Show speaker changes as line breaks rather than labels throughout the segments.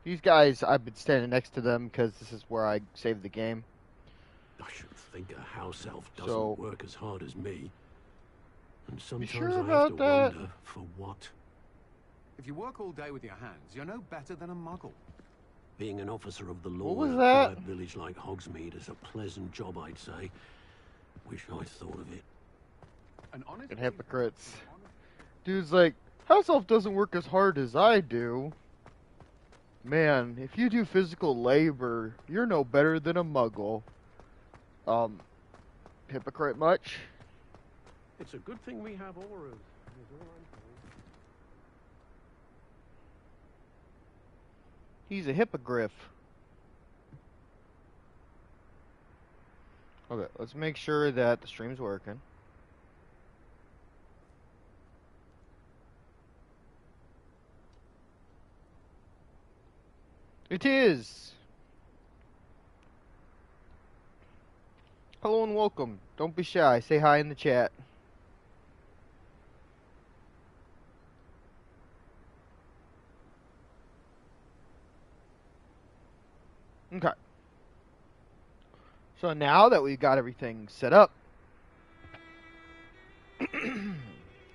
These guys, I've been standing next to them because this is where I saved the game.
I should think a house elf doesn't
So,
work as hard as me. And
you
sometimes
sure
I have to
about that?
wonder for what.
If you work all day with your hands, you're no better than a muggle.
Being an officer of the
What
law
was
in a
that?
quiet village like Hogsmeade is a pleasant job, I'd say. Wish I'd thought of it.
An honest
And hypocrites. Dude's like, house elf doesn't work as hard as I do. Man, if you do physical labor, you're no better than a muggle. Hypocrite much?
It's a good thing we have auras.
He's a hippogriff. Okay, let's make sure that the stream's working. It is! Hello and welcome. Don't be shy. Say hi in the chat. Okay. So now that we've got everything set up,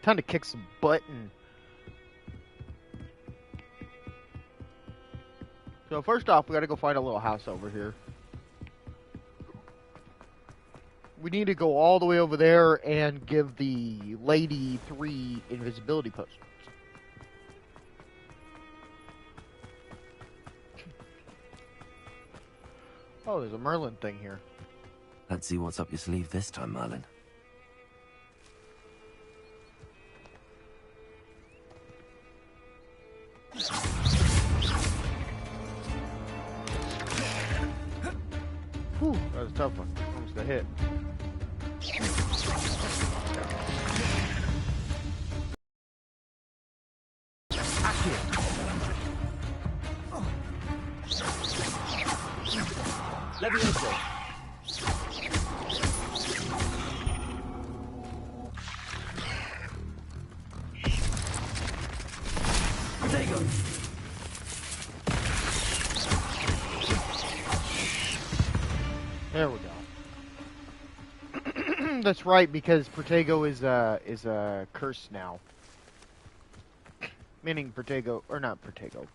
time to kick some butt. So first off, we gotta go find a little house over here. We need to go all the way over there and give the lady 3 invisibility potions. Oh, there's a Merlin thing here.
Let's see what's up your sleeve this time, Merlin.
Whew, that was a tough one. Almost got hit.
Levioso. Protego.
There we go. That's right, because Protego is a curse now. Meaning Protego, or not Protego.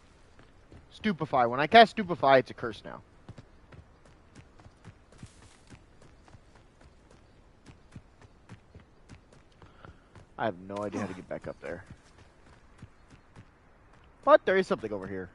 Stupefy. When I cast Stupefy, it's a curse now. I have no idea how to get back up there. But there is something over here.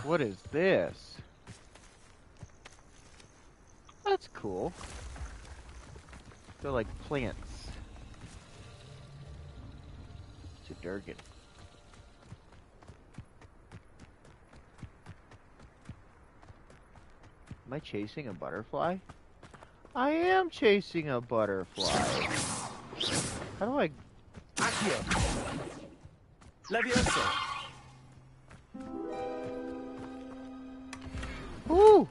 What is this? That's cool. They're like plants. It's a Durgan. Am I chasing a butterfly? I am chasing a butterfly. How do I...
Accio. Levioso.
Ooh!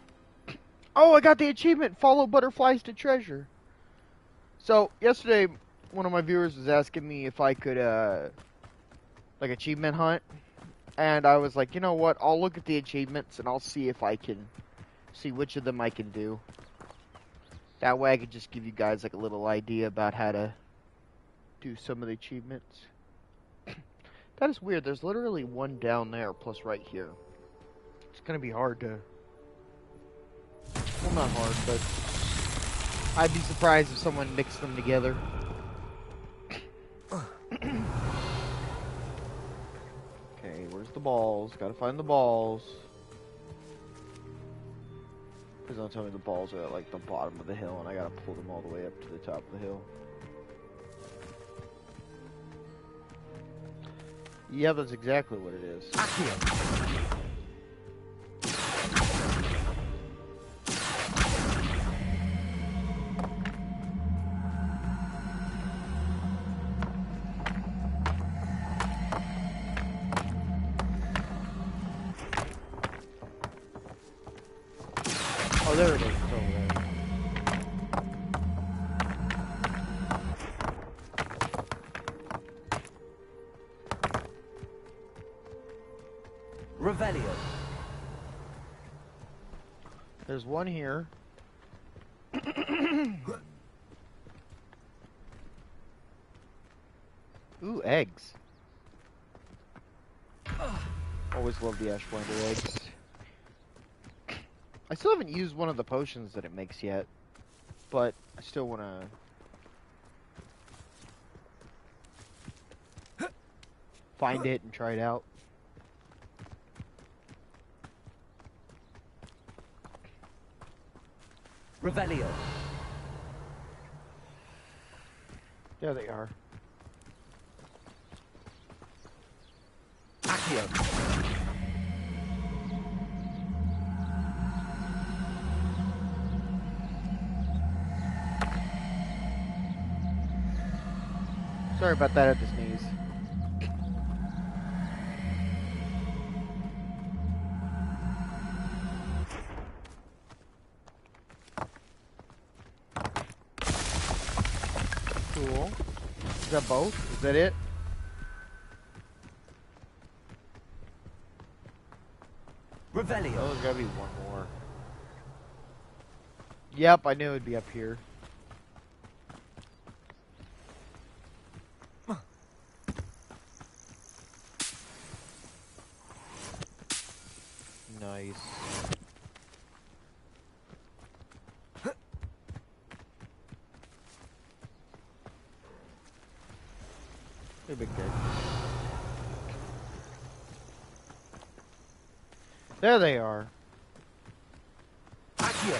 Oh, I got the achievement, follow butterflies to treasure. So, yesterday, one of my viewers was asking me if I could, like, achievement hunt. And I was like, you know what, I'll look at the achievements and I'll see if I can see which of them I can do. That way I could just give you guys, like, a little idea about how to do some of the achievements. That is weird, there's literally one down there, plus right here. It's gonna be hard to... Well, not hard, but I'd be surprised if someone mixed them together. Okay, where's the balls? Gotta find the balls. Please don't tell me the balls are at, like, the bottom of the hill and I gotta pull them all the way up to the top of the hill. Yeah, that's exactly what it is.
Accio.
Oh, there it is. It's over there.
Revelio.
There's one here. Ooh, eggs. Always love the Ashblinder eggs. I still haven't used one of the potions that it makes yet, but I still want to find it and try it out.
Revelio.
There they are.
Accio.
Sorry about that at the sneeze. Cool. Is that both? Is that it?
Revelio.
Oh, there's gotta be one more. Yep, I knew it'd be up here. Nice. You're a big kid. There they are.
Accio.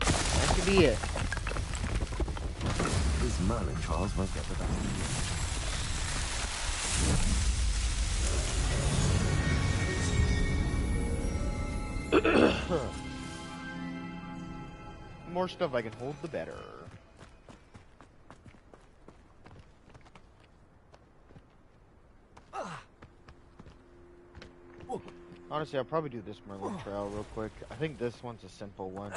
That could be it.
These Merlin trials won't get the best of you.
More stuff I can hold, the better. Honestly, I'll probably do this Merlin trial real quick. I think this one's a simple one.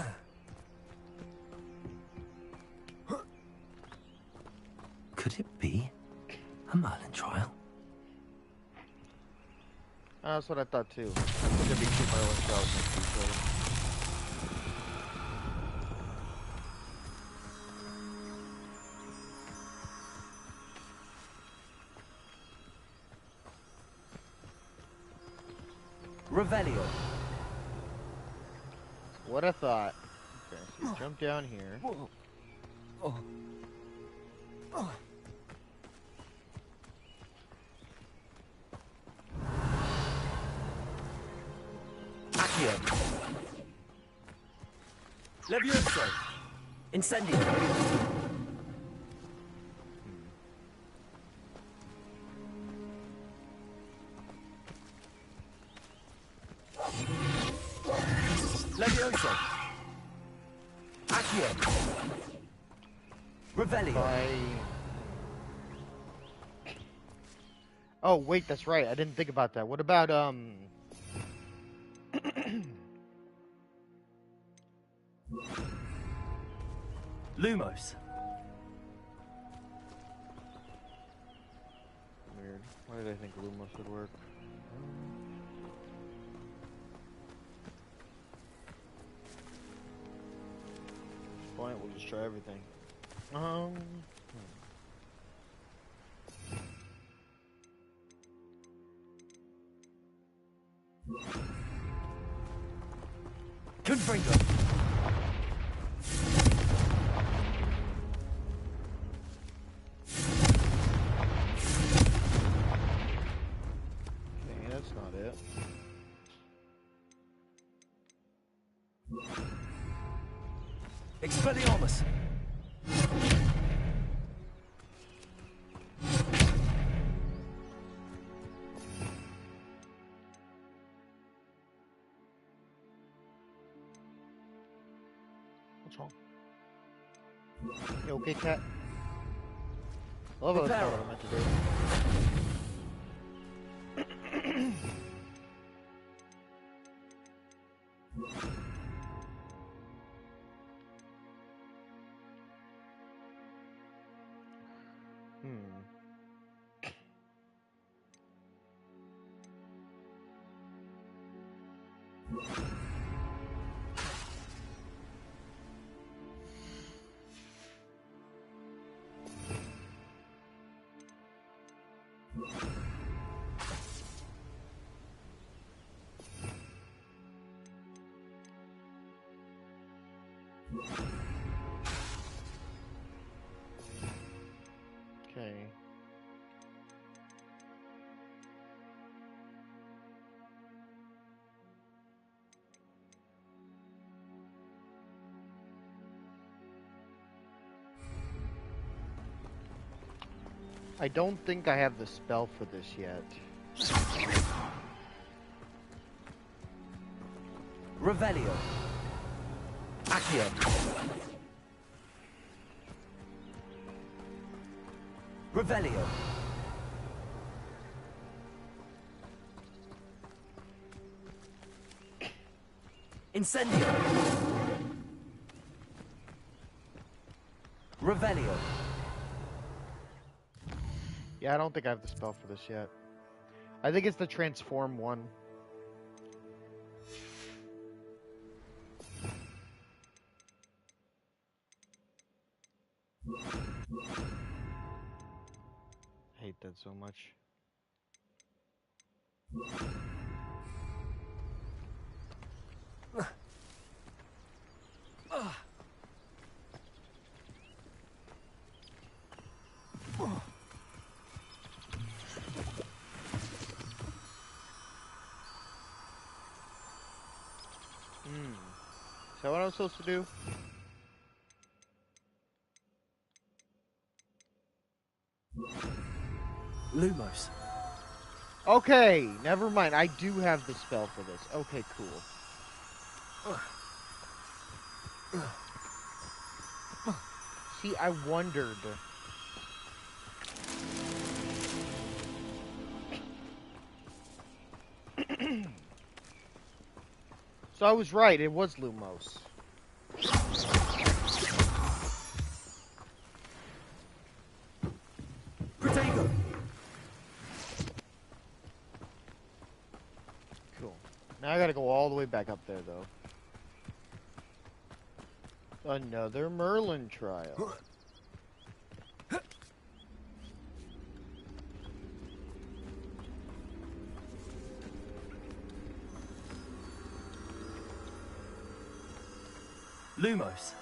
Could it be a Merlin trial?
That's what I thought too. I think there'd be 2 Merlin trials next to each other.
Revelio.
What I thought. Okay, so jump down here.
Accio. Levioso. Incendio. Levioso. Accio. Revelio.
Oh wait, that's right. I didn't think about that. What about
Lumos.
Weird. Why did I think Lumos would work? Fine, we'll just try everything.
Confringo.
Okay, that's not it.
Expelliarmus.
What's wrong? You okay, cat? I love how that's not what I meant to do. Okay. I don't think I have the spell for this yet.
Revelio. Accio. Revelio. Incendio. Revelio.
Yeah, I don't think I have the spell for this yet. I think it's the transform one. I hate that so much. Is that what I'm supposed to do?
Lumos.
Okay, never mind. I do have the spell for this. Okay, cool. See, I wondered. So I was right. It was Lumos.
Protego.
Cool. Now I gotta go all the way back up there, though. Another Merlin trial.
Lumos.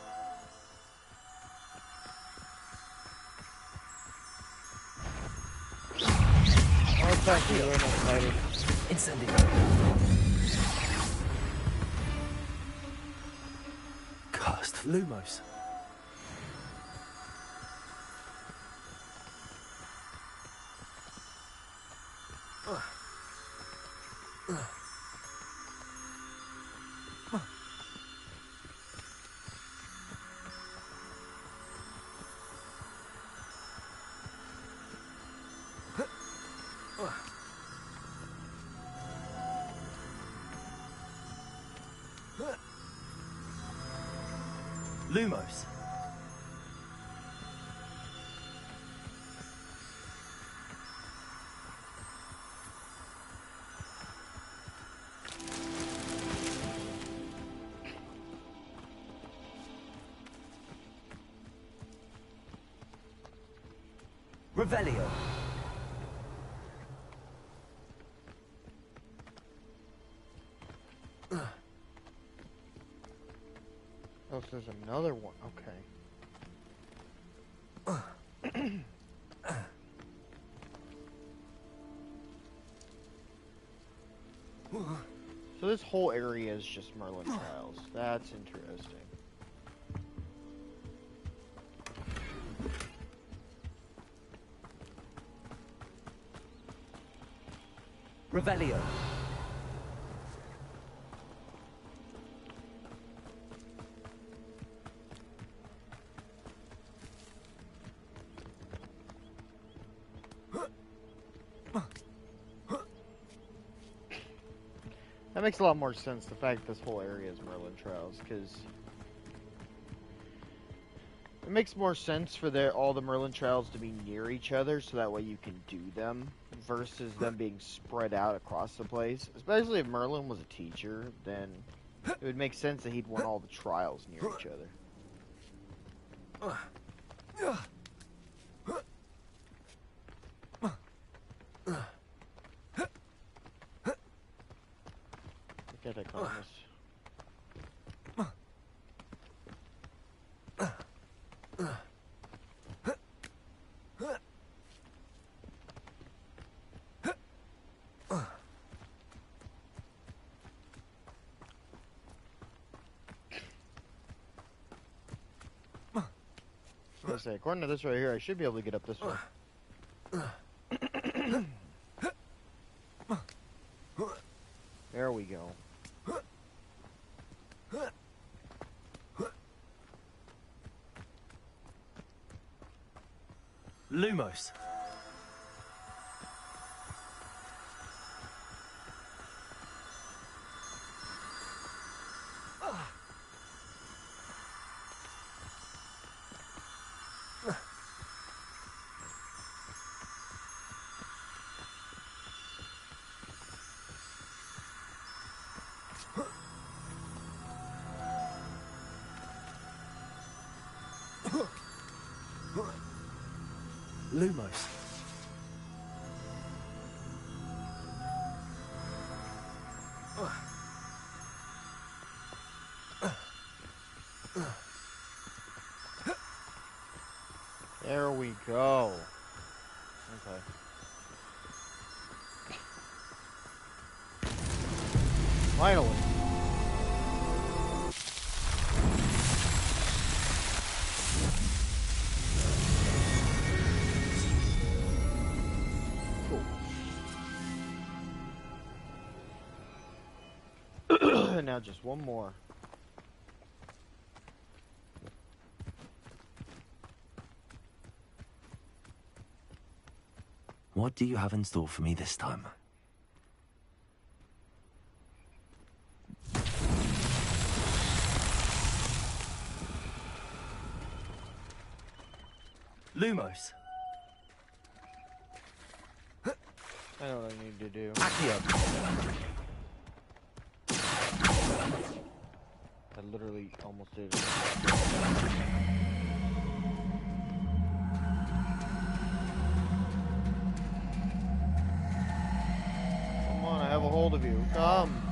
Oh, thank you. I'm excited.
Incendio.
Cast.
Lumos. Lumos. Revelio.
Oh, so there's another one. Okay. So this whole area is just Merlin trials. That's interesting.
Revelio.
That makes a lot more sense, the fact that this whole area is Merlin Trials, because it makes more sense for all the Merlin Trials to be near each other, so that way you can do them, versus them being spread out across the place. Especially if Merlin was a teacher, then it would make sense that he'd want all the trials near each other. Look at Economist. I say, according to this right here, I should be able to get up this way. There we go.
Lumos. Lumos.
There we go. Okay. Finally. Cool. Now just one more.
What do you have in store for me this time?
Lumos.
I know what I need to do.
Accio.
I literally almost did it. Come on, I have a hold of you. Come.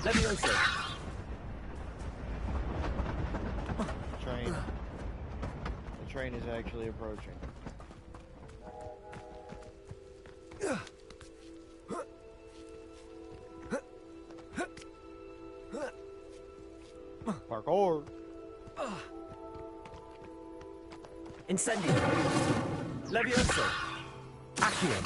Levioso.
Train. The train is actually approaching. Parkour.
Incendio. Levioso. Accio.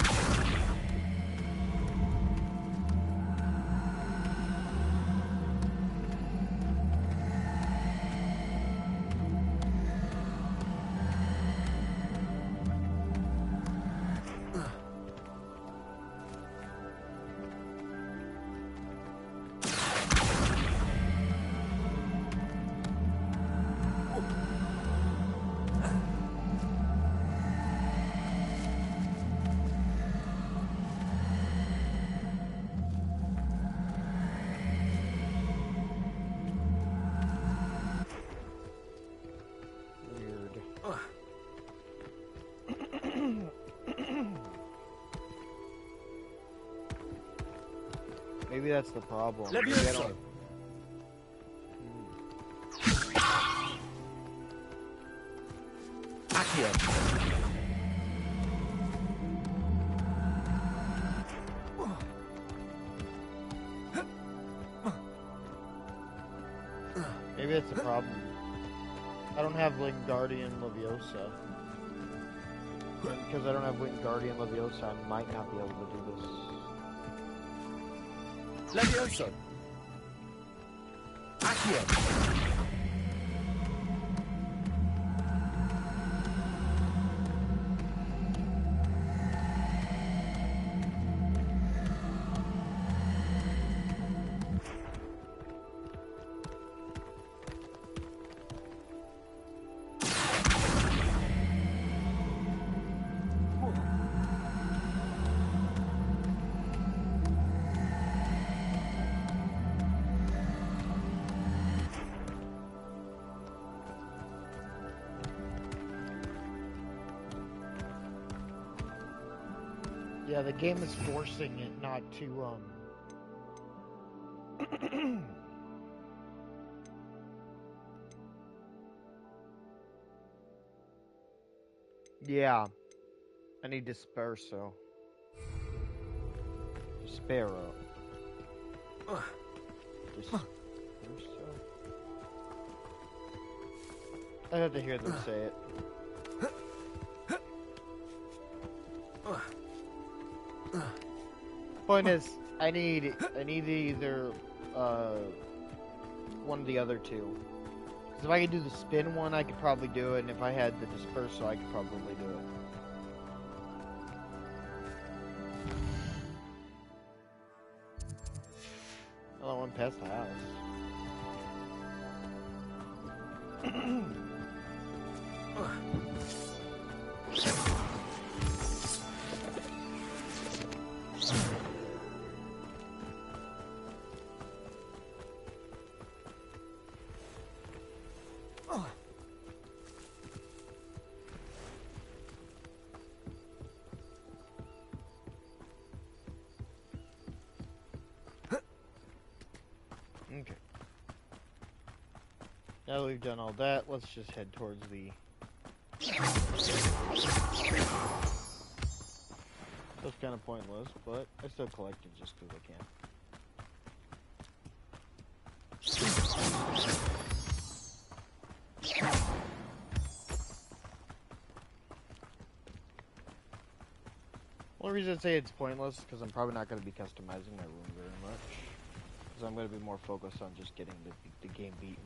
Maybe that's the problem.
Levioso. Accio.
Maybe that's the problem. I don't have Wingardium Leviosa. Because I don't have Wingardium Leviosa, I might not be able to do this.
Levioso. Accio.
Yeah, the game is forcing it not to, Yeah. I need Disperso. Despero. Disperso? I have to hear them say it. Point is, I need either one of the other two. Because if I could do the spin one, I could probably do it, and if I had the dispersal, I could probably do it. Oh, I went past the house. Okay. Now that we've done all that, let's just head towards the... That's kind of pointless, but I still collected just because I can. One reason I say it's pointless is because I'm probably not going to be customizing my room very much. Because I'm going to be more focused on just getting the game beaten.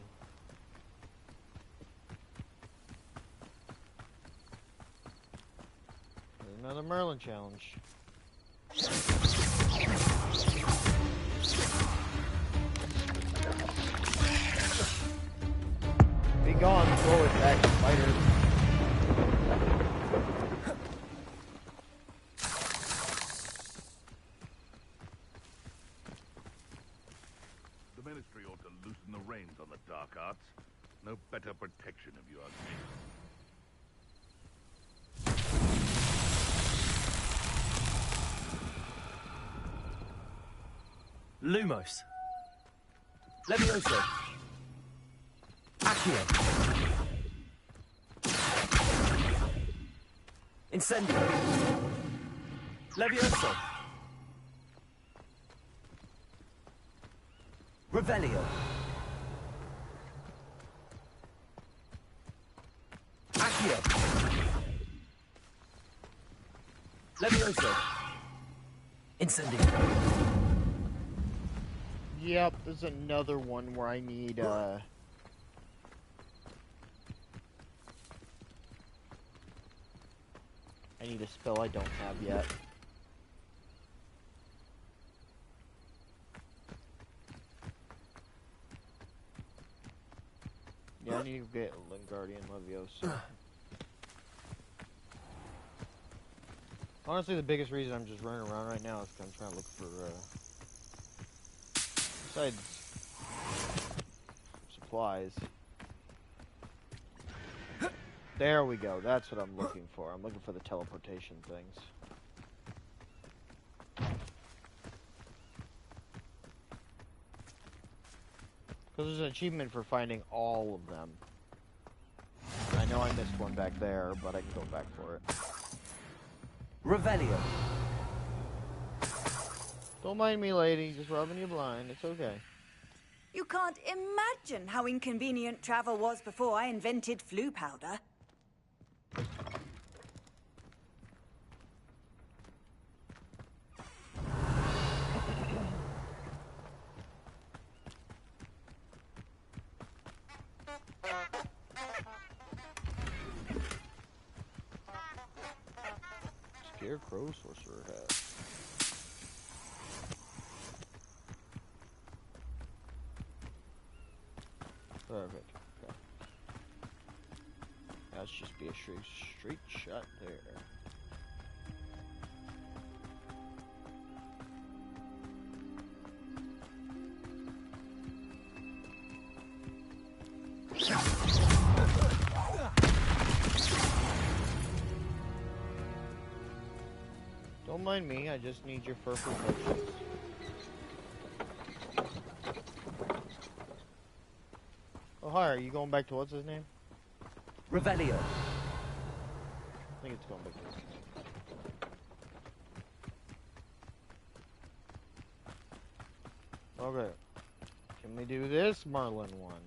There's another Merlin challenge. Be gone, go attack spiders.
The Ministry ought to loosen the reins on the dark arts. No better protection, if you ask me.
Lumos. Levioso. Accio. Incendio. Levioso. Revelio. Accio. Levioso. Incendio.
Yep, there's another one where I need, I need a spell I don't have yet. Yeah, I need to get Lingardian Leviosa. Honestly, the biggest reason I'm just running around right now is because I'm trying to look for, besides supplies. There we go, that's what I'm looking for. I'm looking for the teleportation things. Because there's an achievement for finding all of them. I know I missed one back there, but I can go back for it.
Revelio.
Don't mind me, lady. Just rubbing you blind. It's okay.
You can't imagine how inconvenient travel was before I invented flu powder.
Scarecrow sorcerer hat. Perfect. Okay. That should just be a straight shot there. Don't mind me. I just need your fur for potions. Oh, hi. Are you going back to what's his name?
Revelio.
I think it's going back to his name. Okay. Can we do this Merlin one?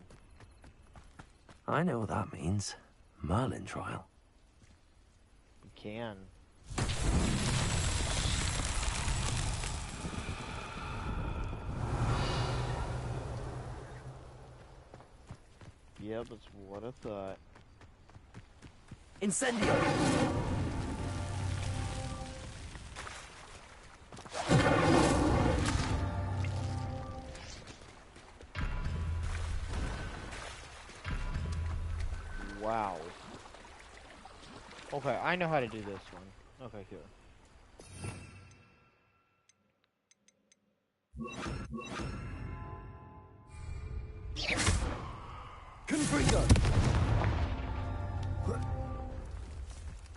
I know what that means. Merlin trial.
We can. Yep, that's what I thought.
Incendio.
Wow. Okay, I know how to do this one. Okay, here.
Confringo.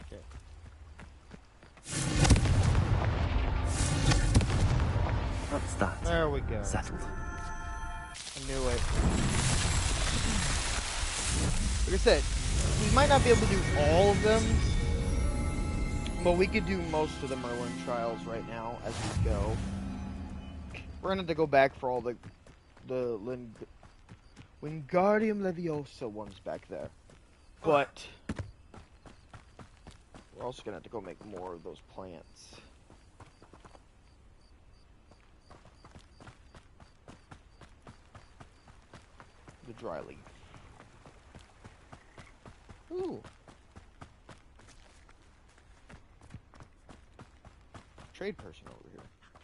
Okay.
That's that.
There we go.
Settled.
I knew it. Like I said, we might not be able to do all of them, but we could do most of the Merlin trials right now as we go. We're gonna have to go back for all the Wingardium Leviosa ones back there. But we're also gonna have to go make more of those plants. The dry leaf. Ooh. Trade person over here.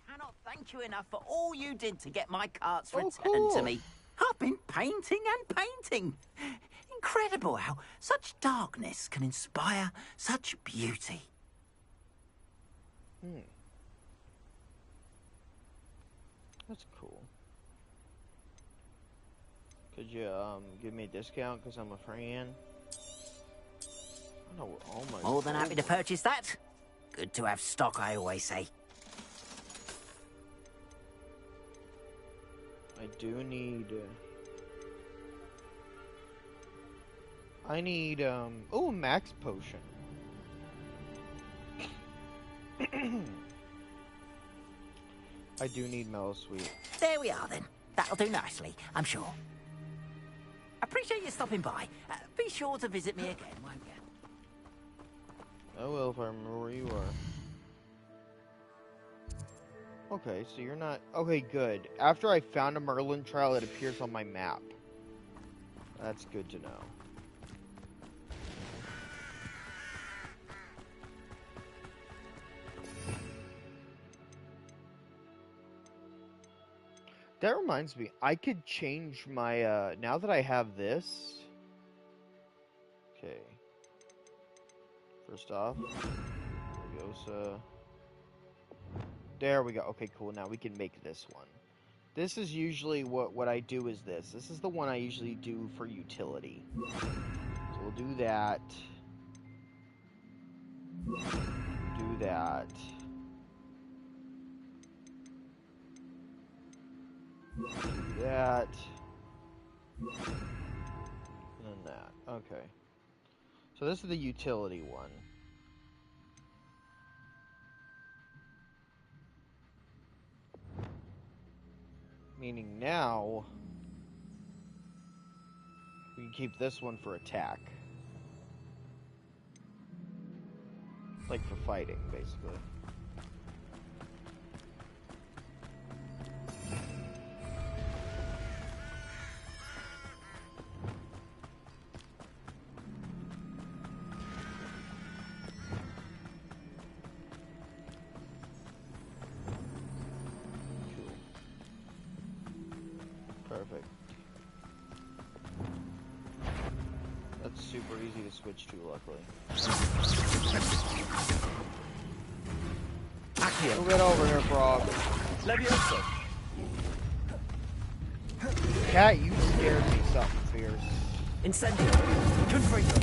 Cannot thank you enough for all you did to get my carts
Oh,
returned to
cool.
me. I've been painting and painting. Incredible how such darkness can inspire such beauty.
That's cool. Could you give me a discount because I'm a friend? I know where all my
More than happy to
gold went.
purchase that. Good to have stock, I always say.
I do need. I need oh, max potion. I do need mellow sweet.
There we are then. That'll do nicely, I'm sure. Appreciate you stopping by. Be sure to visit me again, won't you?
I will if I remember where you are. Okay, so you're not... Okay, good. After I found a Merlin trial, it appears on my map. That's good to know. That reminds me, I could change my, now that I have this... Okay. First off, Leviosa. There we go. Okay, cool. Now we can make this one. This is usually what I do is this. This is the one I usually do for utility. So we'll do that. Do that. Do that. And then that. Okay. So this is the utility one. Meaning now, we can keep this one for attack. Like for fighting, basically. Perfect. That's super easy to switch to, luckily. Move it over here, frog.
Leviosa.
Cat, you scared me something fierce.
Incendio. Confringo.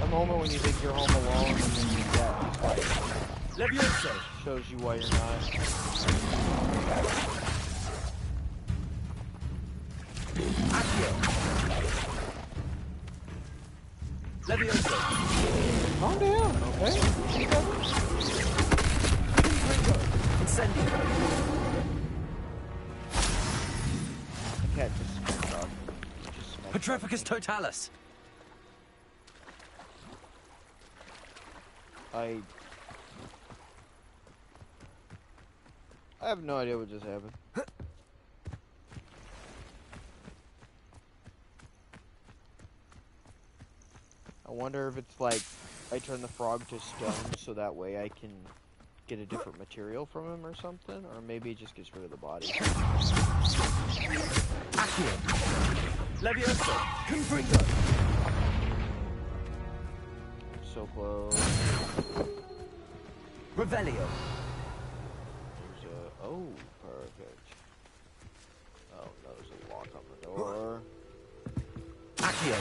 The moment when you think you're home alone and then you get fight.
Levioso.
Shows you why you're not.
Accio. Levioso.
Calm down, okay?
Confringo. Incendio.
I can't just smack up. Just smack
Petrificus Totalis.
I have no idea what just happened. I wonder if it's like I turn the frog to stone so that way I can get a different material from him or something, or maybe it just gets rid of the body.
Accio. Levioso. Confringo.
So close.
Revelio.
There's a oh, perfect. Oh, no, there's a lock on the door.
Accio.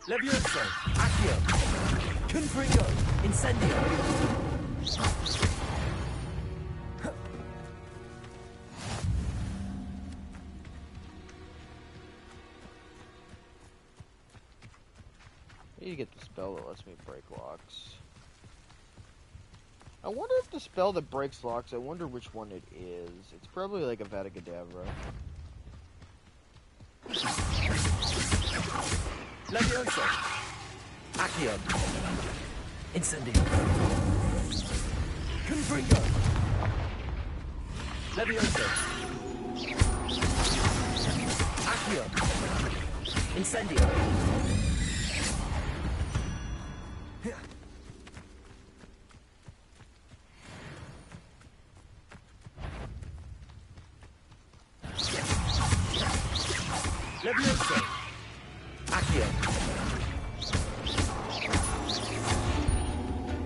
Levioso. Accio. Confringo. Incendio.
I need to get the spell that lets me break locks. I wonder if the spell that breaks locks, I wonder which one it is. It's probably like a Vada Kedavra.
Levioso. Accio. Incendio. Confringo. Levioso. Accio. Incendio. Levioso. Accio.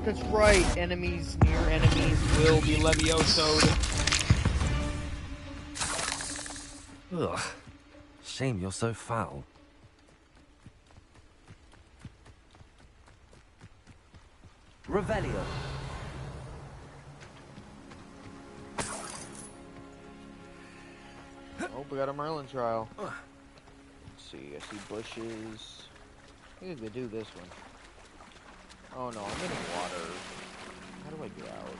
That's right, enemies near enemies will be Levioso'd.
Ugh. Shame you're so foul.
Revelio.
Oh, we got a Merlin trial. Let's see, I see bushes. I think I could do this one. Oh no, I'm in water. How do I get out?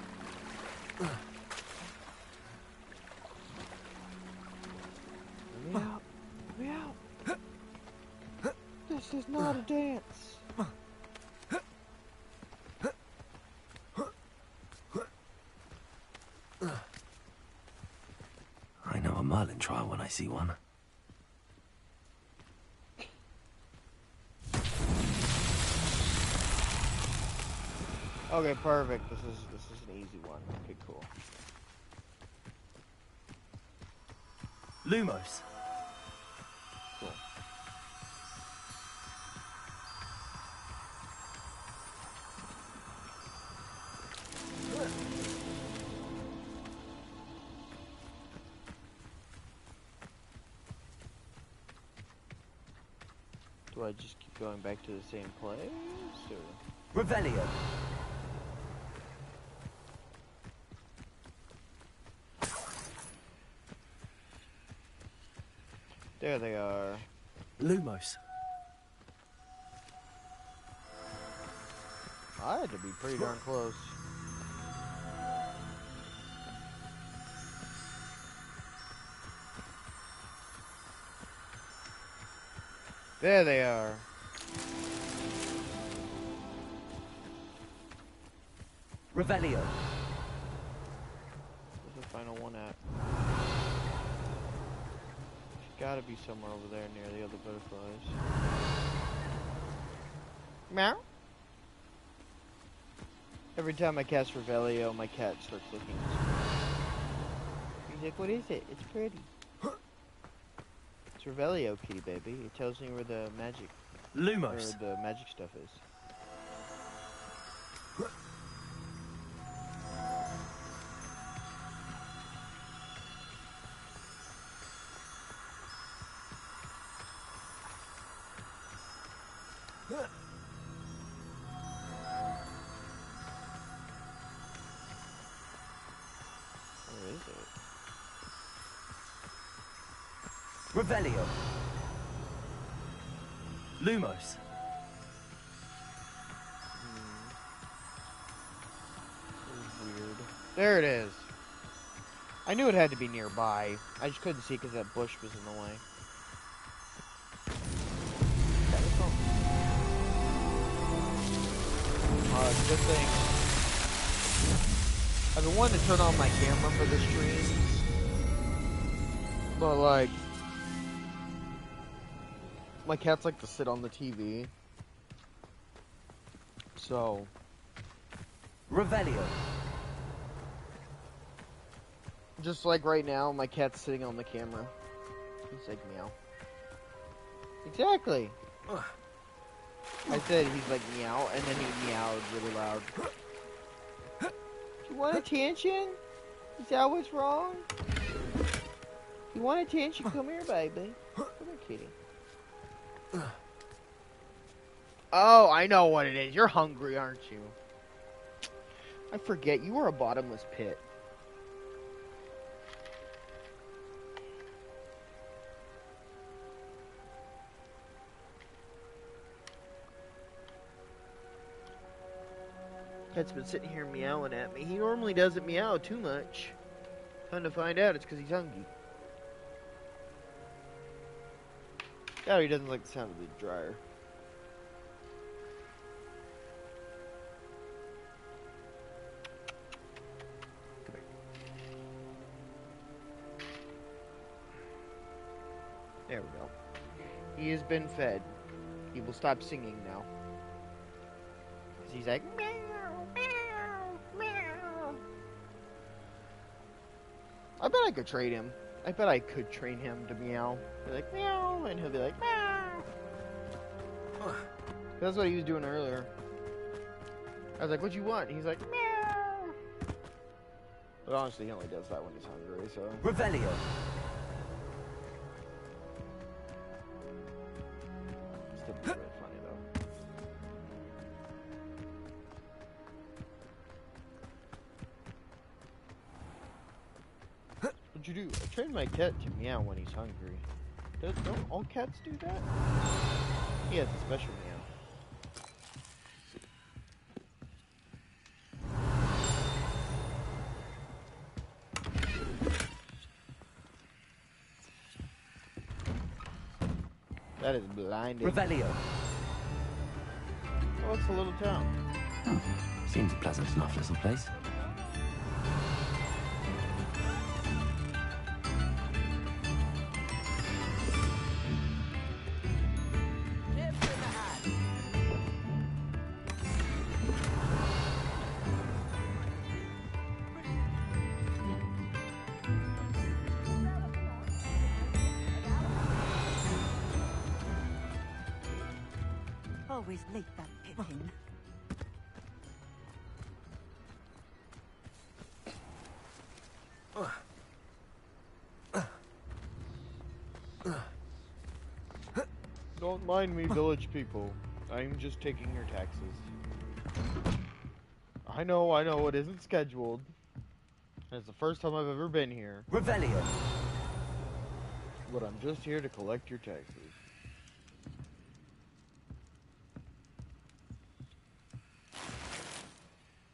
Let me out. Let me out. This is not a dance.
I know a Merlin trial when I see one.
Okay, perfect. This is an easy one. Okay, cool.
Lumos.
Cool. Do I just keep going back to the same place, or?
Revelio.
There they are.
Lumos.
I had to be pretty darn close. There they are.
Revelio.
Where's the final one at? It's gotta be somewhere over there near the other butterflies. Meow. Every time I cast Revelio, my cat starts looking. He's like, what is it? It's pretty. It's Revelio, kitty baby. It tells me where the magic,
Lumos.
or the magic stuff is.
Revelio. Lumos.
Weird. There it is. I knew it had to be nearby. I just couldn't see because that bush was in the way. Good thing. I've been wanting to turn on my camera for the streams, but like, my cats like to sit on the TV, so.
Revelio.
Just like right now, my cat's sitting on the camera. He's like, meow. Exactly. I said he's like meow, and then he meowed really loud. Do you want attention? Is that what's wrong? You want attention? Come here, baby. Come here, kitty. Oh, I know what it is. You're hungry, aren't you? I forget, you are a bottomless pit. Cat's been sitting here meowing at me. He normally doesn't meow too much. Come to find out, it's because he's hungry. Oh, he doesn't like the sound of the dryer. Come here. There we go. He has been fed. He will stop singing now. Because he's like, meow. I bet I could trade him. I bet I could train him to meow. Be like, meow, and he'll be like, meow. That's what he was doing earlier. I was like, what you want? He's like, meow. But honestly, he only does that when he's hungry, so.
Revelio.
Still be really funny, though. What'd you do? I trained my cat to meow when he's hungry. Don't all cats do that? He has a special meow. That is blinding.
Revelio.
Oh, it's a little town.
Oh, seems a pleasant enough little place.
Always late, that Pippin.
Don't mind me, village people. I'm just taking your taxes. I know, it isn't scheduled. And it's the first time I've ever been here.
Revelio.
But I'm just here to collect your taxes.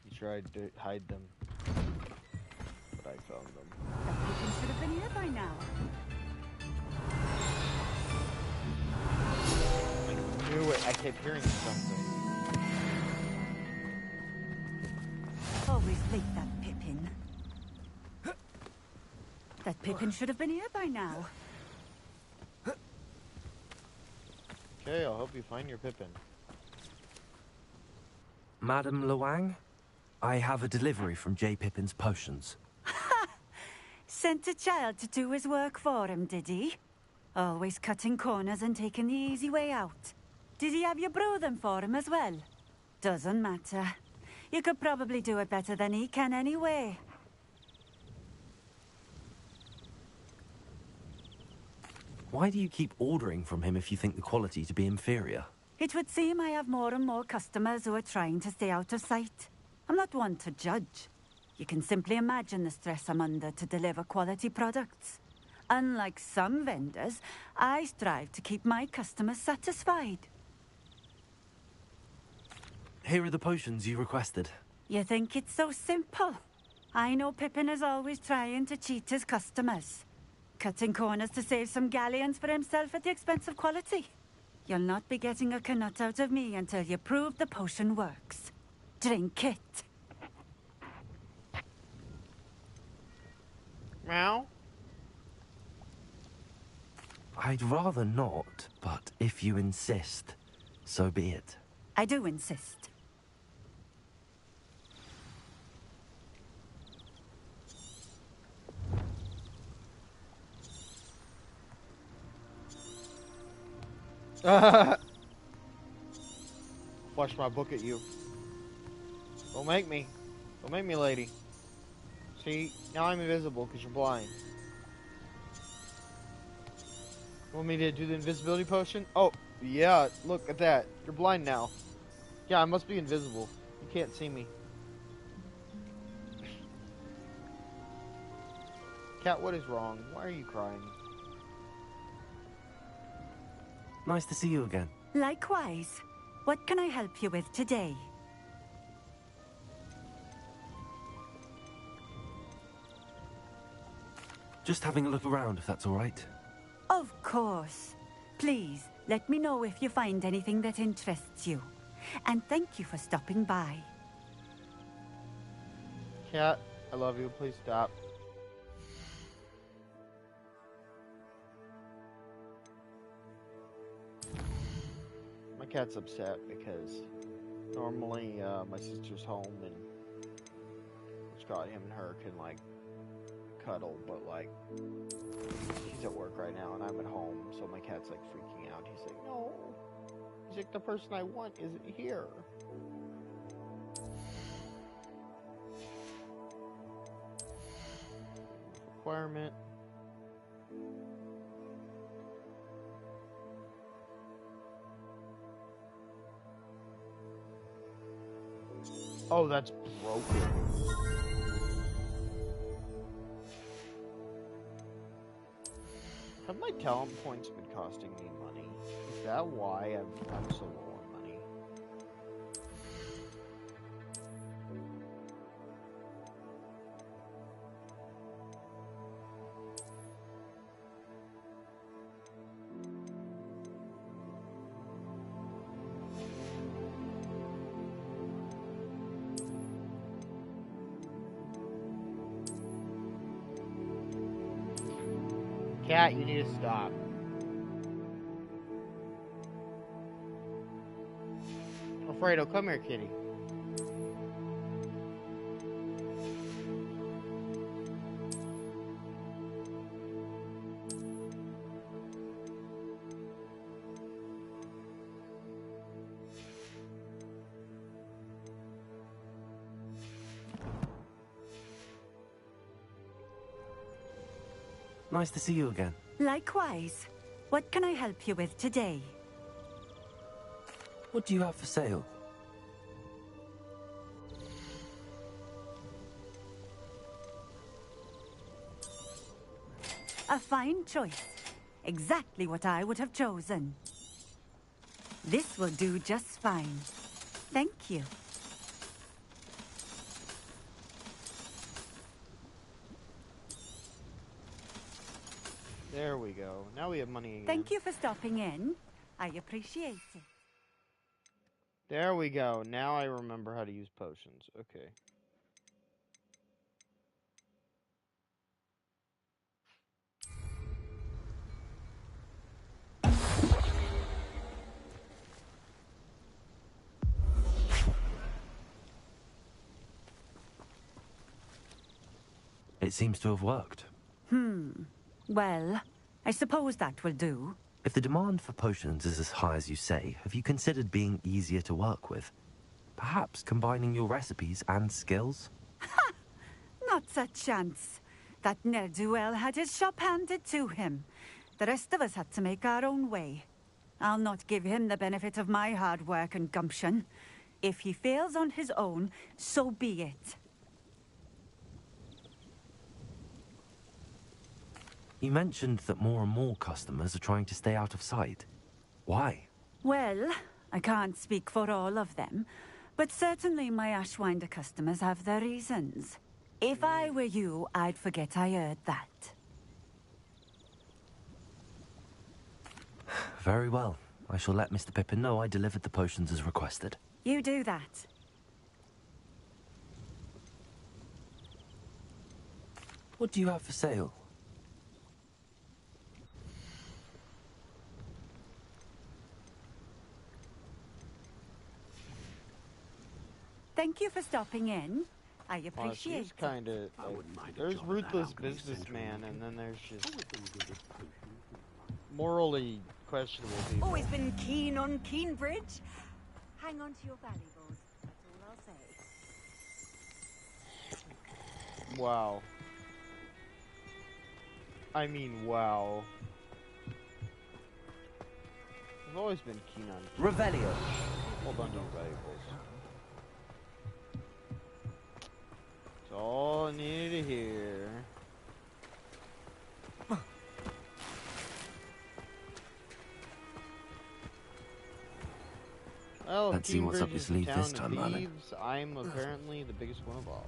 He tried to hide them. But I found them.
That Pippin should have been here by now.
I knew it. I kept hearing something.
Always late, that Pippin. That Pippin should have been here by now.
Okay, I'll help you find your Pippin.
Madam Luang, I have a delivery from J. Pippin's Potions.
Sent a child to do his work for him, did he? Always cutting corners and taking the easy way out. Did he have you brew them for him as well? Doesn't matter. You could probably do it better than he can anyway.
Why do you keep ordering from him if you think the quality to be inferior?
It would seem I have more and more customers who are trying to stay out of sight. I'm not one to judge. You can simply imagine the stress I'm under to deliver quality products. Unlike some vendors, I strive to keep my customers satisfied.
Here are the potions you requested.
You think it's so simple? I know Pippin is always trying to cheat his customers. Cutting corners to save some galleons for himself at the expense of quality. You'll not be getting a canut out of me until you prove the potion works. Drink it.
Meow?
I'd rather not, but if you insist, so be it.
I do insist.
Flush my book at you. Don't make me. Don't make me, lady. See, now I'm invisible because you're blind. You want me to do the invisibility potion? Oh, yeah, look at that. You're blind now. Yeah, I must be invisible. You can't see me. Cat, what is wrong? Why are you crying?
Nice to see you again.
Likewise. What can I help you with today?
Just having a look around, if that's all right.
Of course. Please, let me know if you find anything that interests you. And thank you for stopping by.
Cat, I love you. Please stop. My cat's upset because normally my sister's home and Scott, him and her can like cuddle, but like she's at work right now and I'm at home, so my cat's like freaking out. He's like, no. He's like, the person I want isn't here. Requirement. Oh, that's broken. Have my talent points been costing me money? Is that why I'm so low on money? Cat, you need to stop. Alfredo, come here, kitty.
Nice to see you again.
Likewise. What can I help you with today?
What do you have for sale?
A fine choice. Exactly what I would have chosen. This will do just fine. Thank you.
There we go. Now we have money again.
Thank you for stopping in. I appreciate it.
There we go. Now I remember how to use potions. Okay.
It seems to have worked.
Well, I suppose that will do.
If the demand for potions is as high as you say, have you considered being easier to work with? Perhaps combining your recipes and skills?
Not a chance. That ne'er-do-well had his shop handed to him. The rest of us had to make our own way. I'll not give him the benefit of my hard work and gumption. If he fails on his own, so be it.
You mentioned that more and more customers are trying to stay out of sight. Why?
Well, I can't speak for all of them, but certainly my Ashwinder customers have their reasons. If I were you, I'd forget I heard that.
Very well. I shall let Mr. Pippin know I delivered the potions as requested.
You do that.
What do you have for sale?
Thank you for stopping in. I
Well,
appreciate
she's
it.
kind of
I wouldn't mind a
there's
job at that
ruthless
alchemy centre.
businessman, and then there's just morally questionable people.
Always been keen on Keenbridge. Hang on to your valuables. That's all I'll say.
Wow. I mean, wow. I've always been keen on.
Revelio.
Hold on to your valuables. That's all I needed to hear. Well,
Let's see what's up
Keenbridge
your
is
sleeve
a
this
town
time,
of
Merlin.
thieves. I'm apparently the biggest one of all.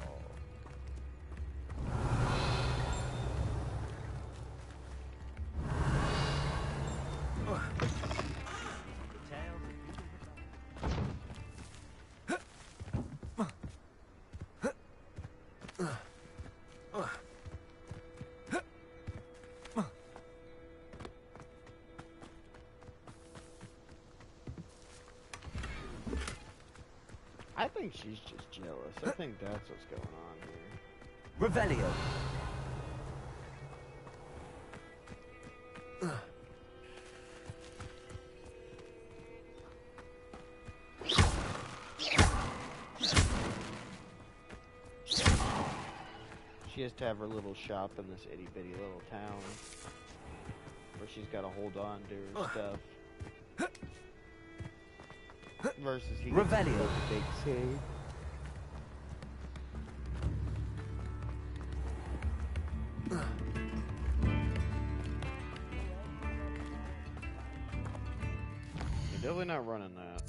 I think she's just jealous. I think that's what's going on here.
Revelio.
She has to have her little shop in this itty bitty little town where she's got to hold on to her stuff. Versus he gets to go to
Revelio.
the big city. You're definitely not running that.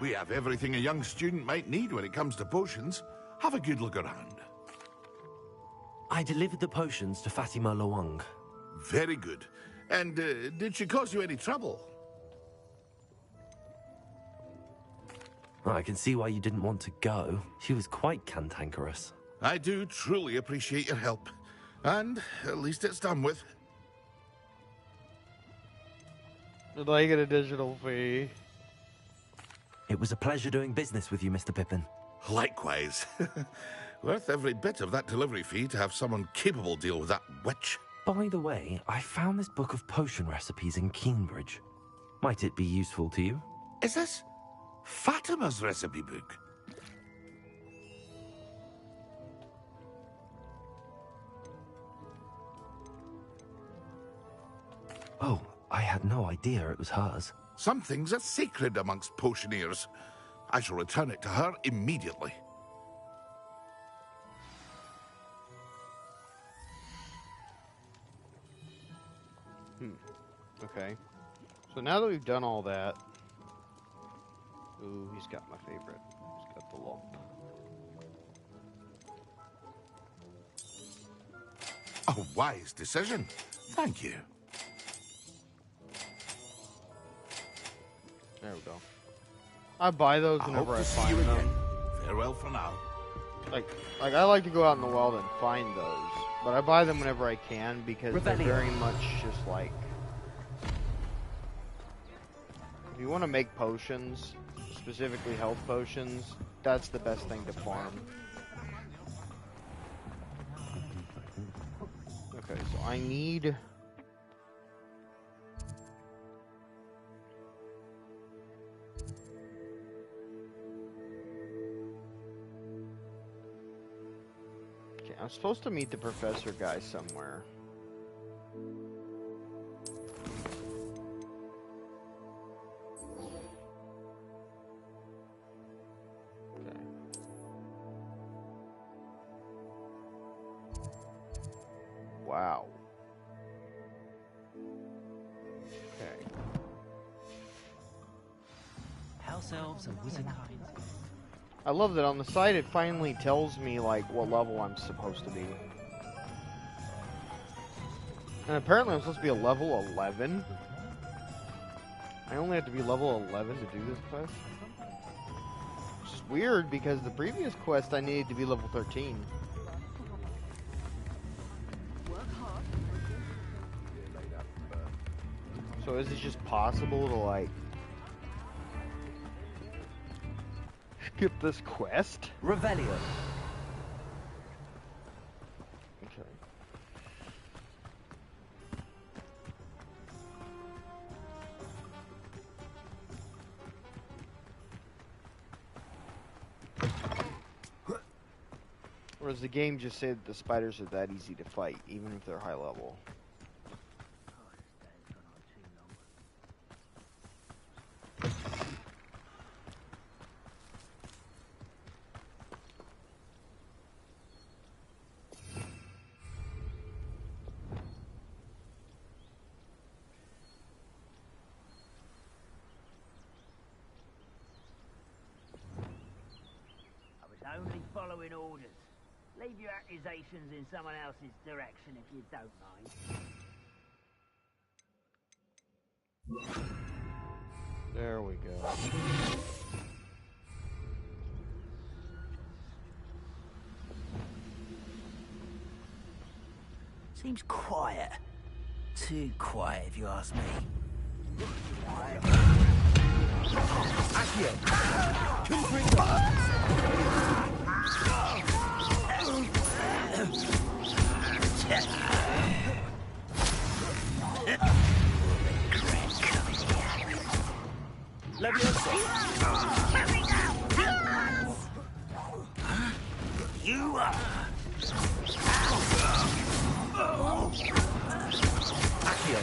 We have everything a young student might need when it comes to potions. Have a good look around.
I delivered the potions to Fatima Lawang.
Very good. And did she cause you any trouble?
I can see why you didn't want to go. She was quite cantankerous.
I do truly appreciate your help. And at least it's done with.
Did I get a digital fee?
It was a pleasure doing business with you, Mr. Pippin.
Likewise. Worth every bit of that delivery fee to have someone capable deal with that witch.
By the way, I found this book of potion recipes in Keenbridge. Might it be useful to you?
Is this Fatima's recipe book?
Oh, I had no idea it was hers.
Some things are sacred amongst potioneers. I shall return it to her immediately.
Okay. So now that we've done all that... Ooh, he's got my favorite. He's got the lump.
A wise decision. Thank you.
There we go. I buy those
I
whenever
hope
I
to see
find
you
them.
again. Farewell for now.
Like I like to go out in the wild and find those, but I buy them whenever I can because they're very much just like, if you want to make potions, specifically health potions, that's the best thing to farm. Okay, so I need... Okay, I'm supposed to meet the professor guy somewhere. Okay. Wow. Okay.
House elves and wizard kind.
I love that on the site it finally tells me like what level I'm supposed to be. And apparently I'm supposed to be a level 11. I only have to be level 11 to do this quest. Which is weird because the previous quest I needed to be level 13. So is it just possible to like skip this quest?
Revelio.
Okay. Or does the game just say that the spiders are that easy to fight, even if they're high level?
Only following orders. Leave your accusations in someone else's direction if you don't mind.
There we go.
Seems quiet. Too quiet, if you ask me.
Accio. Confringo. Leviosa.
You are.
Accio.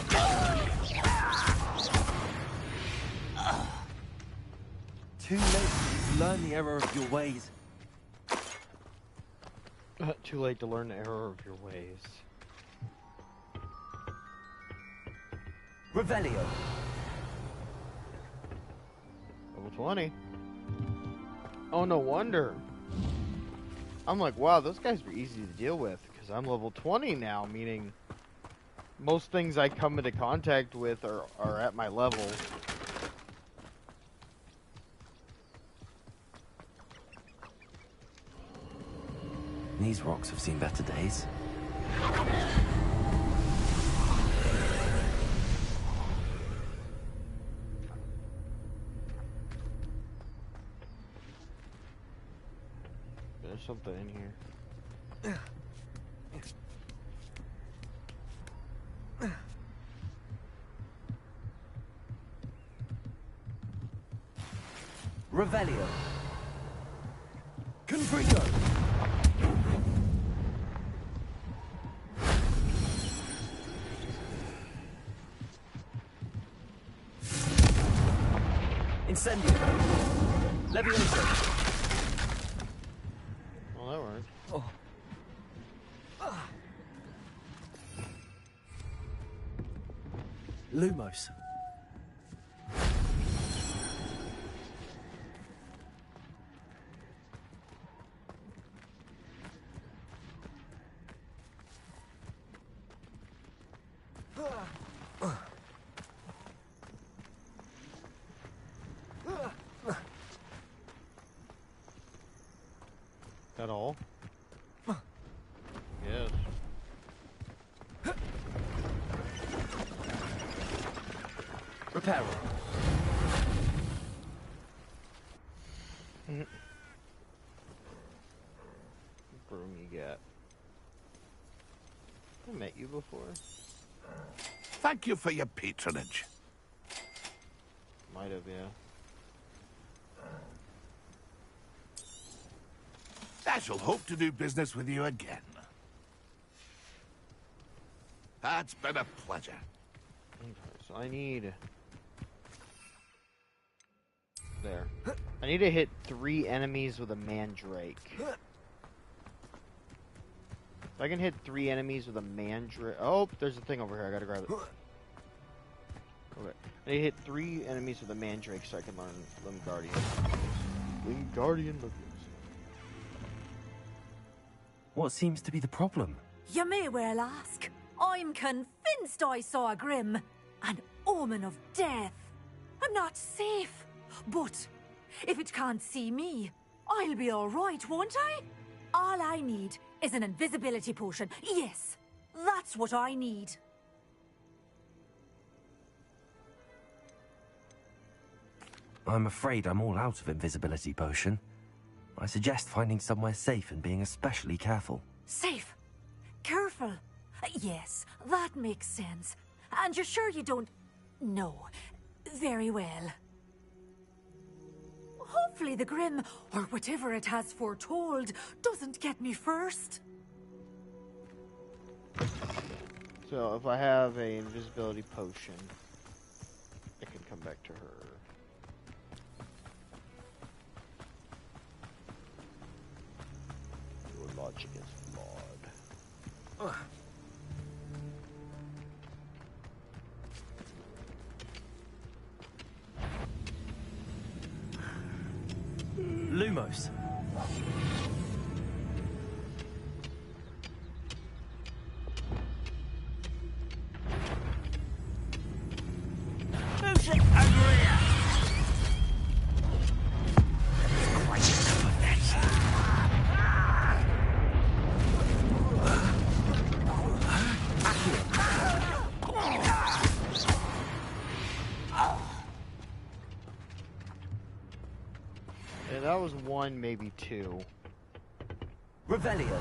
Too late to learn the error of your ways.
Too late to learn the error of your ways.
Revelio.
Level 20. Oh, no wonder. I'm like, wow, those guys were easy to deal with, because I'm level 20 now, meaning most things I come into contact with are at my level.
These rocks have seen better days.
There's something in here.
Revelio. Confringo. Incendio. Leviosa.
Well, that worked.
Oh. Lumos. Repairing.
What room you got? I met you before.
Thank you for your patronage.
Might have, yeah.
I shall hope to do business with you again. That's been a pleasure.
Okay, so I need... There. I need to hit 3 enemies with a mandrake. If I can hit 3 enemies with a mandrake... Oh, there's a thing over here. I gotta grab it. Okay. I need to hit 3 enemies with a mandrake so I can learn Limgardian. Limgardian Leviosa.
What seems to be the problem?
You may well ask. I'm convinced I saw a grim, an omen of death. I'm not safe, but if it can't see me, I'll be all right, won't I? All I need is an invisibility potion. Yes, that's what I need.
I'm afraid I'm all out of invisibility potion. I suggest finding somewhere safe and being especially careful.
Safe? Careful? Yes, that makes sense. And you're sure you don't... No. Very well. Hopefully the Grim, or whatever it has foretold, doesn't get me first.
So if I have a invisibility potion, I can come back to her. Your logic is flawed.
Lumos.
Yeah, that was 1, maybe 2.
Revelio.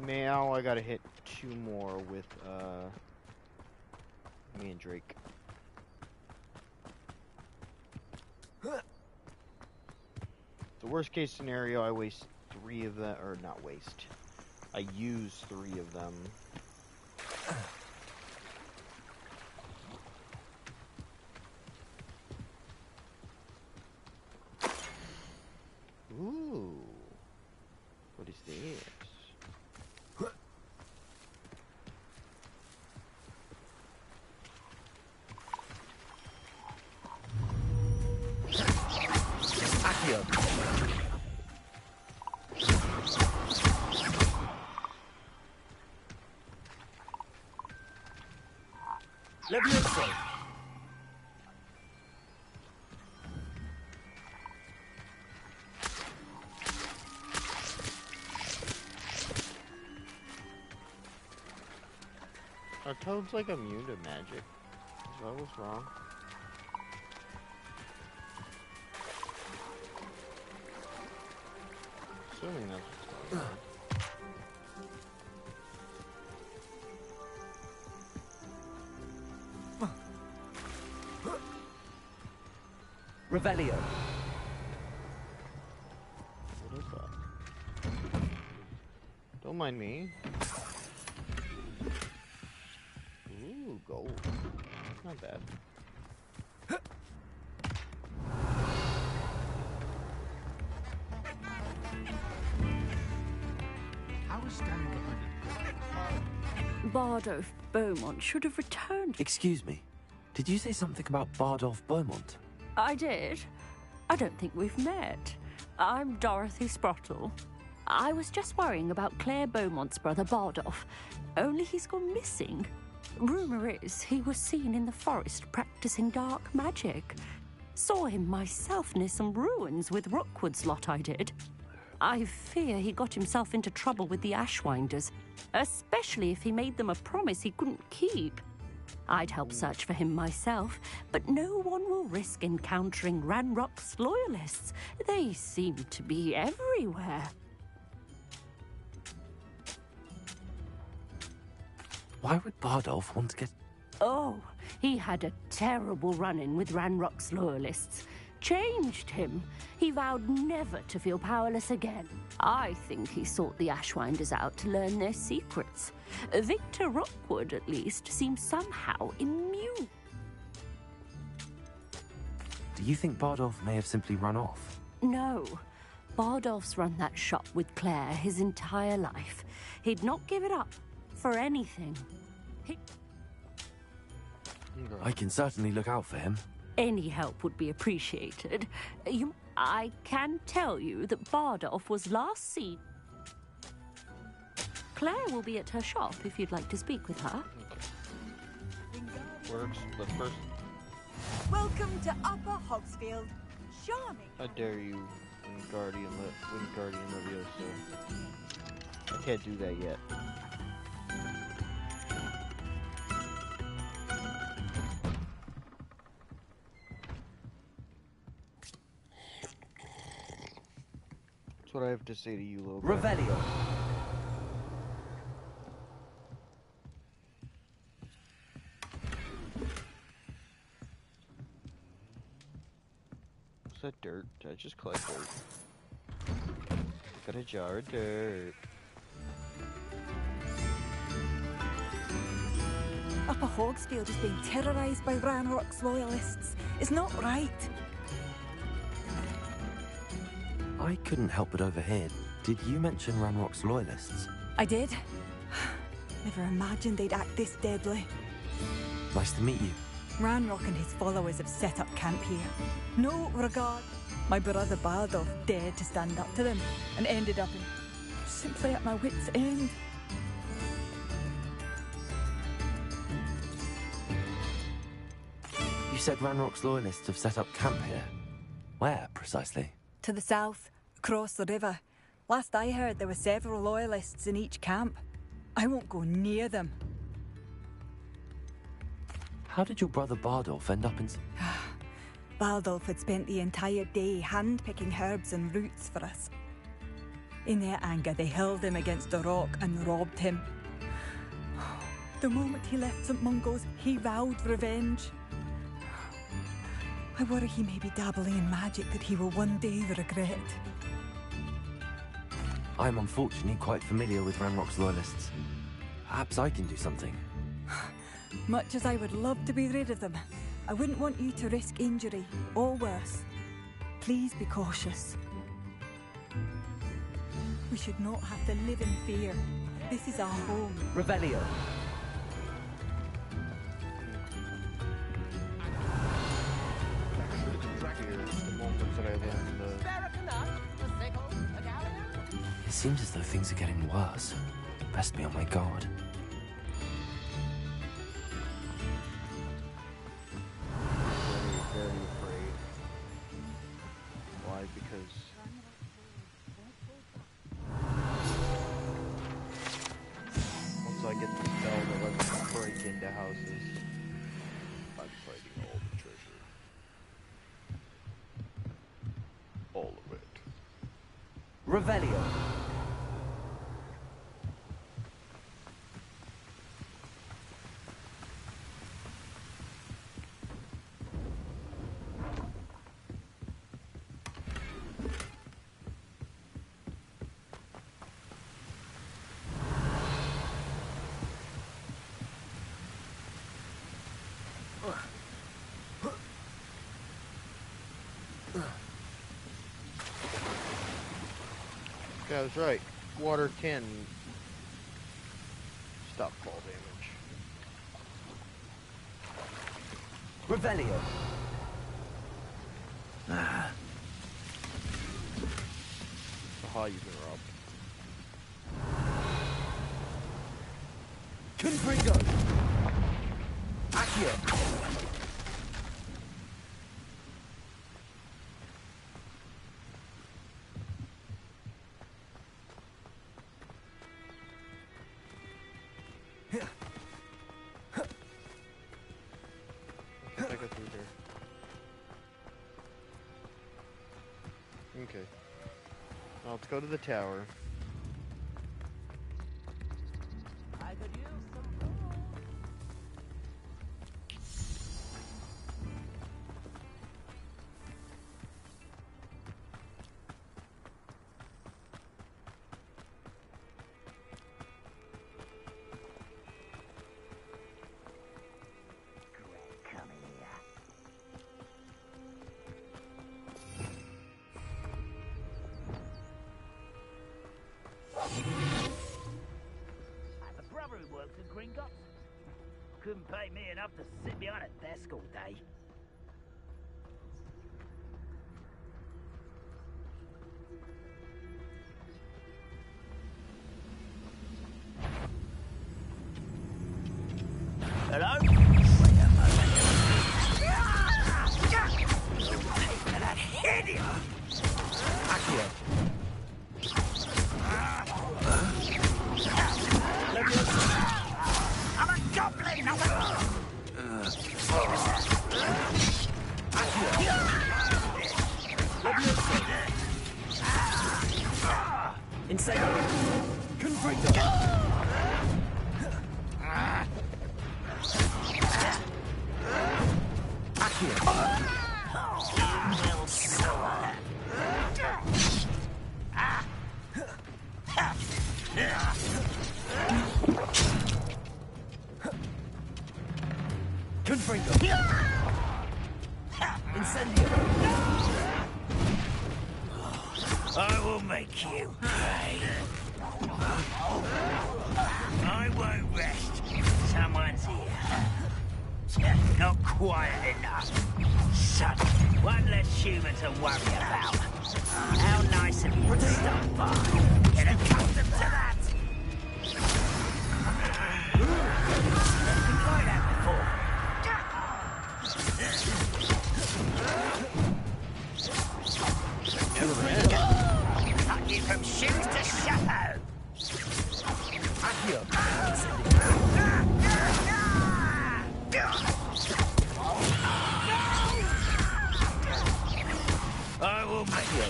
Now I gotta hit 2 more with, me and Drake. The worst case scenario, I waste 3 of them, or not waste. I use 3 of them. Ooh. What is this?
Accio. Levioso.
Are toads like immune to magic? Is that what's wrong? Assuming that's what's going on.
Revelio.
What is that? Don't mind me. Ooh, gold. Not bad.
How is standing behind
Bardolph Beaumont should have returned.
Excuse me. Did you say something about Bardolph Beaumont?
I did. I don't think we've met. I'm Dorothy Sprottle. I was just worrying about Claire Beaumont's brother Bardolph, only he's gone missing. Rumour is he was seen in the forest practicing dark magic. Saw him myself near some ruins with Rookwood's lot I did. I fear he got himself into trouble with the Ashwinders, especially if he made them a promise he couldn't keep. I'd help search for him myself, but no one will risk encountering Ranrock's loyalists. They seem to be everywhere.
Why would Bardolph want to get...
Oh, he had a terrible run-in with Ranrock's loyalists. Changed him. He vowed never to feel powerless again. I think he sought the Ashwinders out to learn their secrets. Victor Rockwood, at least, seems somehow immune.
Do you think Bardolph may have simply run off?
No. Bardolph's run that shop with Claire his entire life. He'd not give it up for anything.
I can certainly look out for him.
Any help would be appreciated. I can tell you that Bardolph was last seen. Claire will be at her shop if you'd like to speak with her.
Works, but first,
Welcome to Upper Hogsfield. Charming.
how dare you, Wingardium Leviosa. I can't do that yet. That's what I have to say to you, little guy.
Revelio.
What's that dirt? Did I just collect dirt? Got a jar of dirt.
Upper Hogsfield is being terrorised by Ranrock's loyalists. It's not right.
I couldn't help but overhear. Did you mention Ranrock's loyalists?
I did. Never imagined they'd act this deadly.
Nice to meet you.
Ranrock and his followers have set up camp here. No regard. My brother Bardolph dared to stand up to them and ended up simply at my wit's end.
You said Ranrock's loyalists have set up camp here. Where, precisely?
To the south, across the river. Last I heard, there were several loyalists in each camp. I won't go near them.
How did your brother Bardolph end up in...
Bardolph had spent the entire day hand-picking herbs and roots for us. In their anger, they hurled him against a rock and robbed him. The moment he left St. Mungo's, he vowed revenge. I worry he may be dabbling in magic that he will one day regret.
I'm unfortunately quite familiar with Ranrock's loyalists. Perhaps I can do something.
Much as I would love to be rid of them, I wouldn't want you to risk injury, or worse. Please be cautious. We should not have to live in fear. This is our home.
Revelio.
It seems as though things are getting worse. Best be on my guard.
Very afraid. Why? Because once I get the spell that lets me break into houses, I'm fighting all the treasure. All of it.
Revelio.
Yeah, I was right. Water can stop fall damage.
Revelio.
Aha, you've been robbed.
Confringo. Accio.
Okay. Well, let's go to the tower.
I could use some
Come here. I have a brother who works at Gringotts. Couldn't pay me enough to sit behind a desk all day. Hello? Wait a moment. Take that hideous! I'm a goblin, not a...
Incendio. Confringo. Accio.
Will soar.
Confringo. Incendio.
I will make you pay. I won't rest. Someone's here. Not quiet enough. Son, one less human to worry about. How nice of you to stop by. Get accustomed to that. Been like that before. Cut you from shoes to chapeau.
Accio.
I will make you.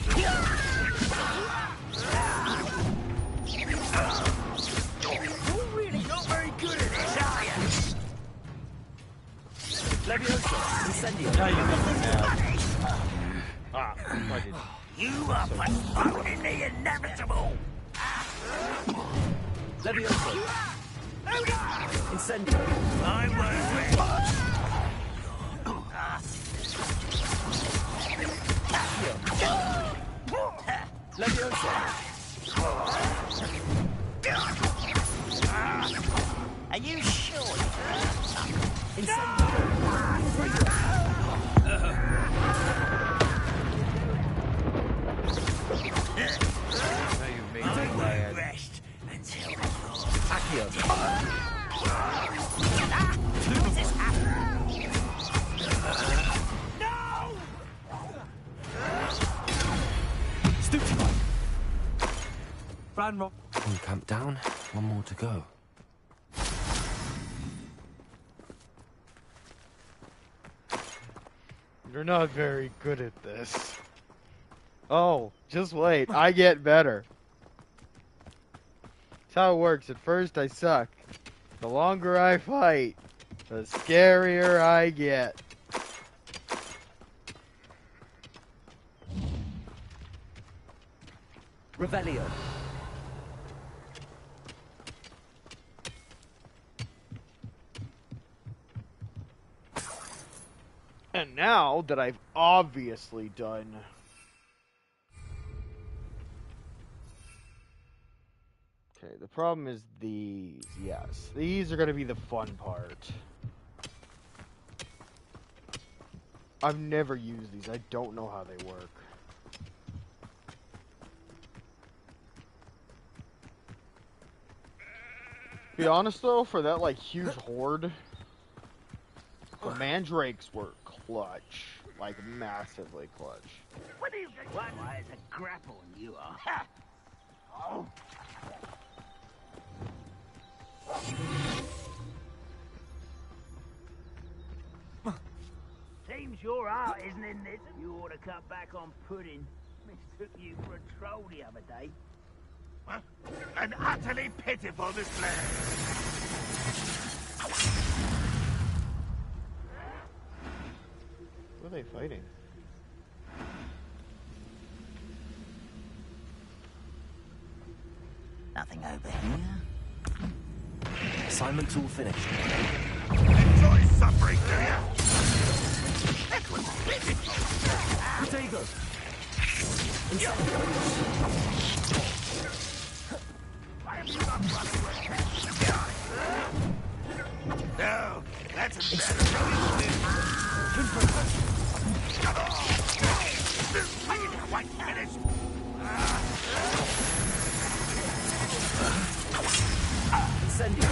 You're really not very good at this, are you?
Levioso. Incendio.
Now you got me now. Ah, I did.
You are postponing the inevitable.
Levioso. Incendio.
I won't wait.
Levioso.
Are you sure?
Incendio.
Now you made
I
me
won't
mad.
rest until
Accio.
What's this happen? No!
Stupefy. Ranrock.
One camp down, one more to go.
You're not very good at this. Oh, just wait. I get better. That's how it works. At first, I suck. The longer I fight, the scarier I get.
Revelio.
And now that I've obviously done... Okay, the problem is these. Yes, these are going to be the fun part. I've never used these. I don't know how they work. To be honest though, for that like huge horde, the mandrakes were clutch. Like massively clutch.
What do you think? One way is a grapple and you are. Oh. Seems your art isn't in this. You ought to cut back on pudding. Mistook you for a troll the other day.
What? An utterly pitiful display.
Who are they fighting?
Nothing over here.
Assignment's all finished.
Enjoy suffering, do you? That was pitiful.
Potato.
Why have you not run away? No, that's I didn't quite finish.
Incendio.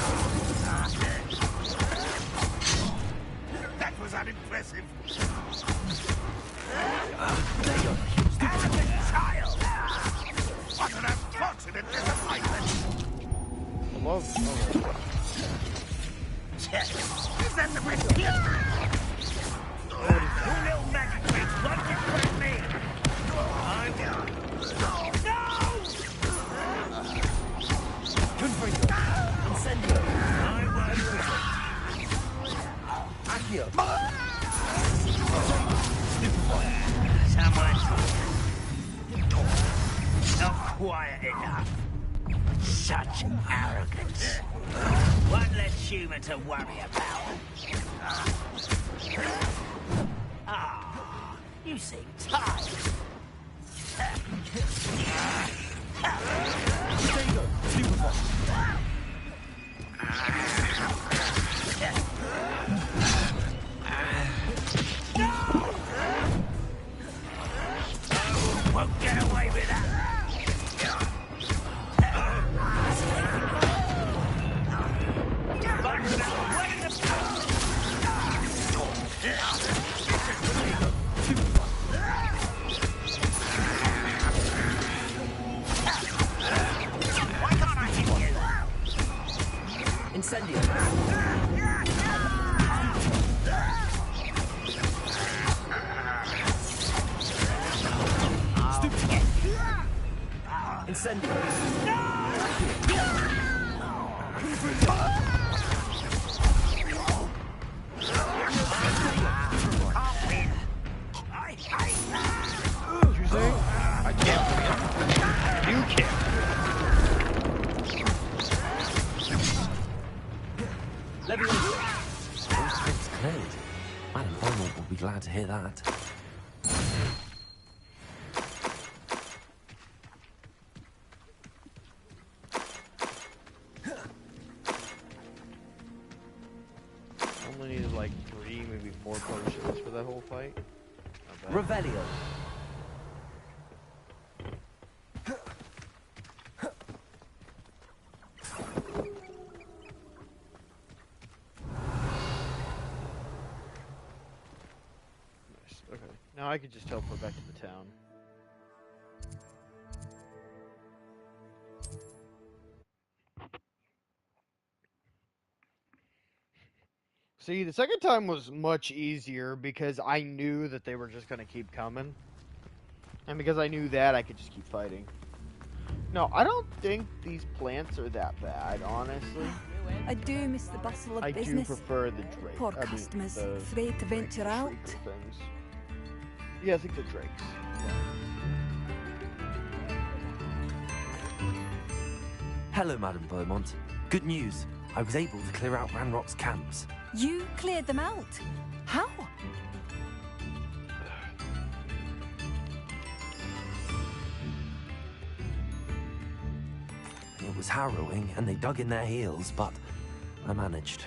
That was unimpressive.
Potato.
Child! What an unfortunate disappointment!
I love.
Is that the best here?
Your little magic tricks won't impress me. I'm down. No!
Confringo. Incendio.
I won't.
Accio.
Someone's not quiet enough. Such arrogance. One less human to worry about. Ah, you seem tired.
Potato. Stupefy.
Won't get away with that. Why can't I hit you?
Incendio. Incendio.
What'd you say? I can't win. You can't.
All things cleared. Madam Beaumont will be glad to hear that.
Only needed like 3, maybe 4 potions for that whole fight. Not bad.
Revelio.
Nice. Okay. Now I could just teleport back to the town. See, the second time was much easier because I knew that they were just going to keep coming. And because I knew that, I could just keep fighting. No, I don't think these plants are that bad, honestly.
I do miss the bustle of
I
business.
do prefer the drake.
Poor
I mean,
customers,
the
afraid to venture out.
shrieker things. Yeah, I think the drakes.
Hello, Madam Beaumont. Good news. I was able to clear out Ranrock's camps.
You cleared them out? How?
It was harrowing, and they dug in their heels, but I managed.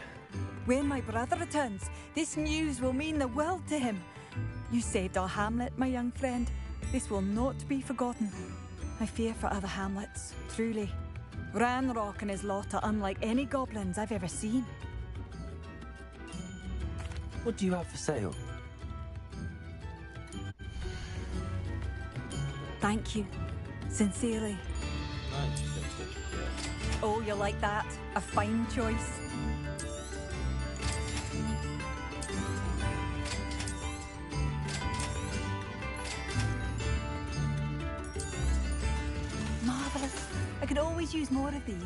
When my brother returns, this news will mean the world to him. You saved our hamlet, my young friend. This will not be forgotten. I fear for other hamlets, truly. Ranrock and his lot are unlike any goblins I've ever seen.
What do you have for sale?
Thank you. Sincerely. Oh, you like that? A fine choice. Could always use more of these.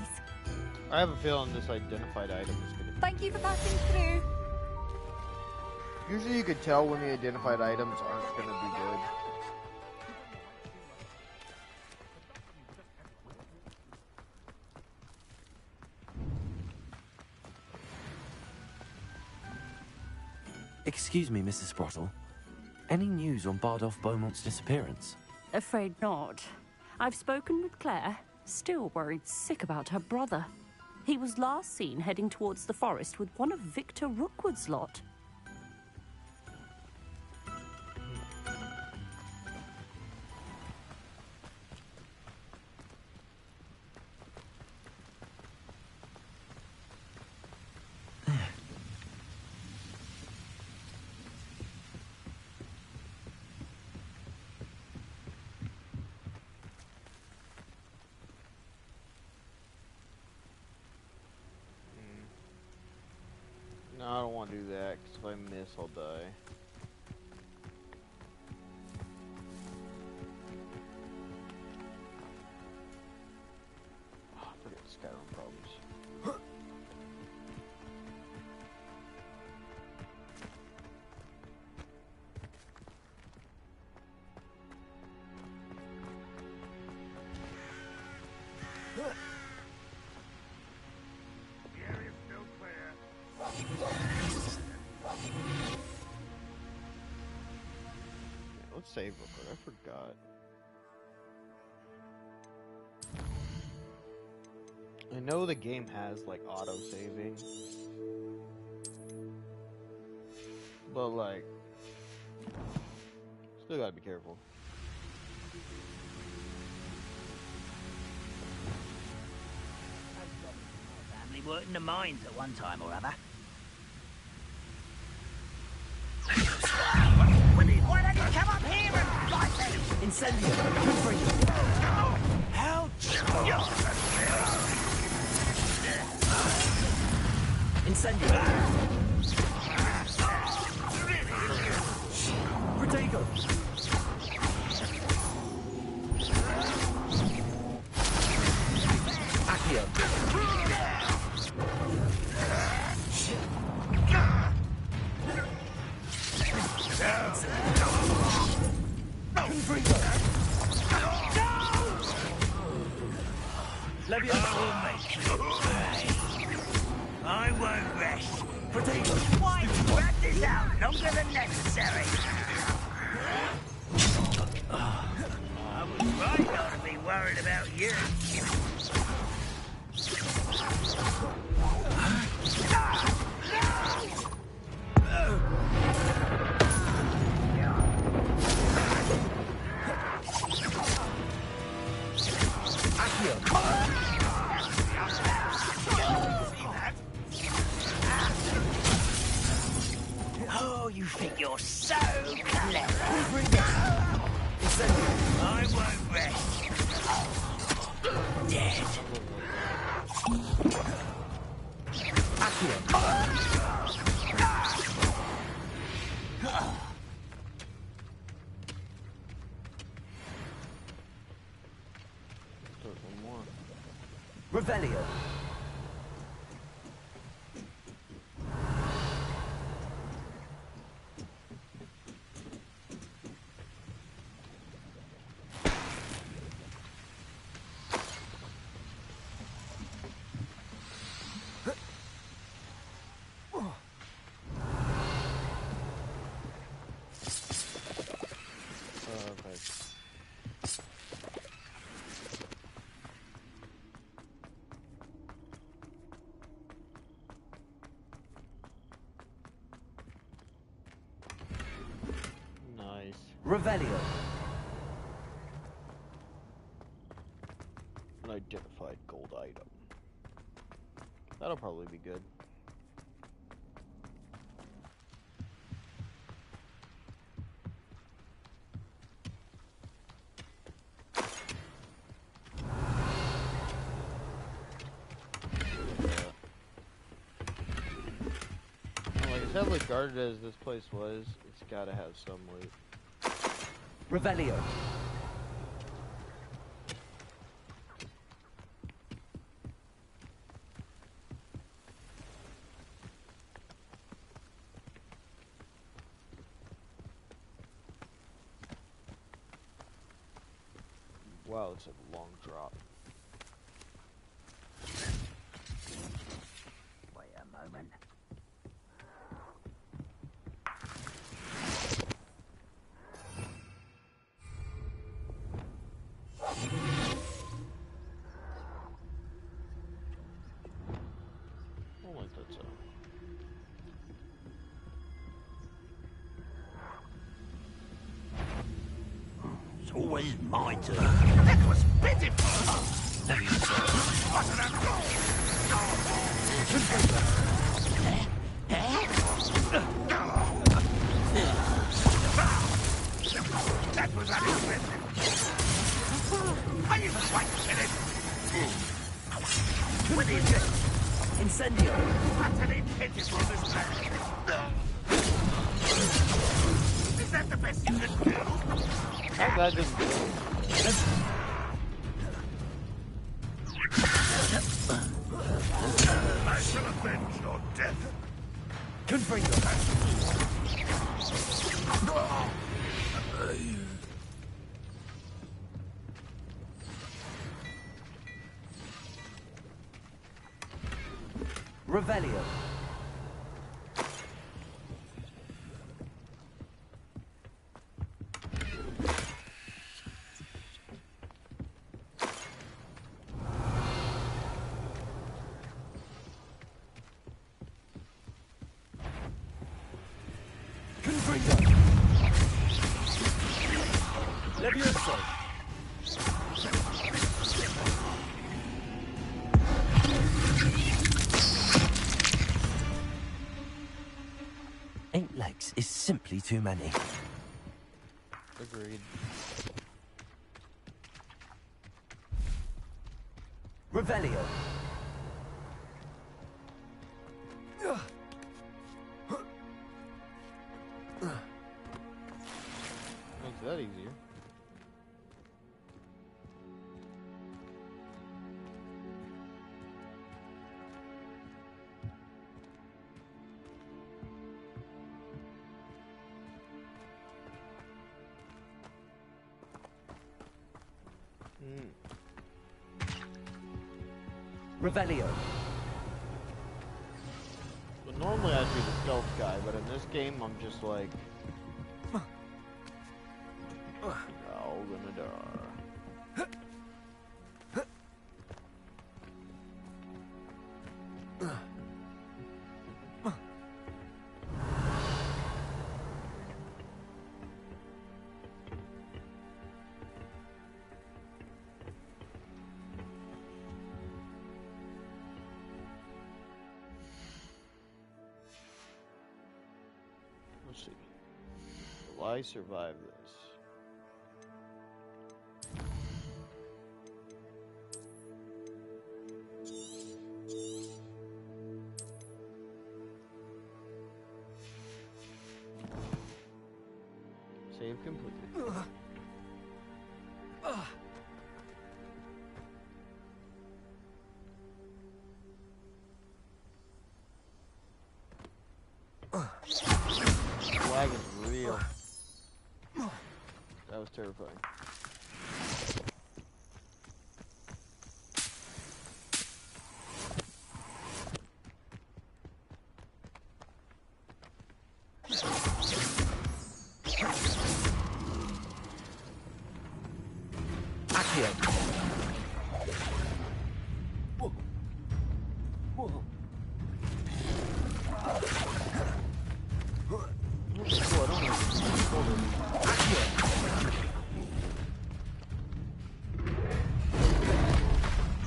I have a feeling this identified item is gonna be...
Thank you for passing through.
Usually you could tell when the identified items aren't gonna be good.
Excuse me, Mrs. Sprottle. Any news on Bardolph Beaumont's disappearance?
Afraid not. I've spoken with Claire, still worried sick about her brother. He was last seen heading towards the forest with one of Victor Rookwood's lot.
No, I don't want to do that, because if I miss, I'll die. Oh, forget the Skyrim problems. Let's save real quick. I forgot. I know the game has like auto saving, but like, still gotta be careful.
Family worked in the mines at one time or other. Why don't you come up here and fight me?
Incendio! Confringo!
Ouch!
Incendio! Protego! Accio! Confringo!
I won't rest.
Protego!
Why drag this out longer than necessary? I was right not to be worried about you. Oh, you think you're so clever. I won't rest. Dead.
Revelio. Revelio.
An identified gold item. That'll probably be good. Like as heavily guarded as this place was, it's gotta have some loot.
Revelio.
Wow, it's a long drop.
Wait a moment.
I don't like that sound.
It's always my turn.
That was pitiful! That was unexpected. Are you quite finished? What is it?
Incendio.
Utterly pitiful, this man. Is that the best you can do?
How bad does it go?
I shall avenge your death.
Confringo. Revelio. Confringo. Levioso.
Eight legs is simply too many.
Agreed.
Revelio.
Makes that easier.
Revelio.
But normally I'd be the stealth guy, but in this game I'm just like, you're all gonna die. Let's see. Will I survive this? Save completely. Lag is real. That was terrifying.
Accio. Whoa. Whoa.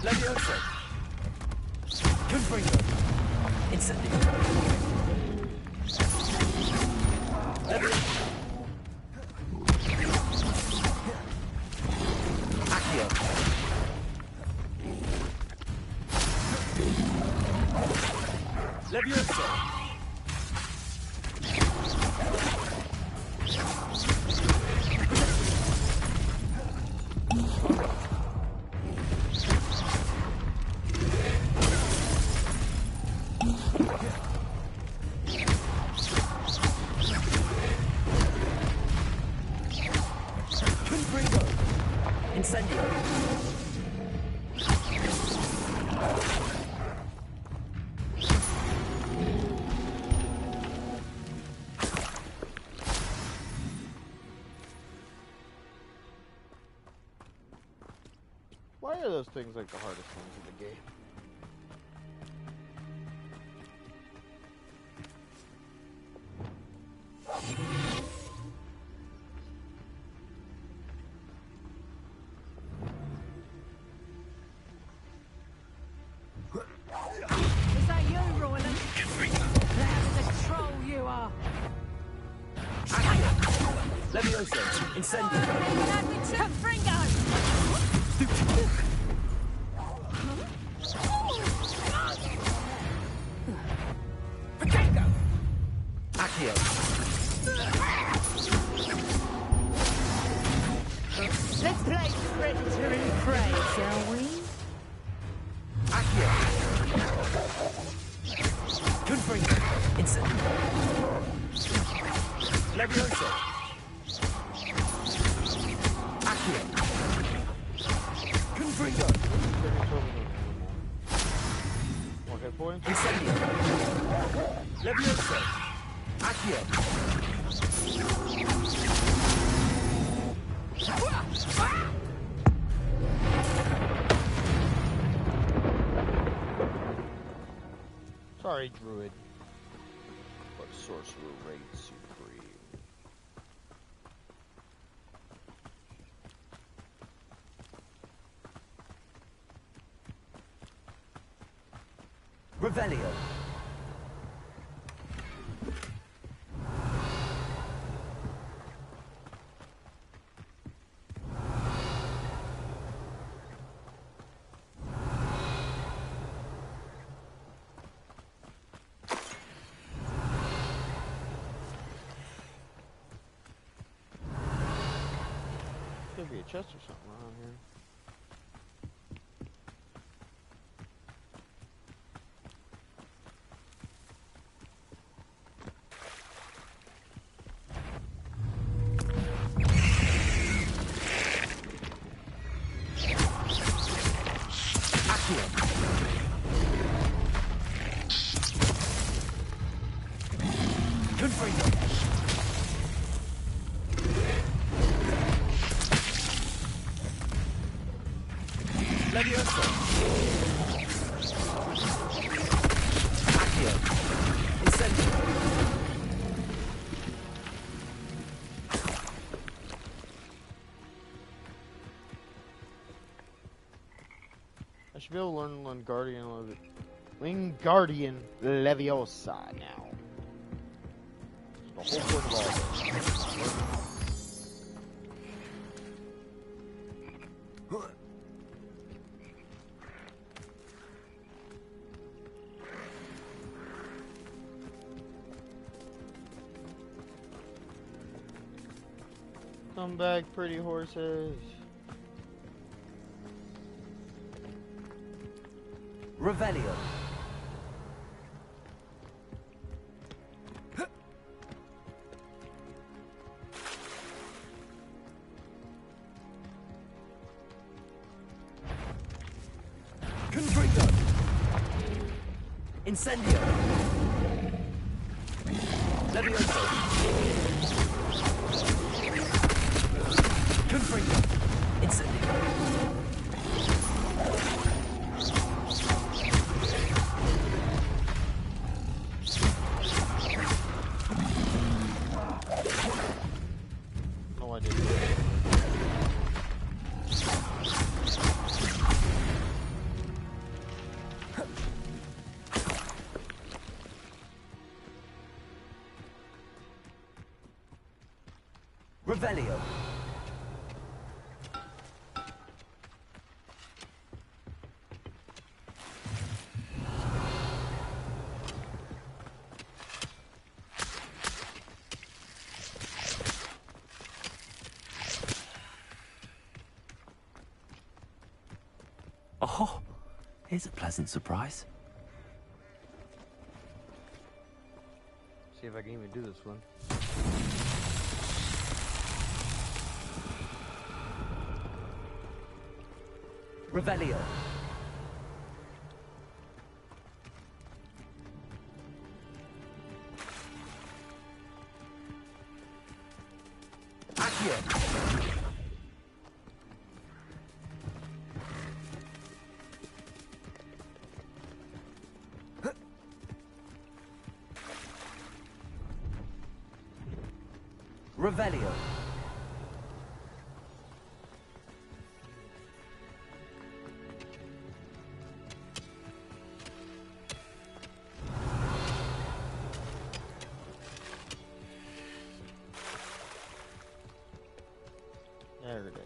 Levioso. Confringo. Incendio. Levioso. Accio. Incendio.
Why are those things like the hardest ones in the game?
Is that you, Roland? That's the troll you are.
Levioso. Incendio.
Confringo!
Accio.
Let's play predator and prey, shall we?
Accio. Confringo. Incendio. Levioso. Accio. Confringo.
More hit points?
Incendio. Levioso. Accio.
Sorry, Druid. But Sorcerer reigns supreme.
Revelio.
Could be a chest or something around here.
Levioso. Accio. Incendio.
I should be able to learn Wingardium Leviosa now. The whole point of all this. Come back, pretty horses.
Revelio. Confringo. Incendio. Levioso. Confringo. Incendio.
No, I didn't.
Revelio.
Oh, here's a pleasant surprise.
See if I can even do this one.
Revelio. Accio. Revelio.
There it is.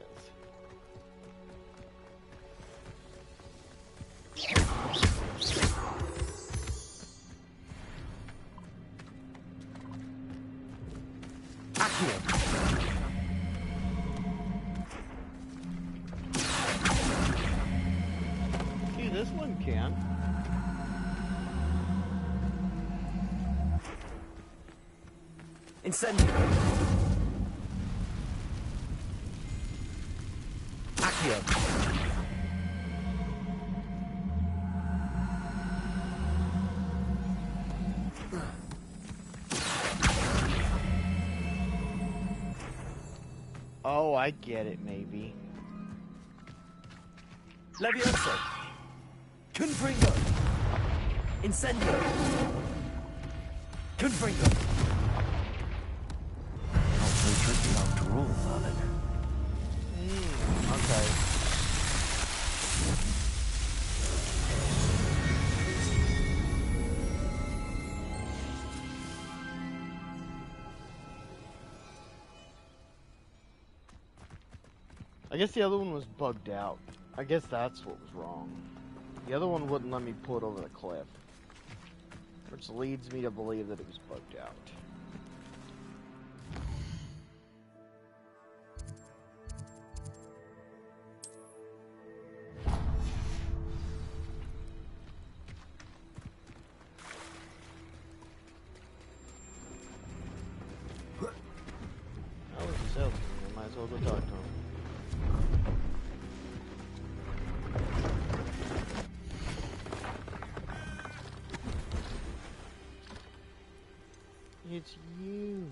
See, this one can.
Incendio. Accio.
Oh, I get it, maybe.
Levioso. Confringo. Incendio. Confringo.
Not so tricky after all, Merlin.
Okay. I guess the other one was bugged out. I guess that's what was wrong. The other one wouldn't let me pull it over the cliff. Which leads me to believe that it was bugged out. That was a salesman. I might as well go talk to him. It's you.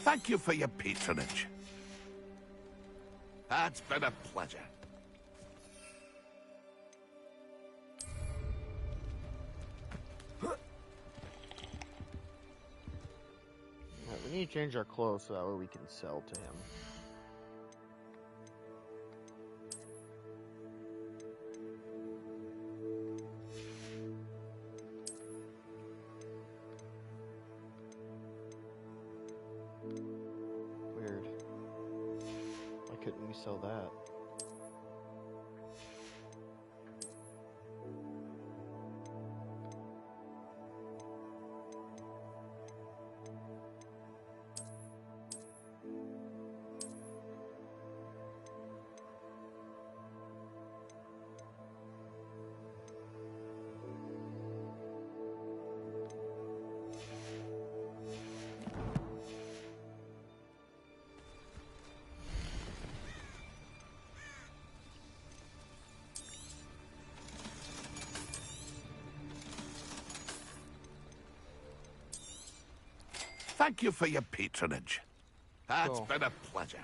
Thank you for your patronage. It's been a pleasure.
Right, we need to change our clothes so that way we can sell to him. Weird. Why couldn't we sell that?
Thank you for your patronage. It's
Cool.
been a pleasure.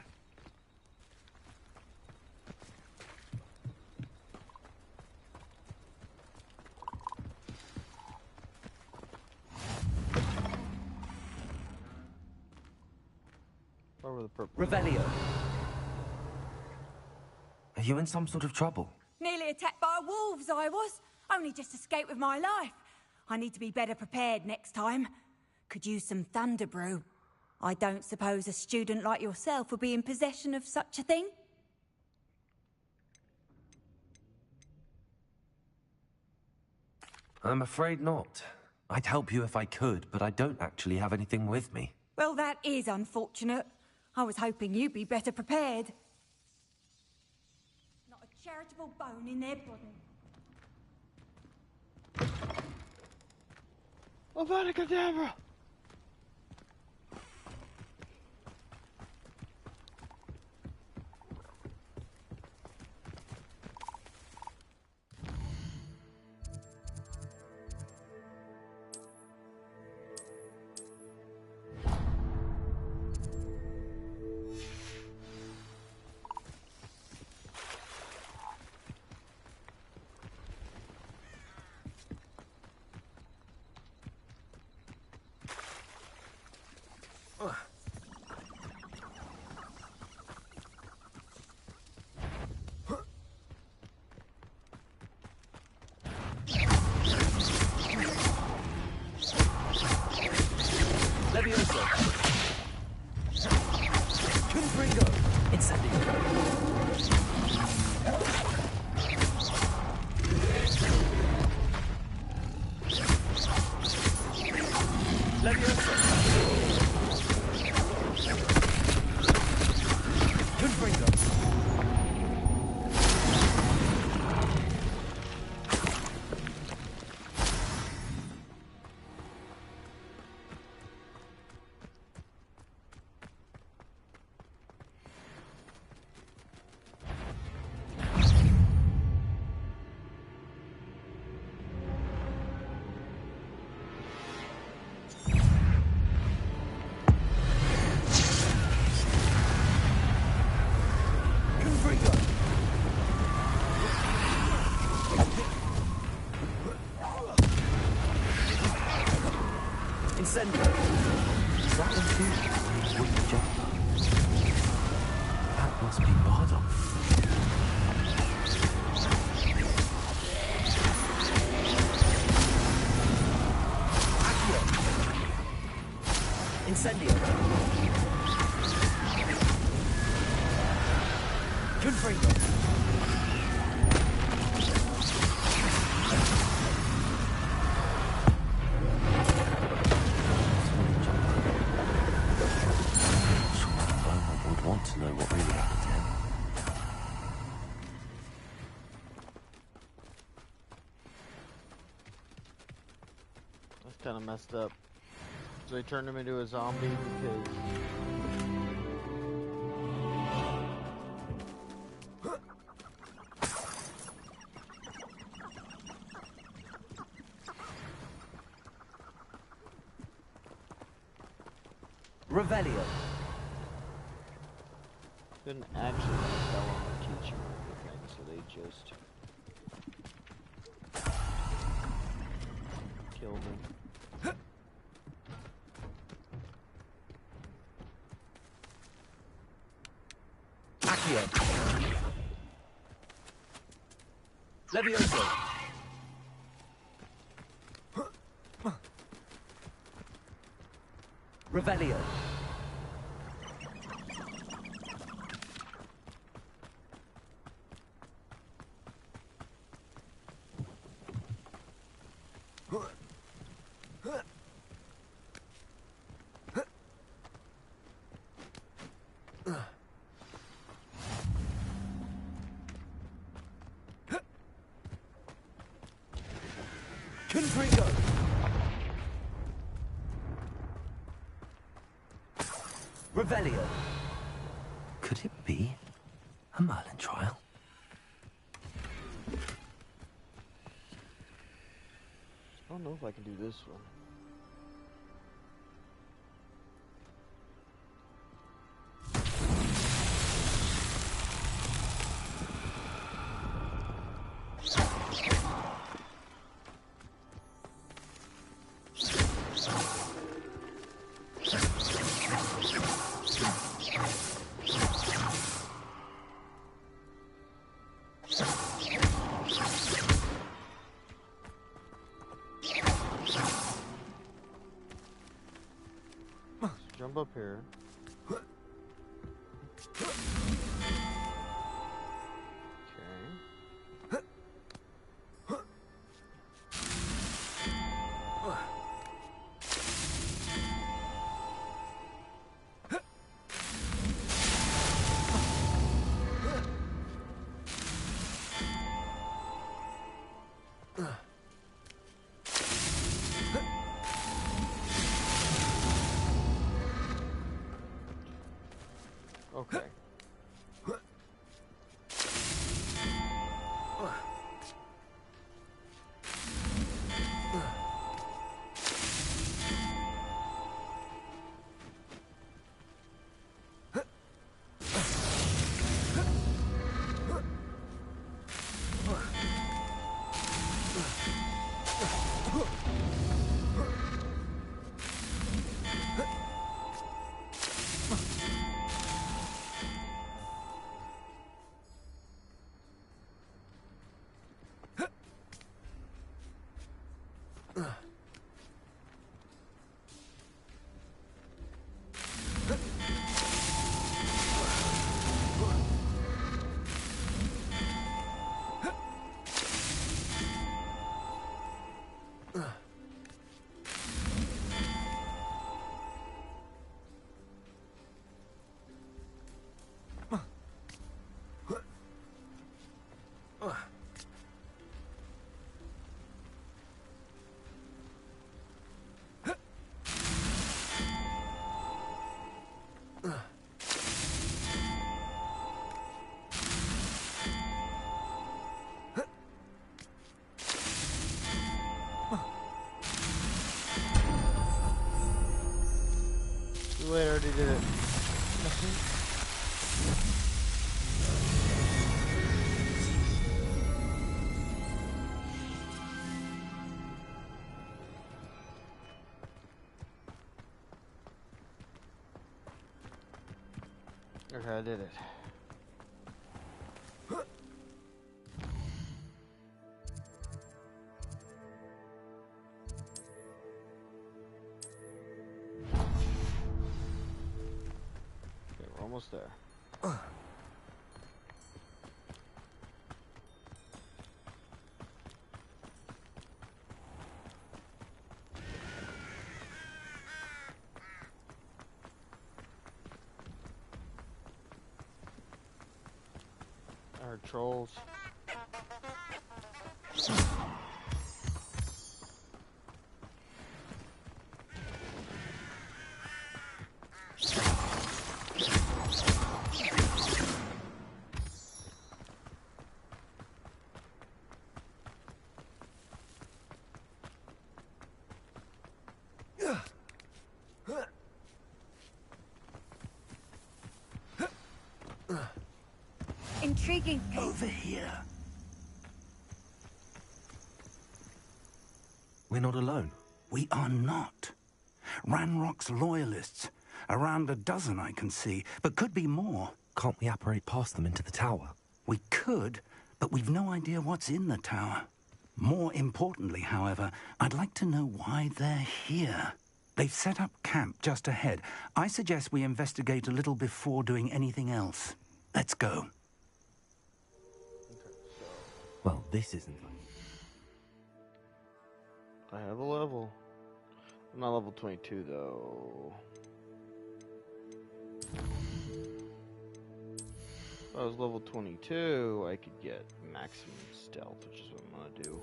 What were the purple?
Revelio.
Are you in some sort of trouble?
Nearly attacked by wolves, I was. Only just escaped with my life. I need to be better prepared next time. Could use some thunder brew. I don't suppose a student like yourself would be in possession of such a thing?
I'm afraid not. I'd help you if I could, but I don't actually have anything with me.
Well, that is unfortunate. I was hoping you'd be better prepared. Not a charitable bone in their body.
Avada Kedavra!
Levioso. Confringo. Incendio. Levioso. Confringo. Incendio.
Is that the dude with the jumper? That must be Bardock.
Accio. Incendio. Confringo.
Want to know what really happened to him.
That's kind of messed up. So they turned him into a zombie because...
Revelio.
Couldn't actually tell him or teach him anything, so they just killed him.
Accio. Levioso. Revelio. Confringo. Revelio.
Could it be a Merlin trial?
I don't know if I can do this one. Jump up here. Okay. Okay. Too late, I already did it. Okay, I did it. Okay, we're almost there. Our trolls.
Intriguing.
Over here.
We're not alone.
We are not. Ranrock's loyalists. Around a dozen I can see, but could be more.
Can't we apparate past them into the tower?
We could, but we've no idea what's in the tower. More importantly, however, I'd like to know why they're here. They've set up camp just ahead. I suggest we investigate a little before doing anything else. Let's go.
Well, this isn't like...
I have a level. I'm not level 22 though. If I was level 22, I could get maximum stealth, which is what I'm gonna do.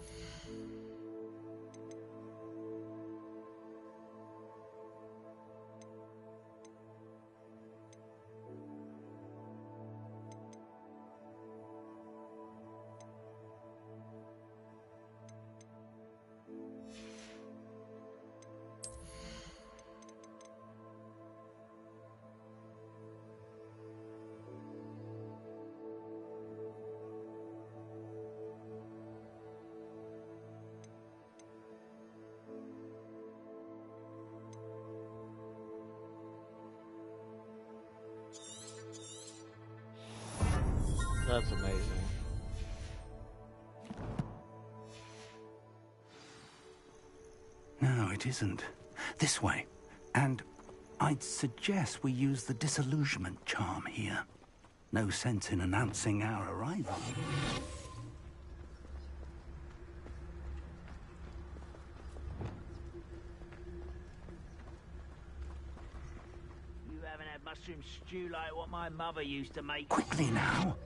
That's amazing.
No, it isn't. This way. And I'd suggest we use the disillusionment charm here. No sense in announcing our arrival.
You haven't had mushroom stew like what my mother used to make.
Quickly now.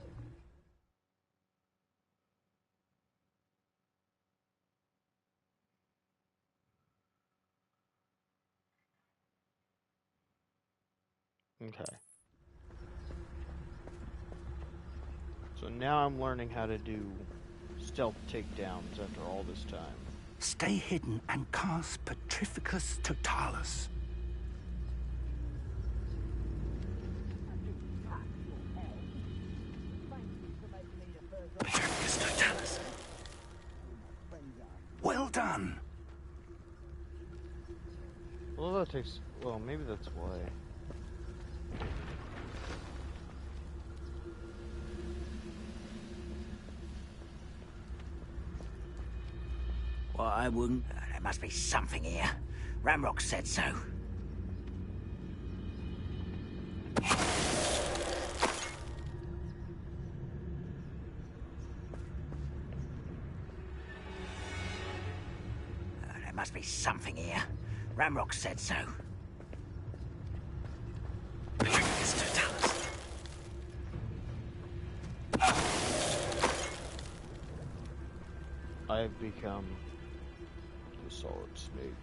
Okay. So now I'm learning how to do stealth takedowns after all this time.
Stay hidden and cast Petrificus Totalis. Petrificus Totalis. Well done.
Well, that takes... Well, maybe that's why.
Well, I wouldn't... There must be something here. Ramrock said so. There must be something here. Ramrock said so.
Petrificus Totalis.
I've become the Solid Snake.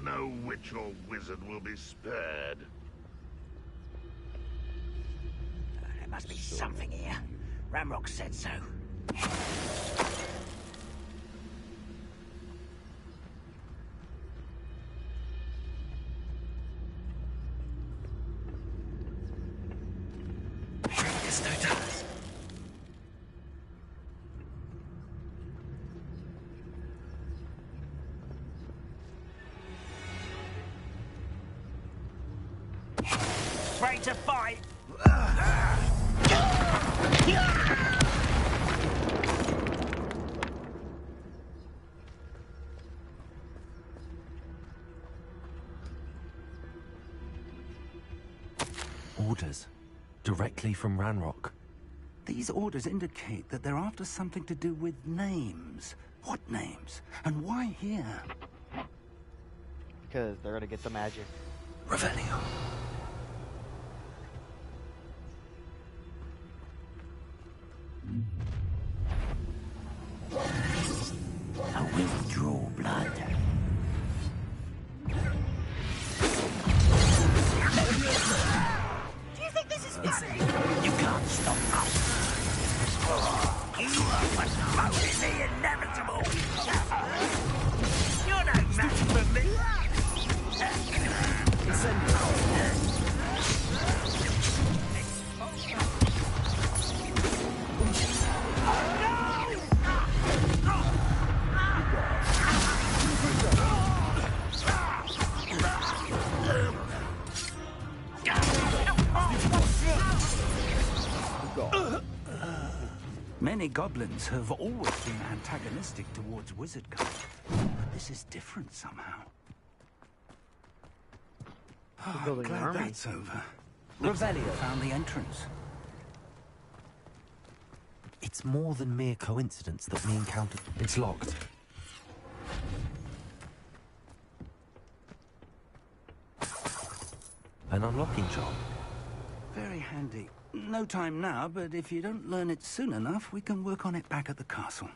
No witch or wizard will be spared.
There must be something here. Ramrock said so.
Petrificus Totalis.
Ready to fight!
Orders. Directly from Ranrock.
These orders indicate that they're after something to do with names. What names? And why here?
Because they're gonna get the magic.
Revelio.
I will draw blood. Do you think this is funny? You can't stop us. You are postponing the inevitable. You're no match for me.
Many goblins have always been antagonistic towards wizard cult, but this is different somehow. Oh,
building an
glad
army.
that's over. Looks like we found the entrance.
It's more than mere coincidence that we encountered... It's locked. An unlocking job.
Very handy. No time now, but if you don't learn it soon enough, we can work on it back at the castle.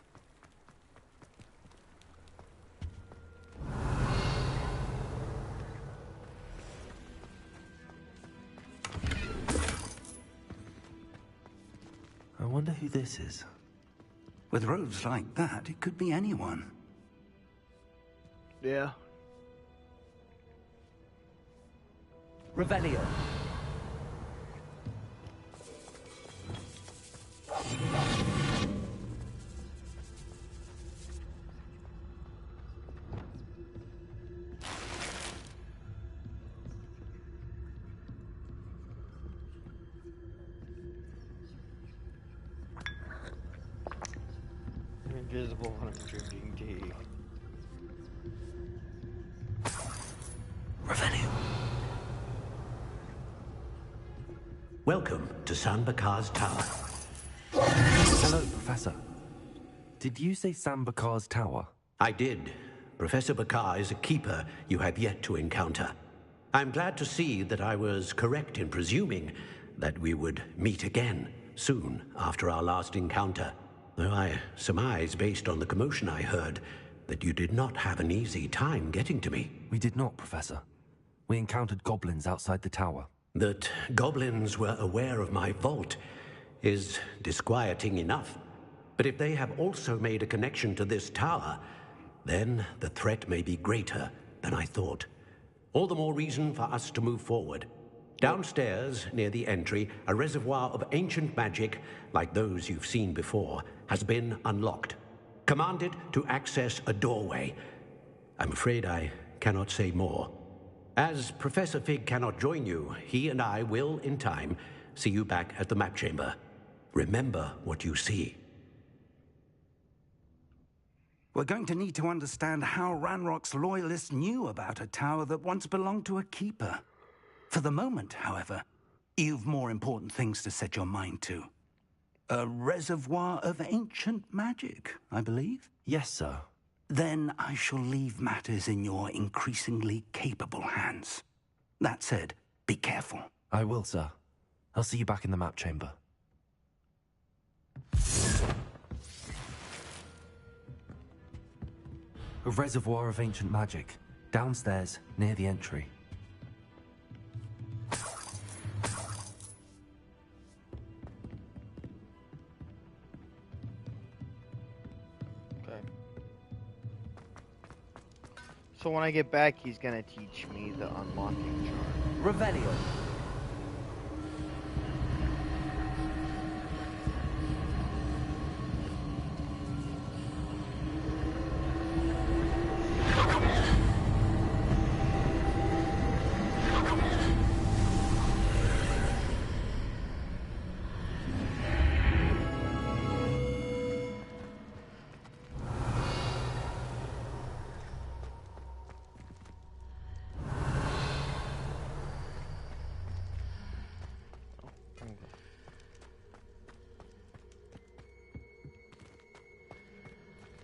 I wonder who this is.
With robes like that, it could be anyone.
Yeah.
Revelio.
I'm invisible when I'm drinking tea.
Revelio.
Welcome to San Bakar's Tower.
Hello, Professor. Did you say Sam Bakar's tower?
I did. Professor Bakar is a keeper you have yet to encounter. I'm glad to see that I was correct in presuming that we would meet again soon after our last encounter. Though I surmise, based on the commotion I heard, that you did not have an easy time getting to me.
We did not, Professor. We encountered goblins outside the tower.
That goblins were aware of my vault is disquieting enough. But if they have also made a connection to this tower, then the threat may be greater than I thought. All the more reason for us to move forward. Downstairs, near the entry, a reservoir of ancient magic, like those you've seen before, has been unlocked. Commanded to access a doorway. I'm afraid I cannot say more. As Professor Fig cannot join you, he and I will, in time, see you back at the map chamber. Remember what you see.
We're going to need to understand how Ranrock's loyalists knew about a tower that once belonged to a keeper. For the moment, however, you've more important things to set your mind to. A reservoir of ancient magic, I believe?
Yes, sir.
Then I shall leave matters in your increasingly capable hands. That said, be careful.
I will, sir. I'll see you back in the map chamber. A reservoir of ancient magic, downstairs, near the entry.
Okay. So when I get back, he's gonna teach me the unlocking charm.
Revelio.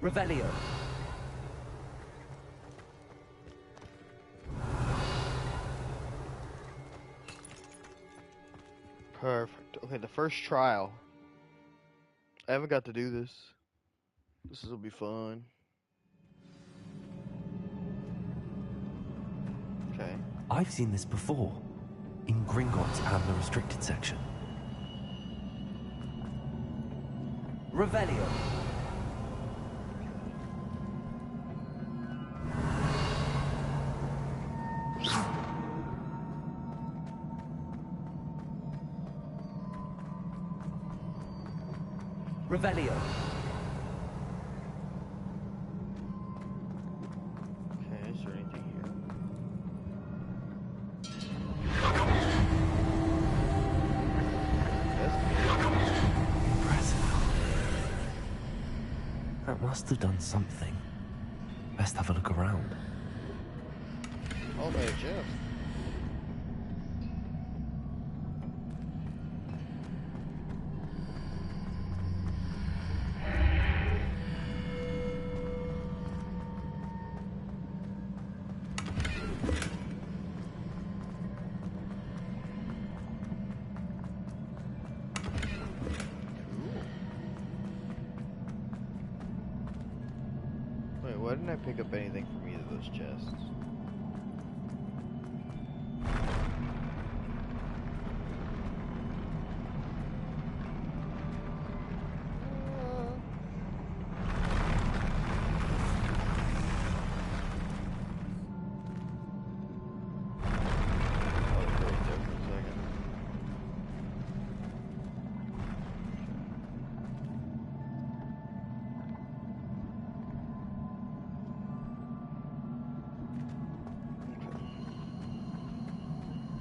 Revelio.
Perfect. Okay, the first trial. I haven't got to do this. This will be fun. Okay.
I've seen this before. In Gringotts and the restricted section.
Revelio. Revelio.
Okay, is there anything here?
Impressive. That must have done something. Best have a look around.
Oh, my chest. Wait, why didn't I pick up anything from either of those chests?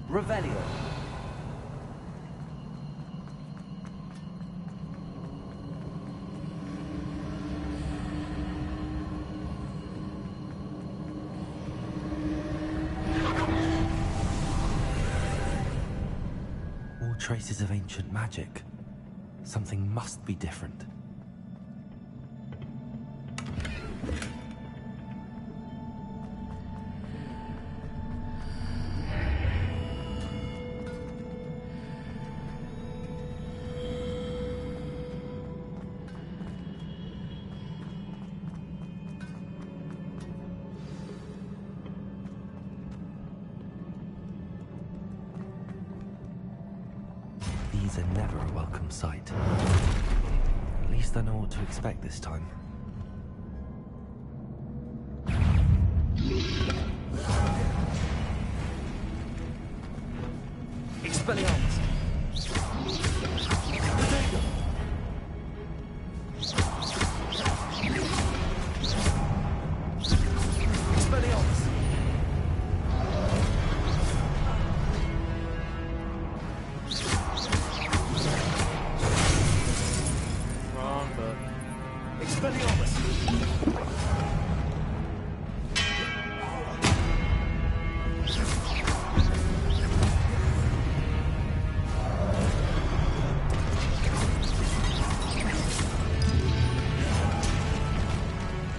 Revelio.
More traces of ancient magic. Something must be different. are never a welcome sight. At least I know what to expect this time.
Expelliarmus!
Wrong button.
Expelliarmus!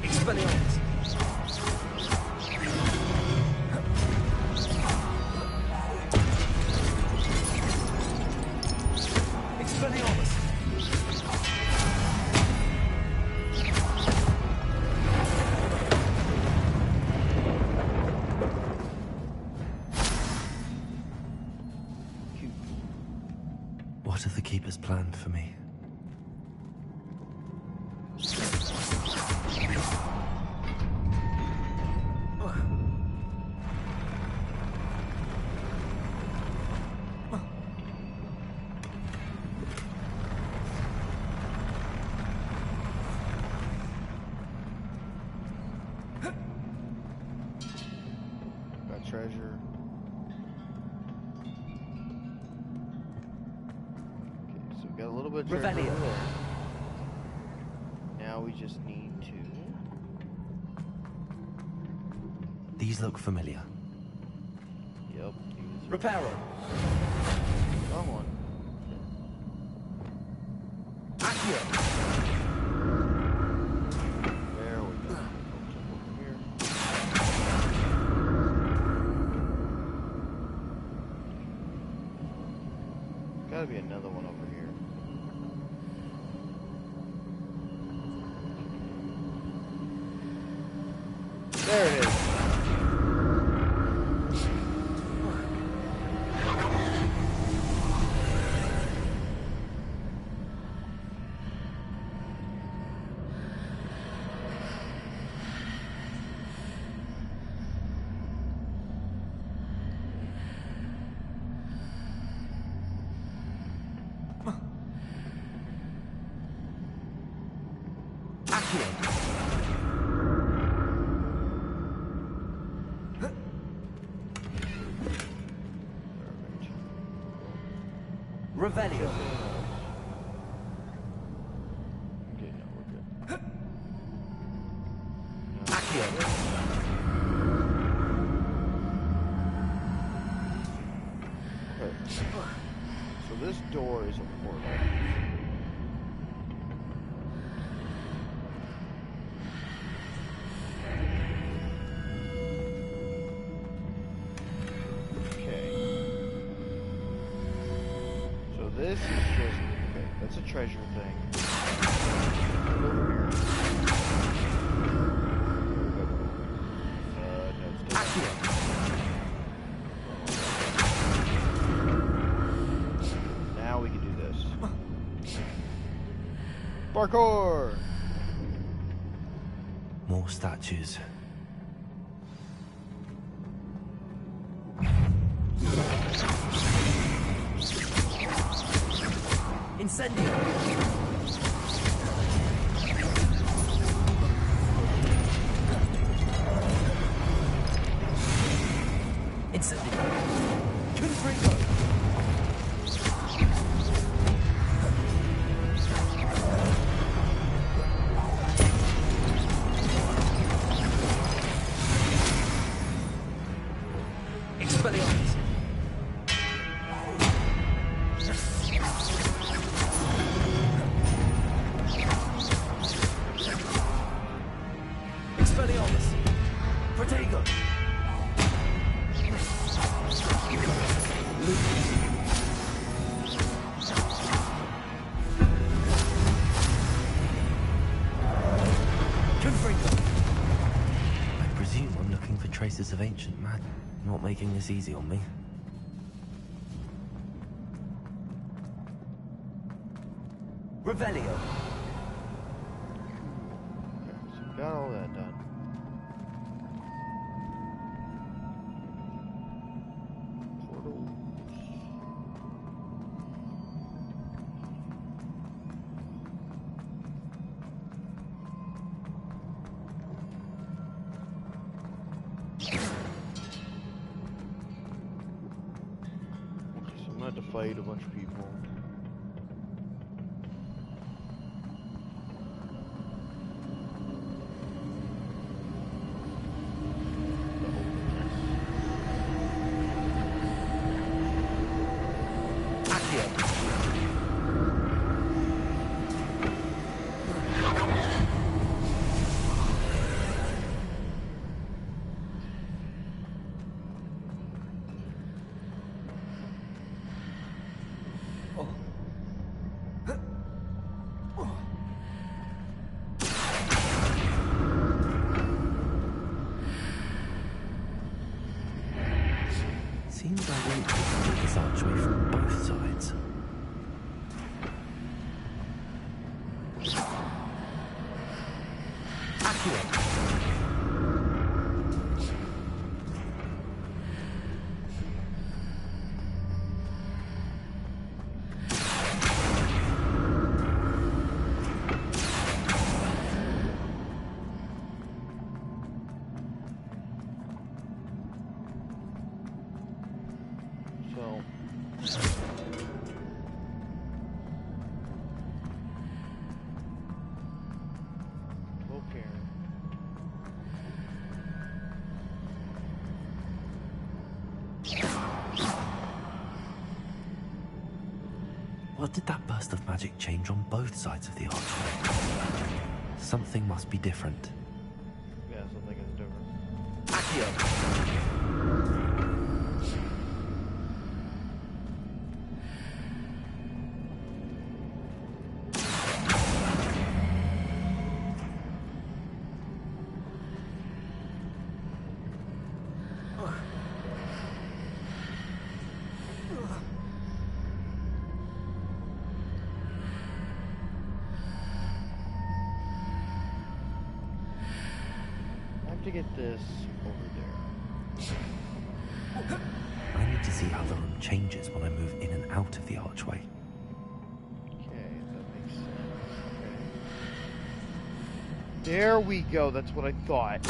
Expelliarmus! Expelliarmus!
What have the Keepers planned for me?
Got treasure. Okay, so we got a little bit of treasure.
Revelio.
over there. Now we just need to.
These look familiar.
Yep. These are...
Reparo!
Come on.
Accio!
There we go. Jump over here. Gotta be another one over here. There it is.
Revelio.
Okay, no, we're good.
Accio.
Okay. So this door is a portal. Okay. So this is just okay. That's a treasure thing. Over here. No, still. Now we can do this. Parkour!
More statues.
Incendio. Incendio. Confringo. Expelliarmus. Expelliarmus. Protego. Confringo.
I presume I'm looking for traces of ancient magic. Not making this easy on me.
Revelio.
Okay, so we got all that done. Portals. Okay, so I'm gonna have to fight a bunch of people.
Seems I won't be able to do this archway from both sides.
So okay.
What did that burst of magic change on both sides of the archway? Something must be different.
Yeah, something is different. I have to get this over there.
I need to see how the room changes when I move in and out of the archway.
Okay, that makes sense. Okay. There we go, that's what I thought.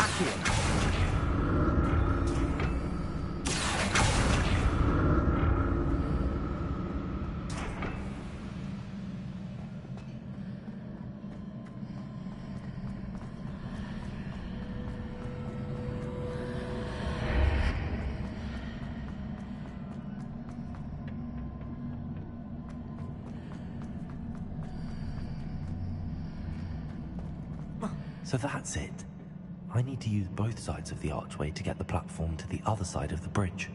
So that's it. I need to use both sides of the archway to get the platform to the other side of the bridge.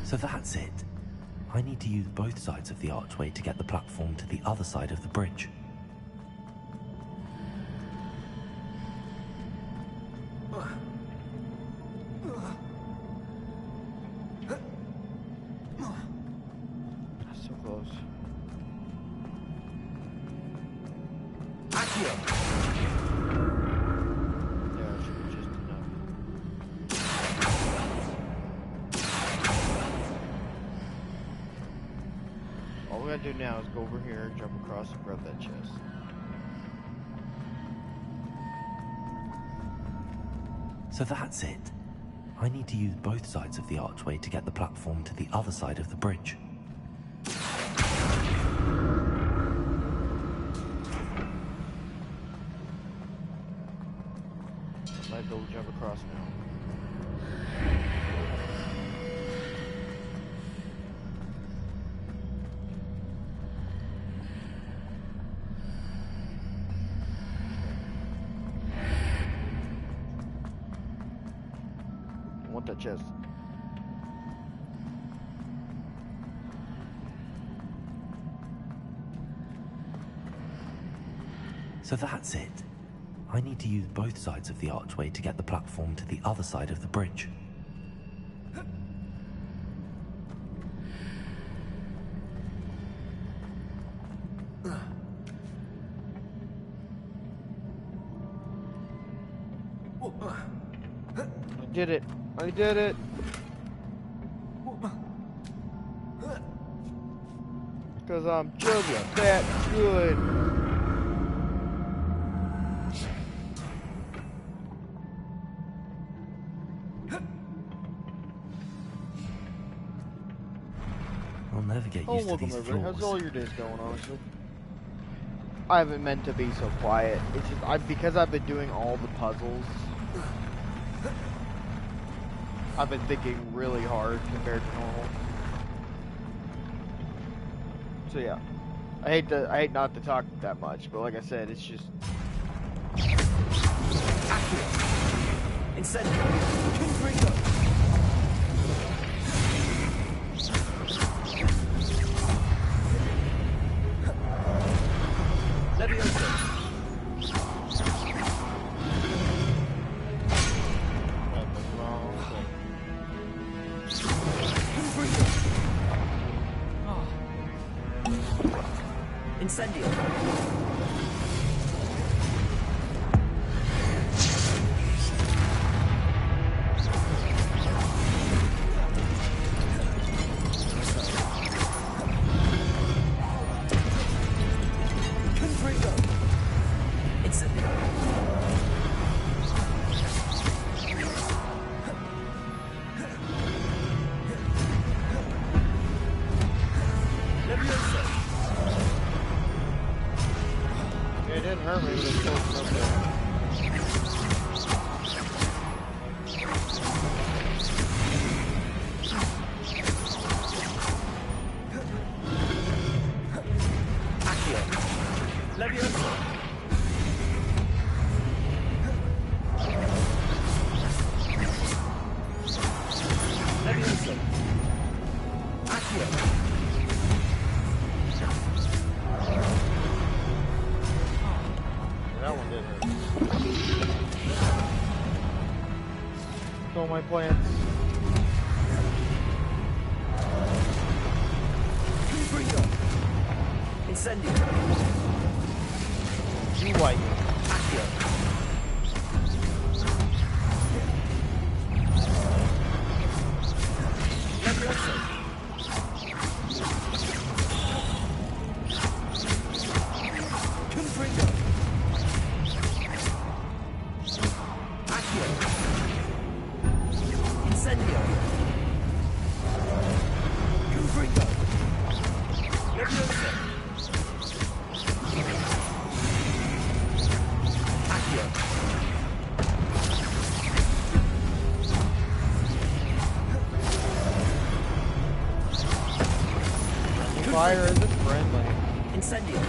So that's it. I need to use both sides of the archway to get the platform to the other side of the bridge.
So close. There should be just enough. All we gotta do now is go over here, jump across, and grab that chest.
So that's it. I need to use both sides of the archway to get the platform to the other side of the bridge.
Might be able to jump across now. that chest.
So that's it. I need to use both sides of the archway to get the platform to the other side of the bridge.
I did it. I did it. Because I'm just that good.
I'll never get used to these floors.
How's all your days going, honestly? I haven't meant to be so quiet. It's just because I've been doing all the puzzles. I've been thinking really hard compared to normal. So yeah, I hate not to talk that much, but like I said, it's just.
Incendio. Incendio.
My plants.
Incendio.
You white. Fire isn't friendly.
Incendio.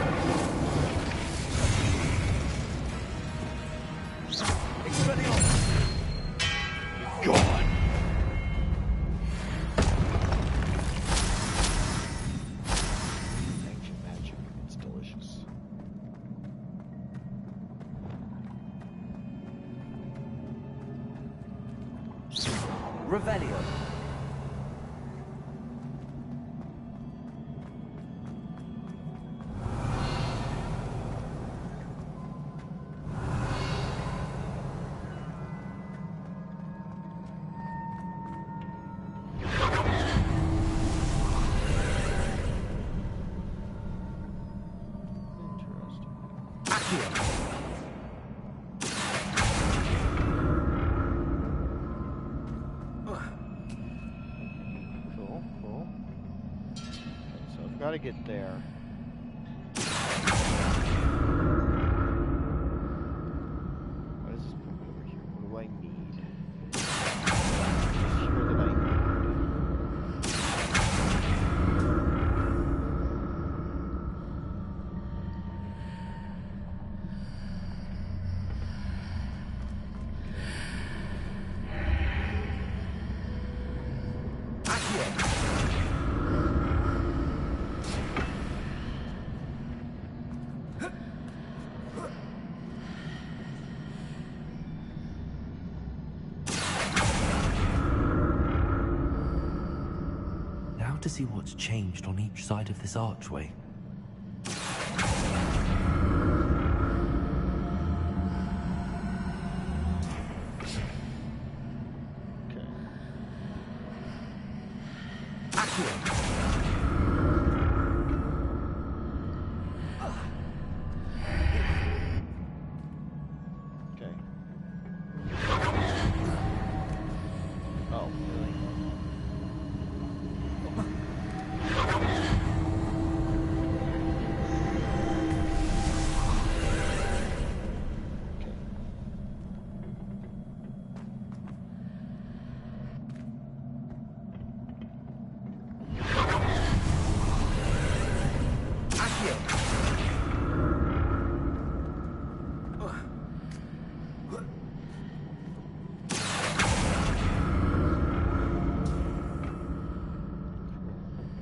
Expelliarmus.
God. Ancient magic. It's delicious.
Revelio.
Cool. So I've got to get there. What is this over here? What do I need? Here that I need.
see what's changed on each side of this archway.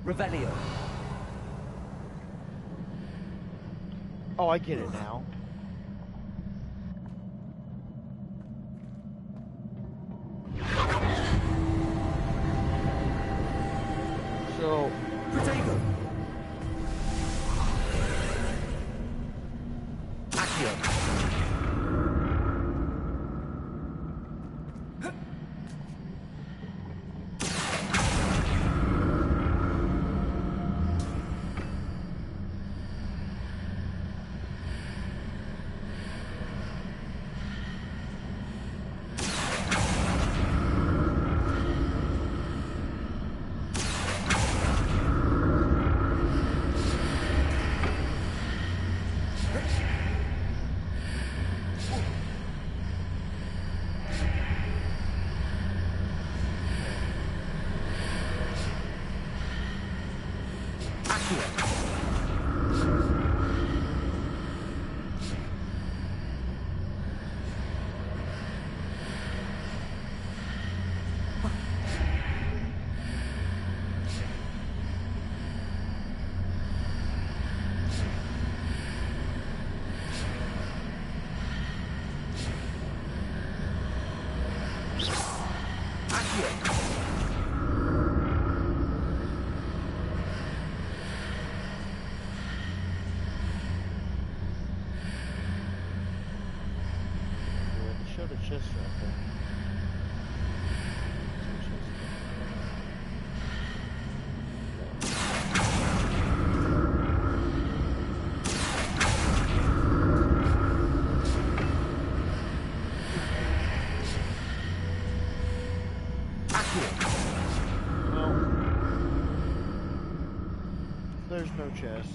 Revelio.
Oh, I get it now. So,
Protego. Accio.
showed a chest right there. There's no chest,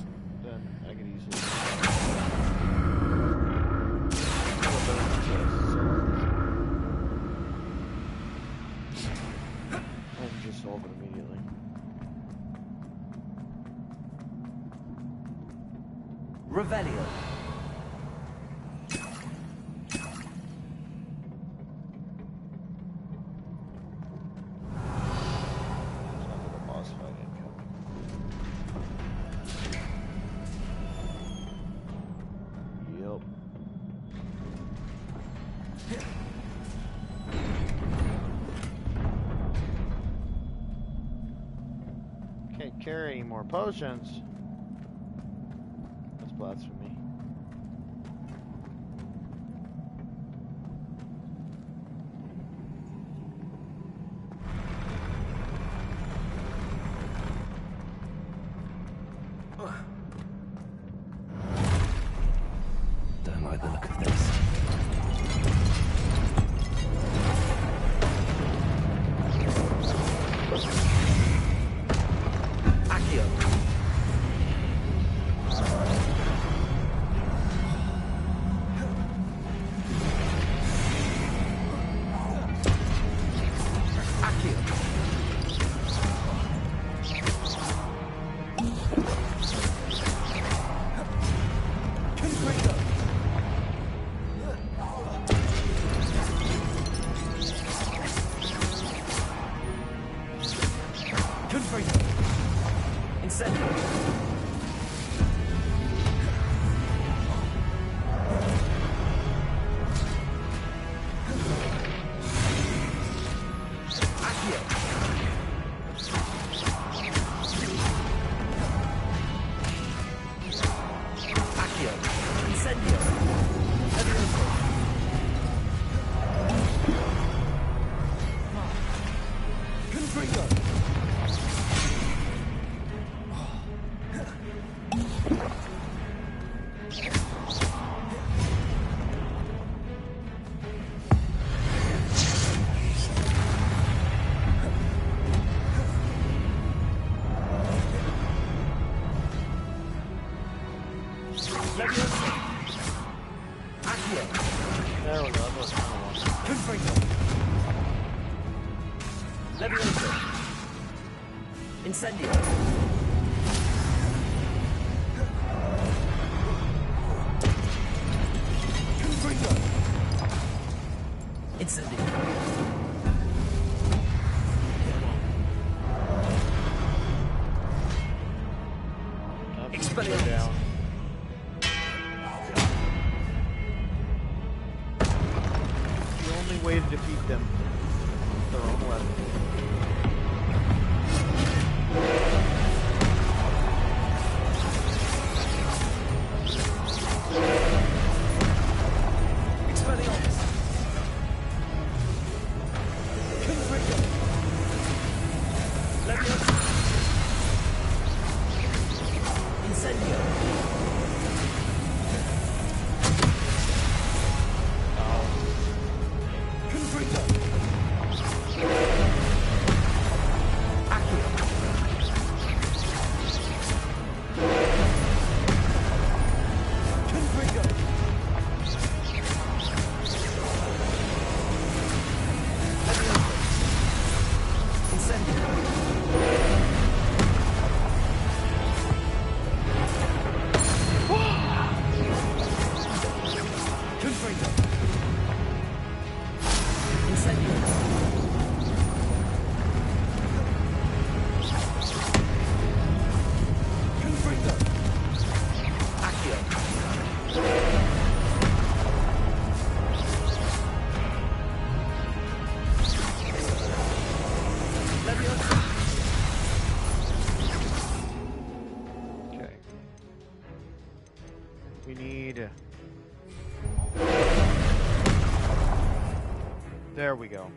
then I could easily. I can just solve it immediately.
Revelio.
Can't carry any more potions. That's blasphemy.
Don't like the look of this.
Leviosa. Accio.
There we go. That's what I want.
Confringo. Leviosa. Incendio. Confringo. Incendio.
Expelliarmus. Down. The only way to defeat them is their own weapon.
Expelliarmus. Confringo. Leviosa. Incendio. Confringo. Accio. Confringo. Leviosa. Incendio. Confringo. Incendio. Confringo. Accio. Leviosa.
Okay. We need. There we go.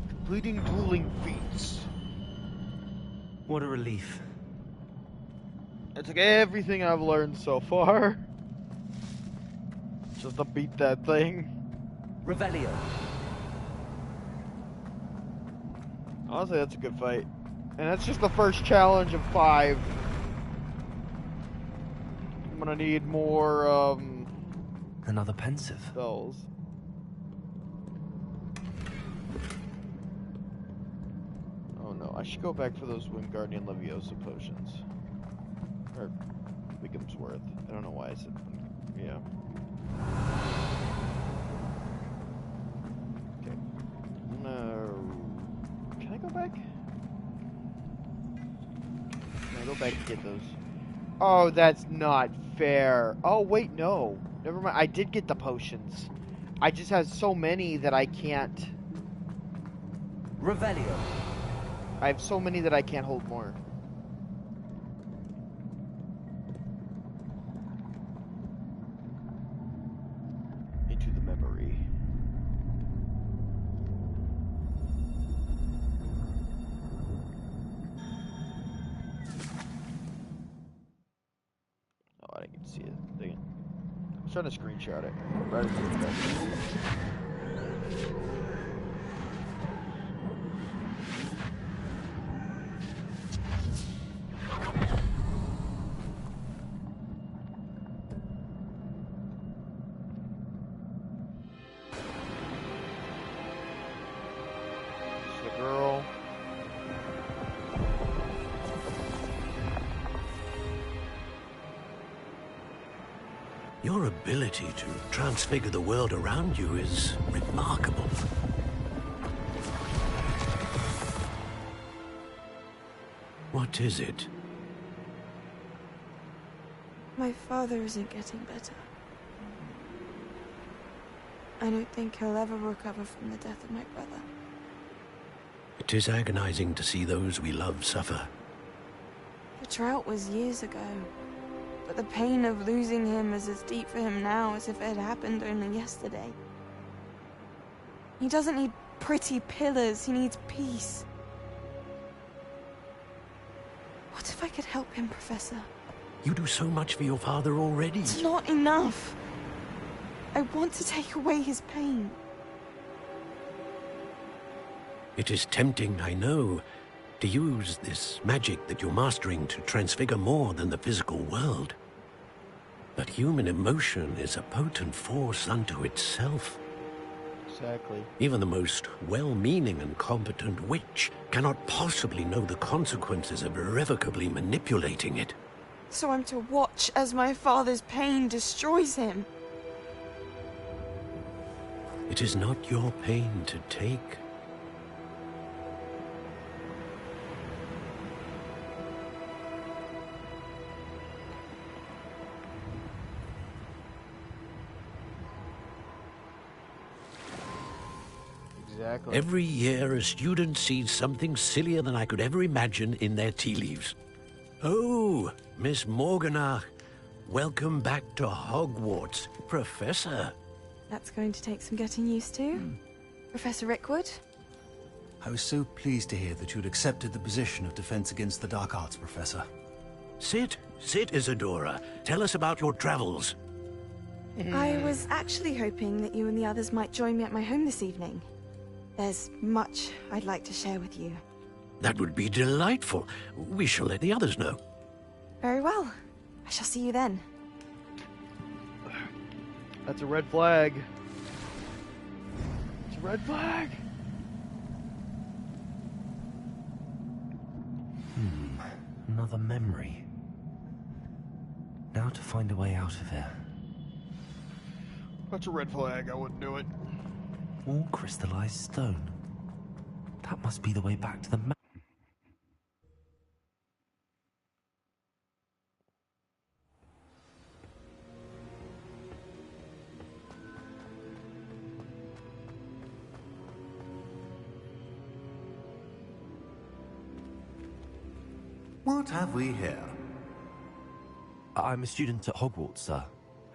Completing dueling feats.
What a relief.
It took everything I've learned so far just to beat that thing.
Revelio.
Honestly, that's a good fight. And that's just the first challenge of 5. I'm gonna need more,
Another pensive.
spells. Oh no, I should go back for those Wingardium Leviosa potions. Or Wiggamsworth. I don't know why I said, yeah. Okay. No. Can I go back? go back and get those. Oh, that's not fair. Oh, wait, no. Never mind. I did get the potions. I just have so many that I can't...
Revelio.
I have so many that I can't hold more. Into the memory. Oh, I didn't get to see it. Dang it. I was trying to screenshot it. Right into the back. The girl.
Your ability to transfigure the world around you is remarkable. What is it?
My father isn't getting better. I don't think he'll ever recover from the death of my brother.
It is agonizing to see those we love suffer.
The drought was years ago, but the pain of losing him is as deep for him now as if it had happened only yesterday. He doesn't need pretty pillars, he needs peace. What if I could help him, Professor?
You do so much for your father already.
It's not enough. I want to take away his pain.
It is tempting, I know, to use this magic that you're mastering to transfigure more than the physical world. But human emotion is a potent force unto itself.
Exactly.
Even the most well-meaning and competent witch cannot possibly know the consequences of irrevocably manipulating it.
So I'm to watch as my father's pain destroys him.
It is not your pain to take.
Exactly.
Every year, a student sees something sillier than I could ever imagine in their tea leaves. Oh, Miss Morganach, welcome back to Hogwarts, Professor.
That's going to take some getting used to. Professor Rickwood?
I was so pleased to hear that you'd accepted the position of Defense Against the Dark Arts, Professor.
Sit, Isadora. Tell us about your travels.
I was actually hoping that you and the others might join me at my home this evening. There's much I'd like to share with you.
That would be delightful. We shall let the others know.
Very well. I shall see you then.
That's a red flag. It's a red flag.
Another memory. Now to find a way out of here.
That's a red flag. I wouldn't do it.
More crystallized stone. That must be the way back to the map.
What have we here?
I'm a student at Hogwarts, sir.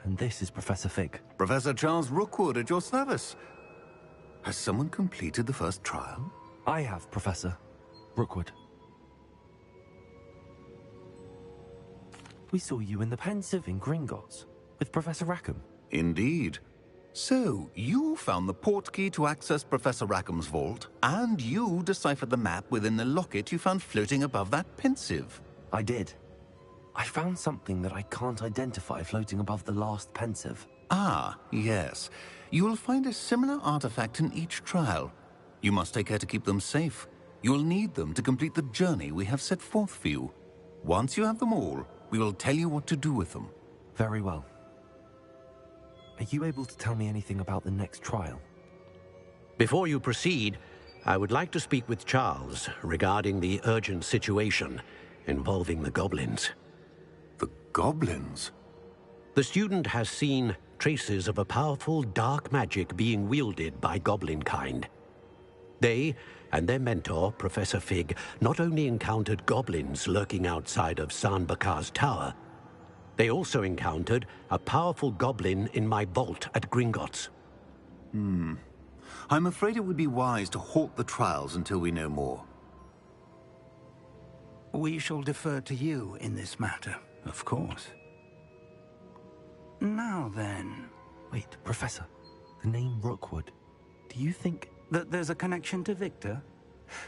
And this is Professor Fig.
Professor Charles Rookwood at your service. Has someone completed the first trial?
I have, Professor Rookwood. We saw you in the Pensive in Gringotts with Professor Rackham.
Indeed. So, you found the portkey to access Professor Rackham's vault, and you deciphered the map within the locket you found floating above that Pensive.
I did. I found something that I can't identify floating above the last Pensive.
Ah, yes. You will find a similar artifact in each trial. You must take care to keep them safe. You will need them to complete the journey we have set forth for you. Once you have them all, we will tell you what to do with them.
Very well. Are you able to tell me anything about the next trial?
Before you proceed, I would like to speak with Charles regarding the urgent situation. involving the goblins.
The goblins?
The student has seen traces of a powerful dark magic being wielded by goblin kind. They and their mentor, Professor Fig, not only encountered goblins lurking outside of San Bakar's tower, they also encountered a powerful goblin in my vault at Gringotts.
I'm afraid it would be wise to halt the trials until we know more.
We shall defer to you in this matter, of course. Now then...
Wait, Professor. The name Rookwood. Do you think...
that there's a connection to Victor?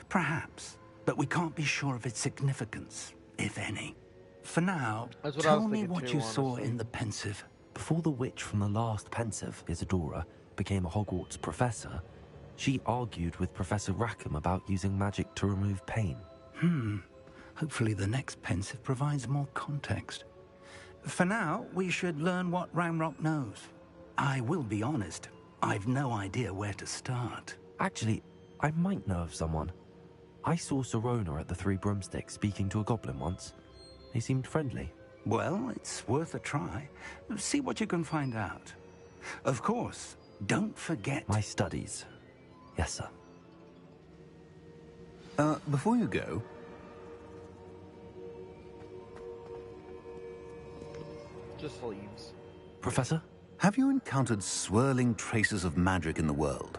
Perhaps, but we can't be sure of its significance, if any. For now, tell me what you saw in the Pensive.
Before the witch from the last Pensive, Isadora, became a Hogwarts professor, she argued with Professor Rackham about using magic to remove pain.
Hopefully the next Pensive provides more context. For now, we should learn what Ranrock knows. I will be honest, I've no idea where to start.
Actually, I might know of someone. I saw Sirona at the Three Broomsticks speaking to a goblin once. They seemed friendly.
Well, it's worth a try. See what you can find out. Of course, don't forget...
my studies. Yes, sir.
Before you go...
Just leaves.
Professor?
Have you encountered swirling traces of magic in the world?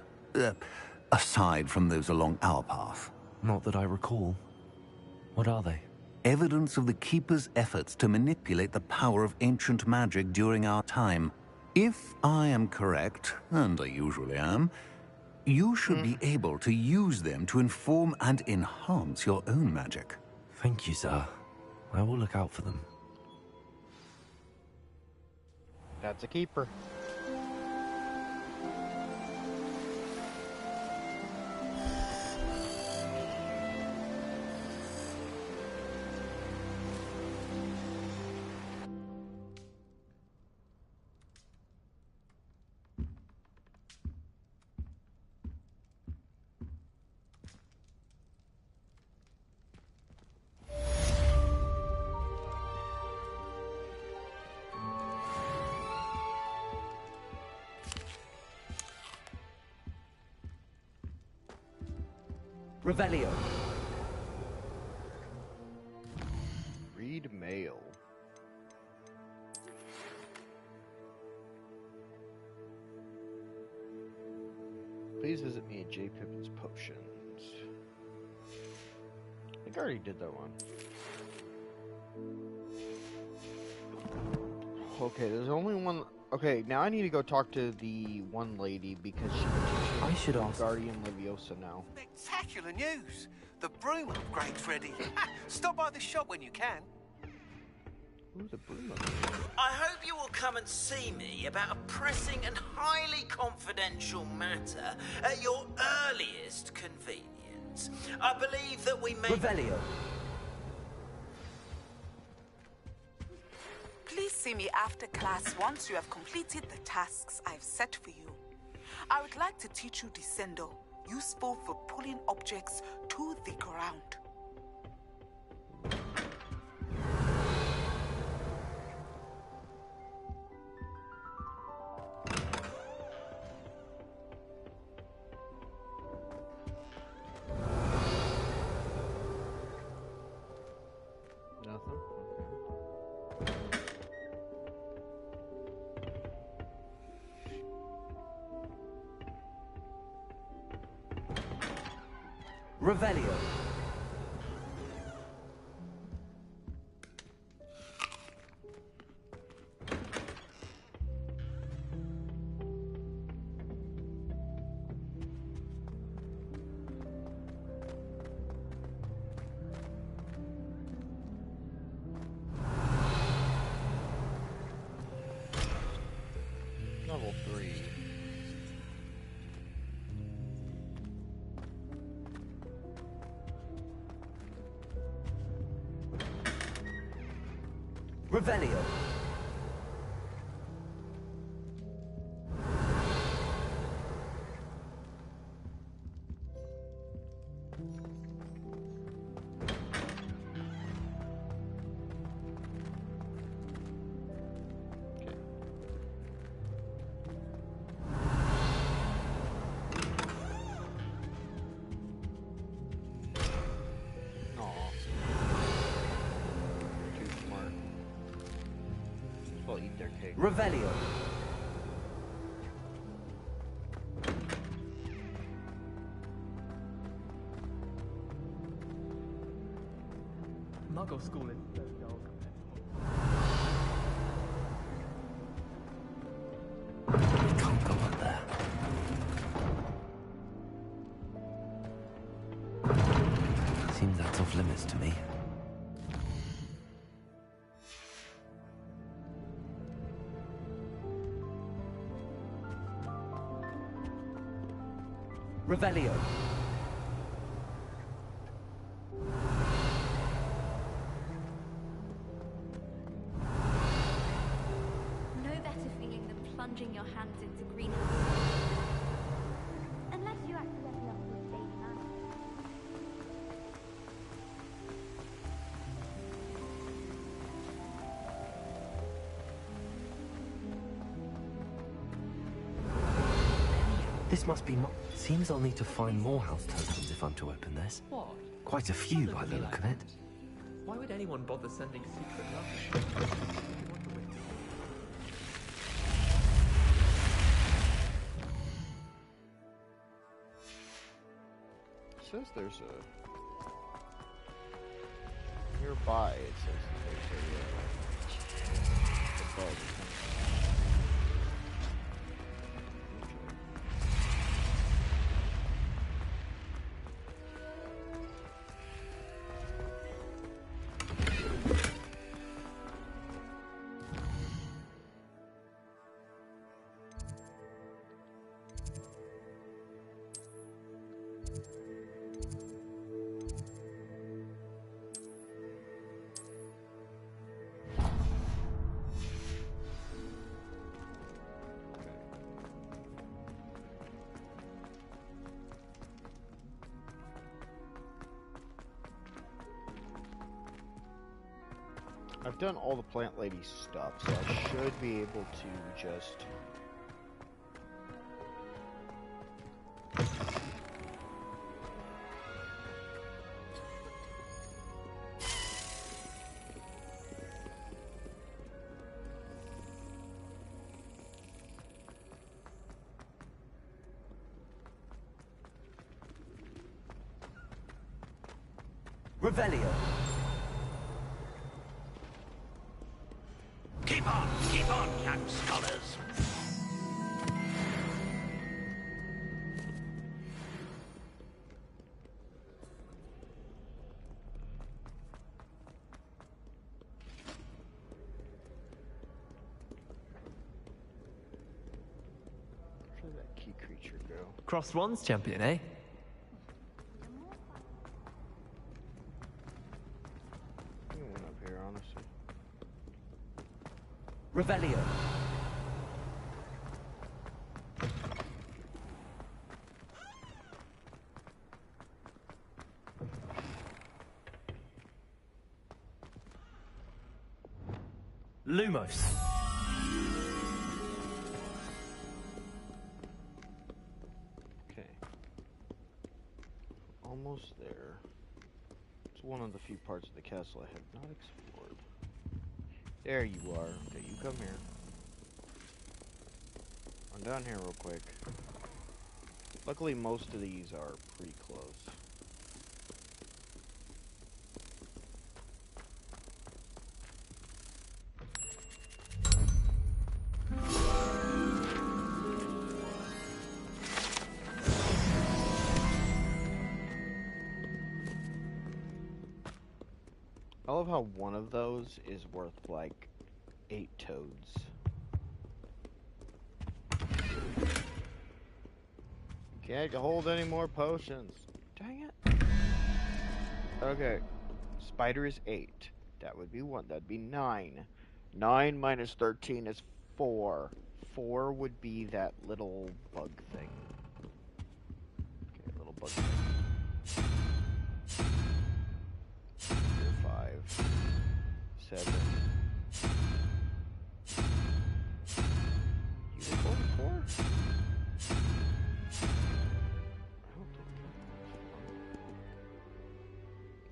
Aside from those along our path?
Not that I recall. What are they?
Evidence of the Keeper's efforts to manipulate the power of ancient magic during our time. If I am correct, and I usually am, you should be able to use them to inform and enhance your own magic.
Thank you, sir. I will look out for them.
That's a keeper.
Revelio.
Read mail. Please visit me at J. Pippin's Potions. I think I already did that one. Okay, there's only one... Okay, now I need to go talk to the one lady because
I should ask
Guardian Leviosa now.
Spectacular news! The broom upgrade's ready. Stop by the shop when you can.
Who's the broom upgrade?
I hope you will come and see me about a pressing and highly confidential matter at your earliest convenience. I believe that we may...
Revelio.
Please see me after class once you have completed the tasks I've set for you. I would like to teach you Descendo, useful for pulling objects to the ground.
Nothing?
Revelio.
Level 3.
Revelio.
king.
Revelio.
Muggle school is so dull
We can't go up there. Seems that's off limits to me.
Revelio.
No better feeling than plunging your hands into greenhouse. Unless you accidentally up to a baby man.
This must be seems I'll need to find more house tokens if I'm to open this.
What?
Quite a few by the look of it.
Why would anyone bother sending secret love?
Says there's a nearby. It says there's a bug. I've done all the plant lady stuff, so I should be able to just...
Revelio.
Keep on, young scholars.
Where did that key creature go?
Crossed ones champion, eh?
I think it went up here, honestly.
Revelio.
Lumos.
Okay. Almost there. It's one of the few parts of the castle I have not explored. There you are. Okay, you come here. Run down here real quick. Luckily, most of these are pretty close. I love how one of those is worth like 8 toads. Can't hold any more potions. Dang it. Okay. Spider is 8. That would be 1. That'd be 9. 9 minus 13 is 4. 4 would be that little bug thing. Okay, little bug thing. 5, 7. Unicorn 4?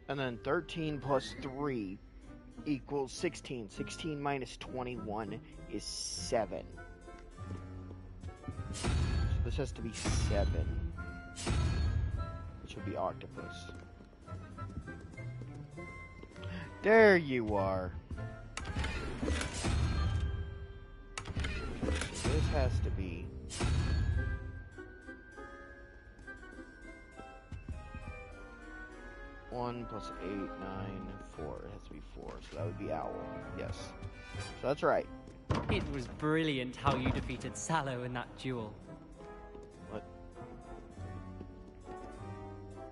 And then 13 plus 3 equals 16. 16 minus 21 is 7. So this has to be 7. Which would be octopus. There you are. So this has to be 1 plus 8, 9, 4. It has to be 4, so that would be owl. Yes. So that's right.
It was brilliant how you defeated Sallow in that duel.
What?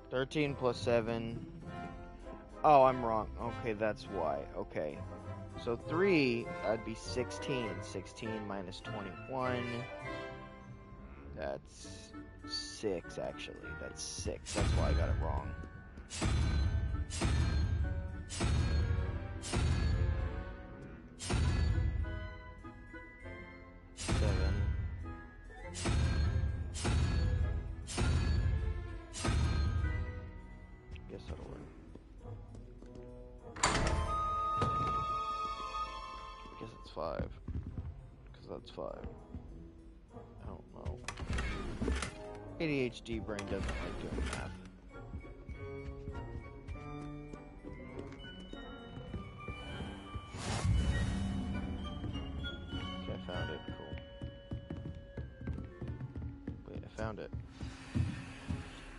13 plus 7. Oh, I'm wrong. Okay, that's why. Okay. So 3, that'd be 16. 16 minus 21. That's 6, actually. That's 6. That's why I got it wrong. 7. Guess that'll work. I guess it's 5. Because that's 5. I don't know. ADHD brain doesn't like doing math. Okay, I found it. Cool. Wait, I found it.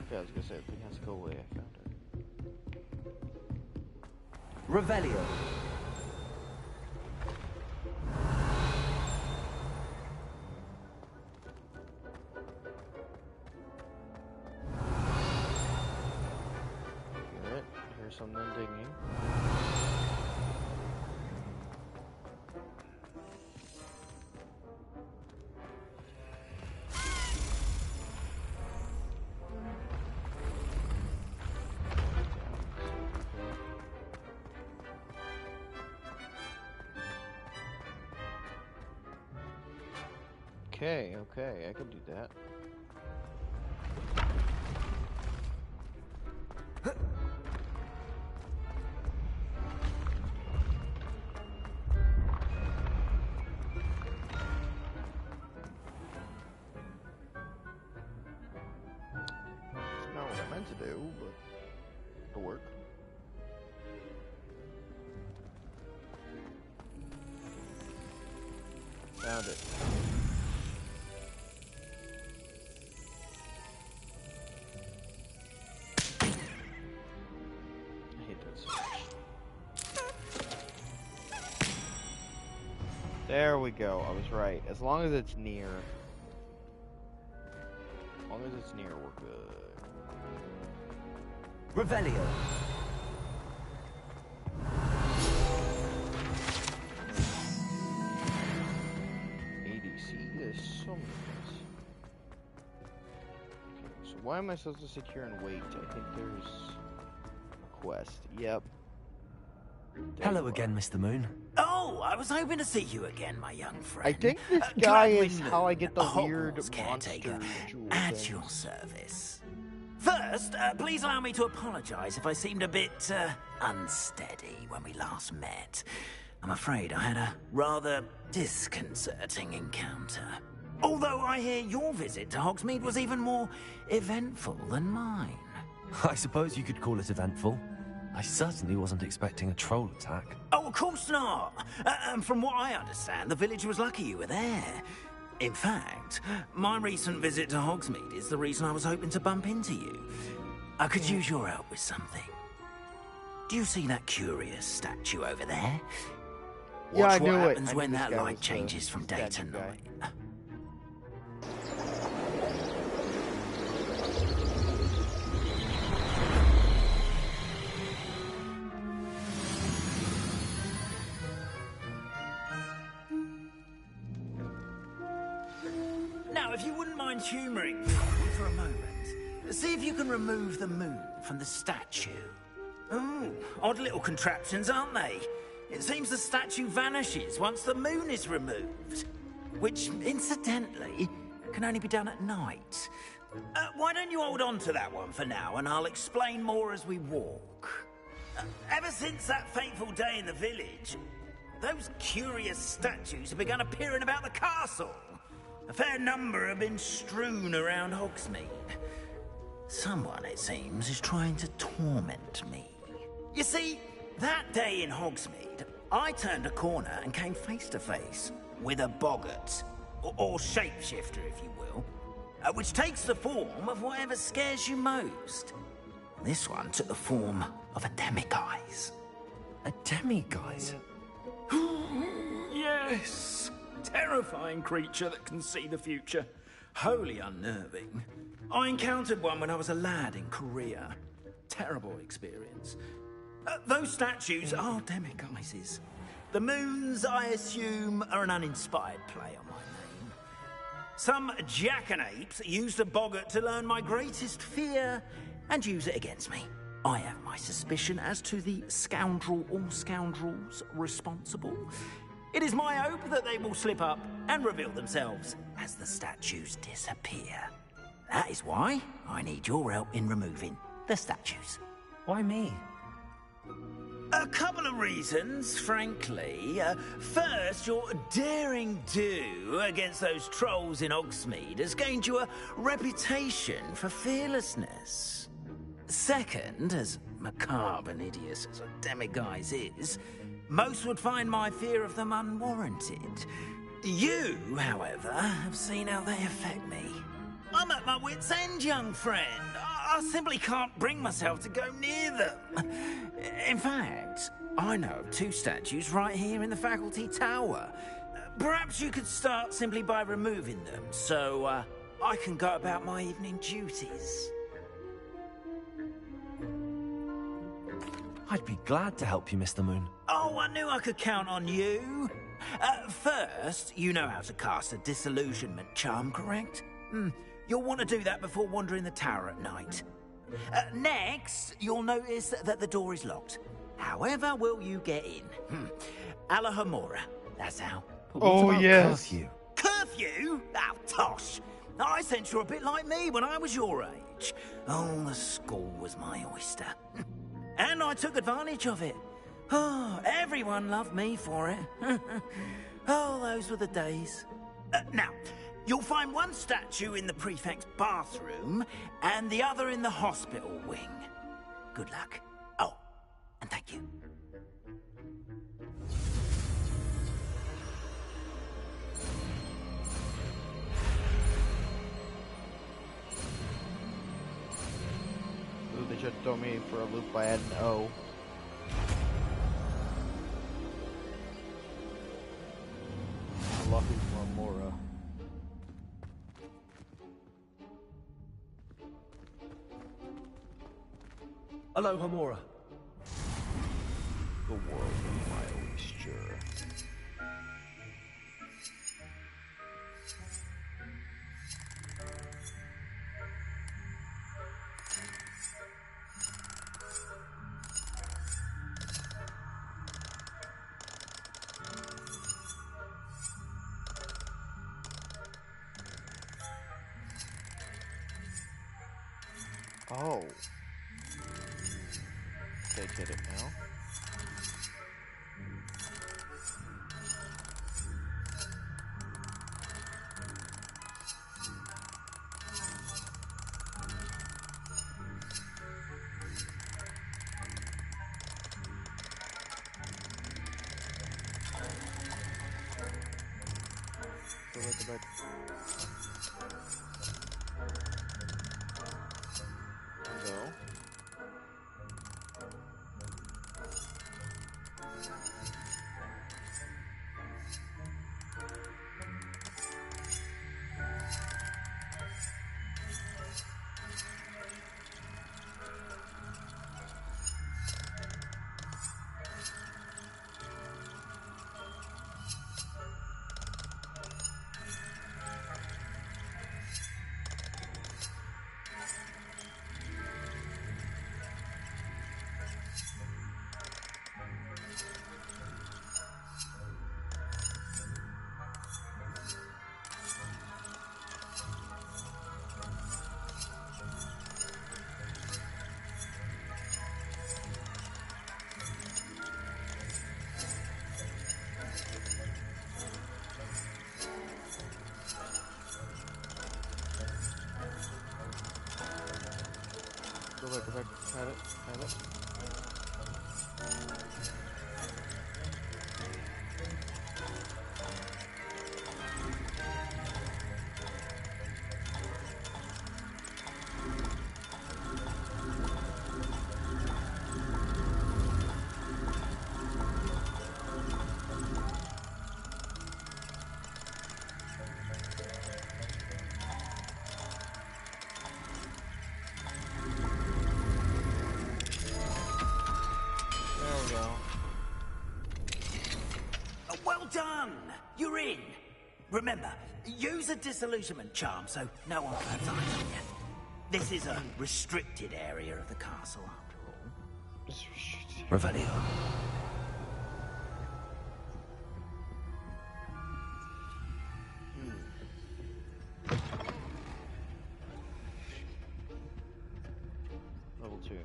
Okay, I was gonna say, everything has to go away. I found it.
Revelio.
Hear it? Hear something dinging. Okay, I can do that. It's not what I meant to do, but it'll work. Found it. There we go. I was right. As long as it's near. As long as it's near, we're good.
Revelio.
ADC? There's so many things. Okay, so why am I supposed to sit here and wait? I think there's a quest. Yep.
Hello again, Mr. Moon.
Oh, I was hoping to see you again, my young friend.
I think this guy
Glad
is
Windham,
how I get the
Hogwarts
weird
caretaker,
monster jewel
at
things.
your service. First, please allow me to apologize if I seemed a bit unsteady when we last met. I'm afraid I had a rather disconcerting encounter. Although I hear your visit to Hogsmeade was even more eventful than mine.
I suppose you could call it eventful. I certainly wasn't expecting a troll attack.
Oh, of course not. And from what I understand, the village was lucky you were there. In fact, my recent visit to Hogsmeade is the reason I was hoping to bump into you. I could use your help with something. Do you see that curious statue over there?
Yeah,
Watch
I knew
what
it.
happens
I knew
when
this
that
guy
light
was the
changes from day to
statue guy.
night. Now, if you wouldn't mind humouring me for a moment, see if you can remove the moon from the statue. Oh, odd little contraptions, aren't they? It seems the statue vanishes once the moon is removed. Which, incidentally, can only be done at night. Why don't you hold on to that one for now, and I'll explain more as we walk. Ever since that fateful day in the village, those curious statues have begun appearing about the castle. A fair number have been strewn around Hogsmeade. Someone, it seems, is trying to torment me. You see, that day in Hogsmeade, I turned a corner and came face to face with a boggart, or shapeshifter, if you will, which takes the form of whatever scares you most. This one took the form of a demiguise.
A demiguise?
Yes! Terrifying creature that can see the future. Wholly unnerving. I encountered one when I was a lad in Korea. Terrible experience. Those statues are demiguises. The moons, I assume, are an uninspired play on my name. Some jackanapes used a boggart to learn my greatest fear and use it against me. I have my suspicion as to the scoundrel or scoundrels responsible. It is my hope that they will slip up and reveal themselves as the statues disappear. That is why I need your help in removing the statues.
Why me?
A couple of reasons, frankly. First, your daring do against those trolls in Hogsmeade has gained you a reputation for fearlessness. Second, as macabre and hideous as a demiguise is, most would find my fear of them unwarranted. You, however, have seen how they affect me. I'm at my wit's end, young friend. I simply can't bring myself to go near them. In fact, I know of 2 statues right here in the faculty tower. Perhaps you could start simply by removing them, so I can go about my evening duties.
I'd be glad to help you, Mr. Moon.
Oh, I knew I could count on you. First, you know how to cast a disillusionment charm, correct? You'll want to do that before wandering the tower at night. Next, you'll notice that the door is locked. However will you get in? Alahomora, that's how.
But what about curfew?
Curfew? Oh, tosh. I sense you're a bit like me when I was your age. Oh, the school was my oyster. And I took advantage of it. Oh, everyone loved me for it. Oh, those were the days. Now, you'll find one statue in the prefect's bathroom and the other in the hospital wing. Good luck. Oh, and thank you.
Ooh, they just throw me for a loop by adding O. Lucky for Mora.
Hello, Homora.
The world of my oyster. Oh. They get it now. So what about... Go. Perfect. Had it. Had it.
Well done! You're in. Remember, use a disillusionment charm so no one can find you. This is a restricted area of the castle, after all.
Revelio.
Level 2.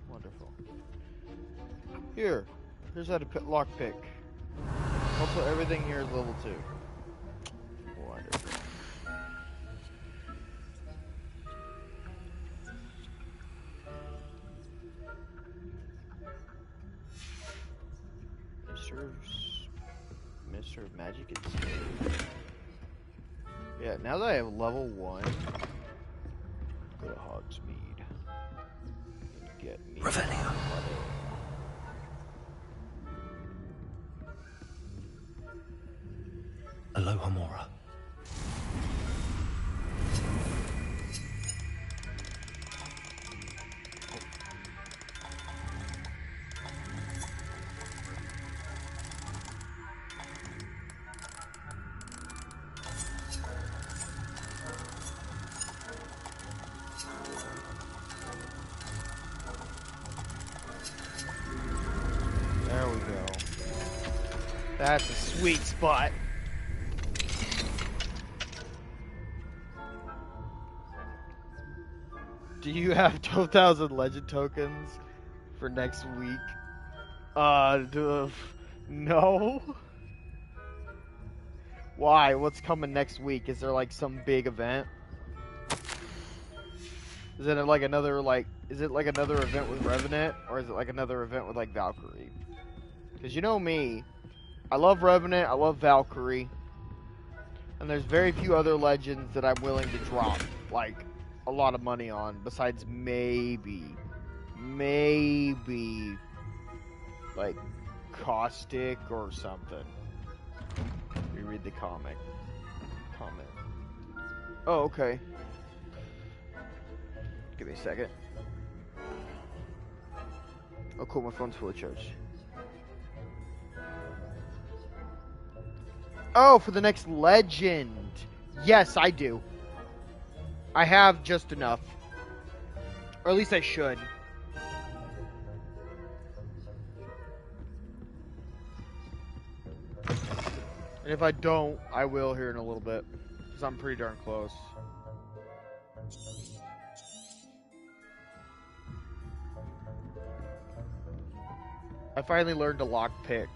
Wonderful. Here's how to lockpick. Also, everything here is level 2. Wonderful. Minister of Magic and State. Yeah, now that I have level 1, go to Hogsmeade and get me
Revelio. Aloha Mora.
There we go. That's a sweet spot. Do you have 12,000 legend tokens for next week? No. Why? What's coming next week? Is there like some big event? Is it like another is it like another event with Revenant, or is it like another event with like Valkyrie? Because you know me, I love Revenant, I love Valkyrie, and there's very few other legends that I'm willing to drop like a lot of money on, besides maybe like Caustic or something. Reread the comment. Oh, okay. Give me a second. Oh, cool. My phone's fully charged. Oh, for the next legend. Yes, I do. I have just enough. Or at least I should. And if I don't, I will here in a little bit. Because I'm pretty darn close. I finally learned to lockpick.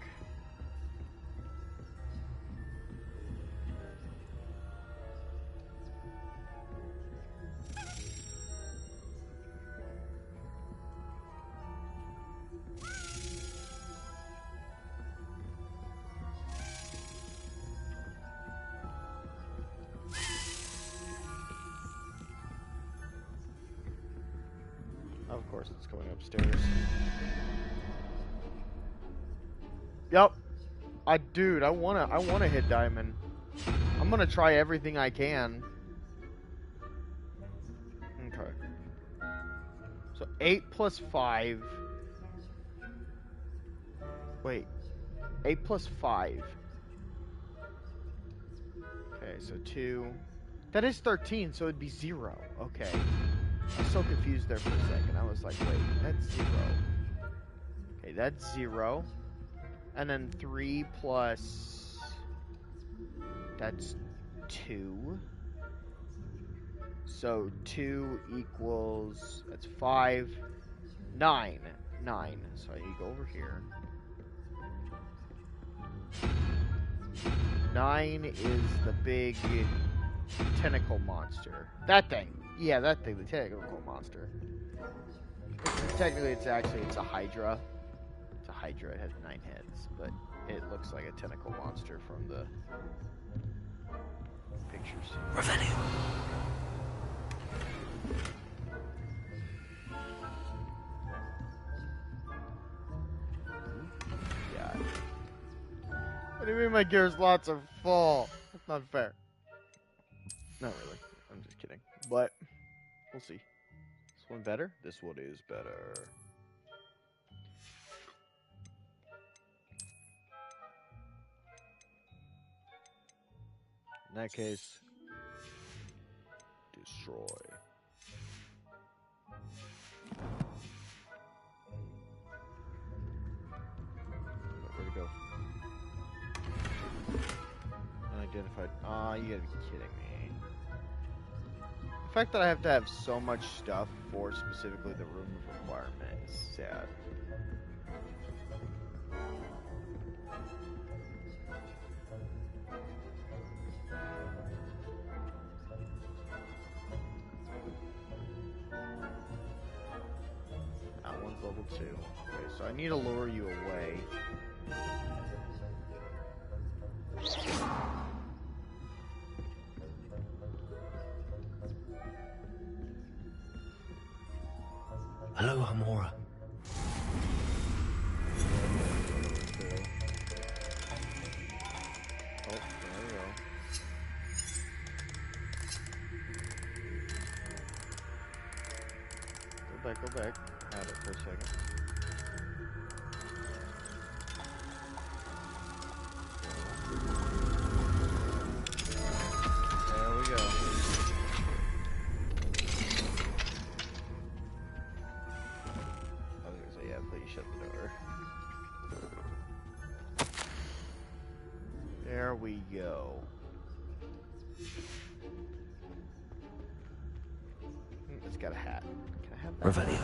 Of course, it's going upstairs. Yep. Dude, I wanna hit diamond. I'm gonna try everything I can. Okay. So 8 plus 5. Wait. 8 plus 5. Okay, so 2. That is 13, so it'd be 0. Okay. I was so confused there for a second. I was like, wait, that's 0. Okay, that's 0. And then 3 plus... That's 2. So 2 equals... That's 5. 9. 9. So I need to go over here. 9 is the big tentacle monster. That thing. Yeah, that thing, the technical monster. Technically, it's a Hydra. It's a Hydra. It has 9 heads, but it looks like a tentacle monster from the pictures.
Revelio.
Yeah. What do you mean my gear slots are full? That's not fair. Not really. I'm just kidding. But we'll see. This one better? This one is better. In that case, destroy. Where'd it go? Unidentified. Aw, you gotta be kidding me. The fact that I have to have so much stuff for specifically the room of requirement is sad. That one's level 2. Okay, so I need to lure you away.
Hello, Hamora.
Oh, there we go. Go back. Have it for a second. There we go. I was gonna say, yeah, please shut the door. There we go. It's got a hat. Can I have that?
Revelio.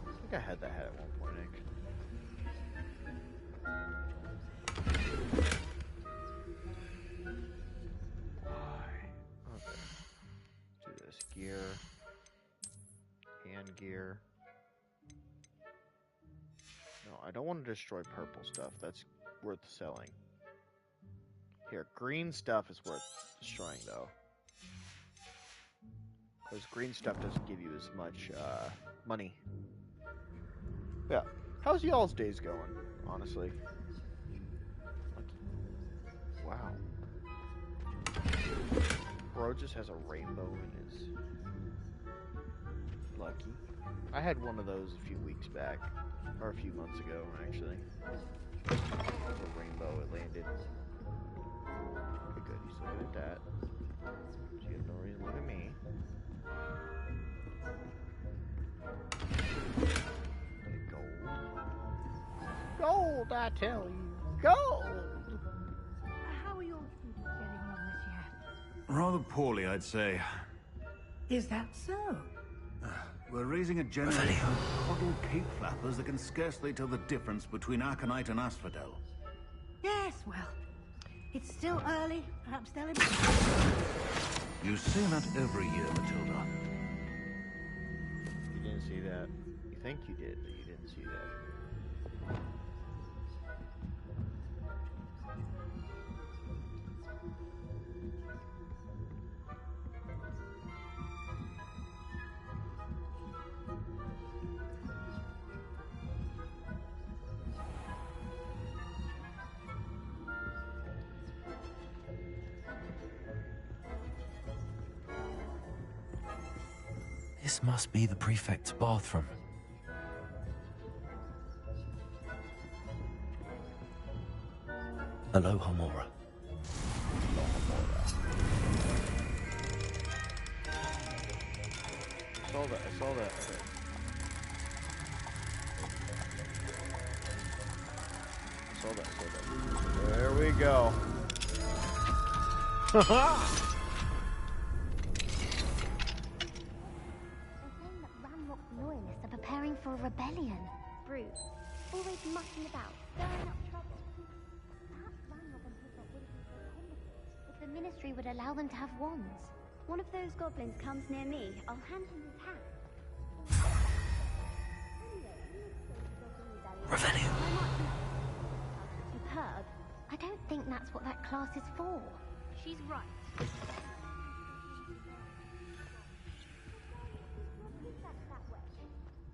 I think I had that hat at one point, Nick. Why? Okay. Let's do this. Gear. Hand gear. No, I don't want to destroy purple stuff. That's worth selling. Here, green stuff is worth destroying, though. Because green stuff doesn't give you as much money. Yeah. How's y'all's days going, honestly? Wow. Bro just has a rainbow in his... Lucky. I had one of those a few weeks back. Or a few months ago, actually. A rainbow, it landed. Okay, good. He's looking at that. So you have no reason to look at me. Gold, I tell you. Gold!
How are your feet getting on this year?
Rather poorly, I'd say.
Is that so?
We're raising a generation of coddled cape flappers that can scarcely tell the difference between aconite and asphodel.
Yes, well, it's still early. Perhaps they'll improve.
You say that every year, Matilda.
You didn't see that. You think you did, but you didn't see that.
This must be the prefect's bathroom. Hello, Hamora.
I saw that. Okay. I saw that. There we go. Haha!
Loyalists are preparing for a rebellion. Brute. Always mucking about, stirring up trouble. Perhaps Ranrock and Hilltop wouldn't be so complicated if the Ministry would allow them to have wands. one of those goblins comes near me, I'll hand him his hat.
Revelio.
Superb. I don't think that's what that class is for. She's right.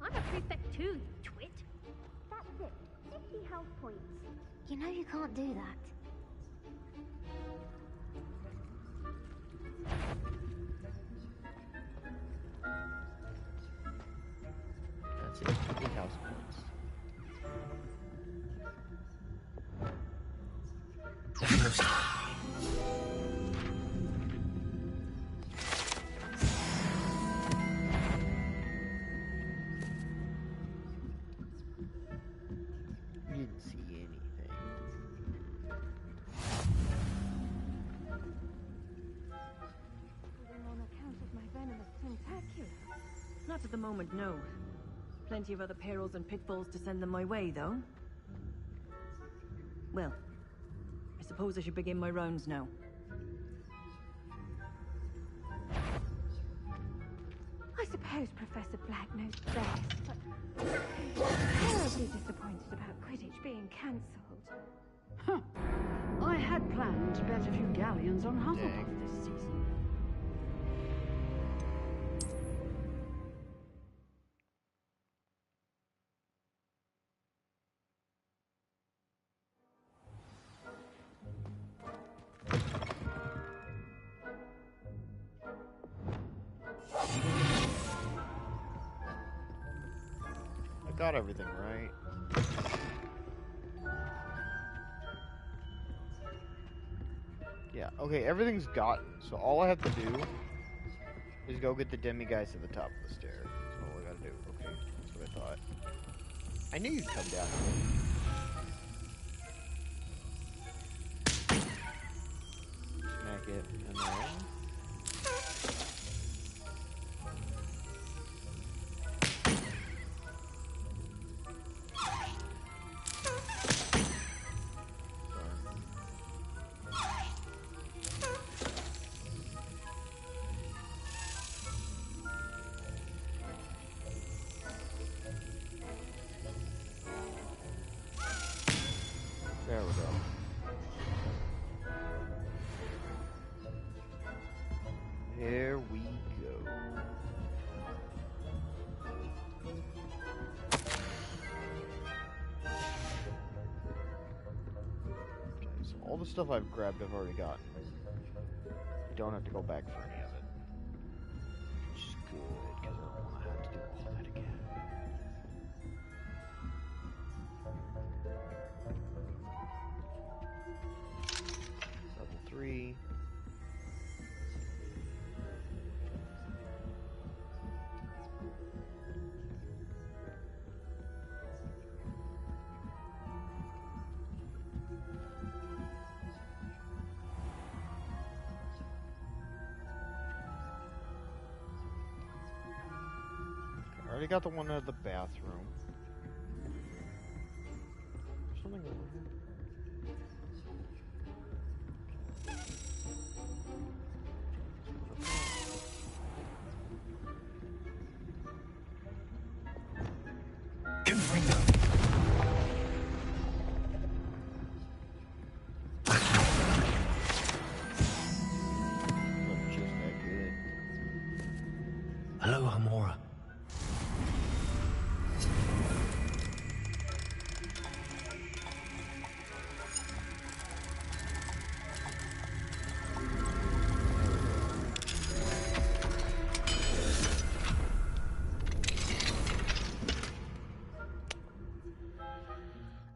I'm a prefect too, you twit. That's it. 50 health points. You know you can't do that.
That's it. 50 house points. Didn't see anything.
On account of my venomous tentacular? Not at the moment, no. Plenty of other perils and pitfalls to send them my way, though. Well, I suppose I should begin my rounds now.
I suppose Professor Black knows best, but I'm terribly disappointed about Quidditch being cancelled.
Huh. I had planned to bet a few galleons on Hufflepuff this season.
I got everything right. Yeah, okay, everything's gotten. So all I have to do is go get the demiguise at the top of the stairs. That's all I gotta do. Okay, that's what I thought. I knew you'd come down. Smack it, and then... There we go. There we go. Okay, so all the stuff I've grabbed I've already gotten. I don't have to go back for any of it. Which is good, because I don't want to have to do all that again. Level 3. I already got the one out of the bathroom. Something over here.
Hello, Amora.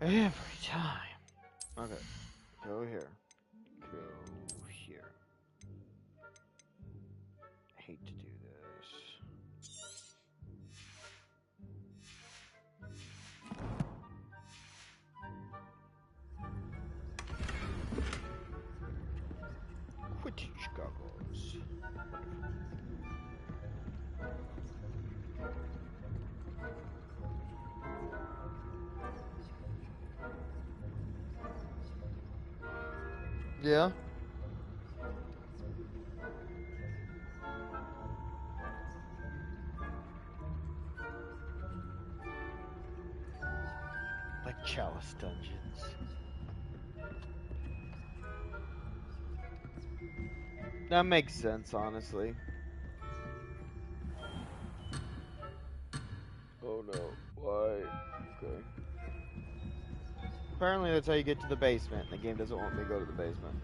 Every time. Okay. Go here. Go here. I hate to do this. Quidditch goggles. Yeah. Chalice dungeons. That makes sense, honestly. Oh no, why? Okay. Apparently that's how you get to the basement. The game doesn't want me to go to the basement.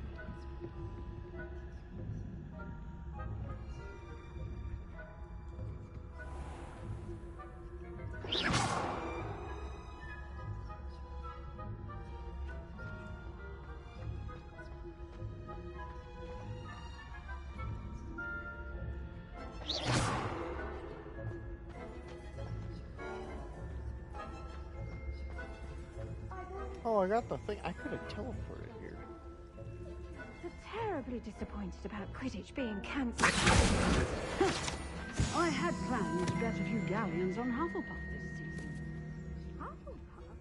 Oh, I got the thing. I could have teleported here.
So terribly disappointed about Quidditch being cancelled.
I had planned to bet a few galleons on Hufflepuff this season.
Hufflepuff?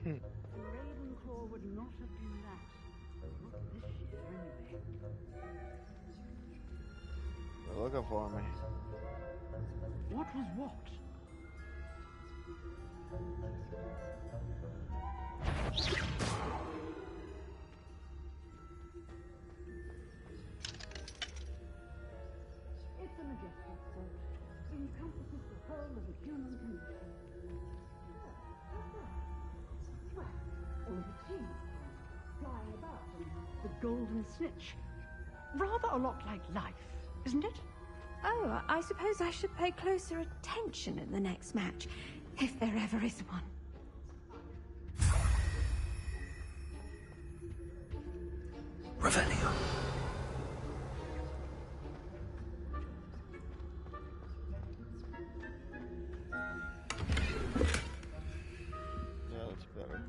And Ravenclaw would not have been that. Not this year, anyway.
They're looking for me.
What was what? It's a majestic thought. Encompasses the whole of the human condition. Well, all the cheese flying about and the golden snitch. Rather a lot like life, isn't it?
Oh, I suppose I should pay closer attention in the next match, if there ever is one.
Revelio.
Yeah, that's better.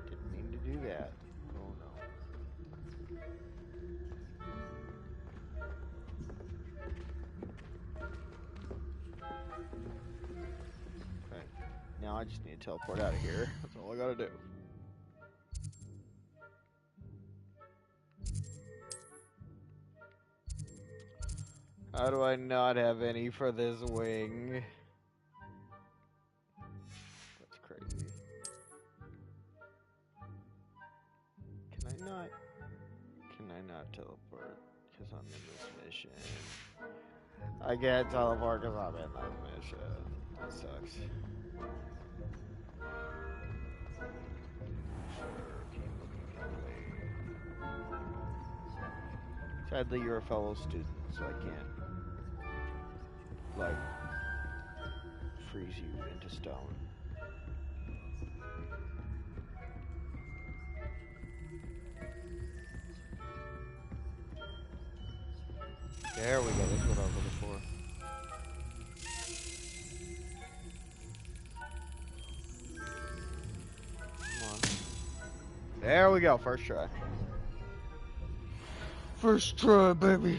Didn't mean to do that. Oh no. Okay. Now I just need to teleport out of here. That's all I gotta do. How do I not have any for this wing? That's crazy. Can I not teleport? Because I'm in this mission. I can't teleport because I'm in this mission. That sucks. Sure, keep looking that way. Sadly, you're a fellow student, so I can't, like, freeze you into stone. There we go, that's what I was looking for. Come on. There we go, first try. First try, baby.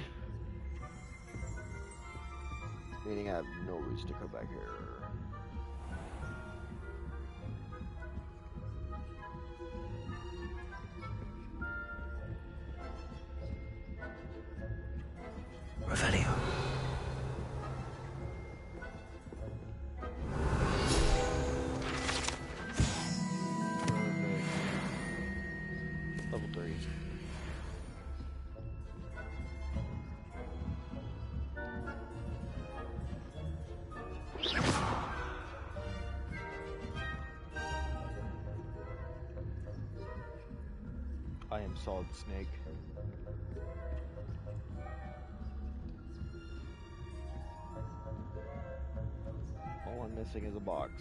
Meaning I have no reason to come back here.
Revelio.
Level 3. I am Solid Snake. All I'm missing is a box.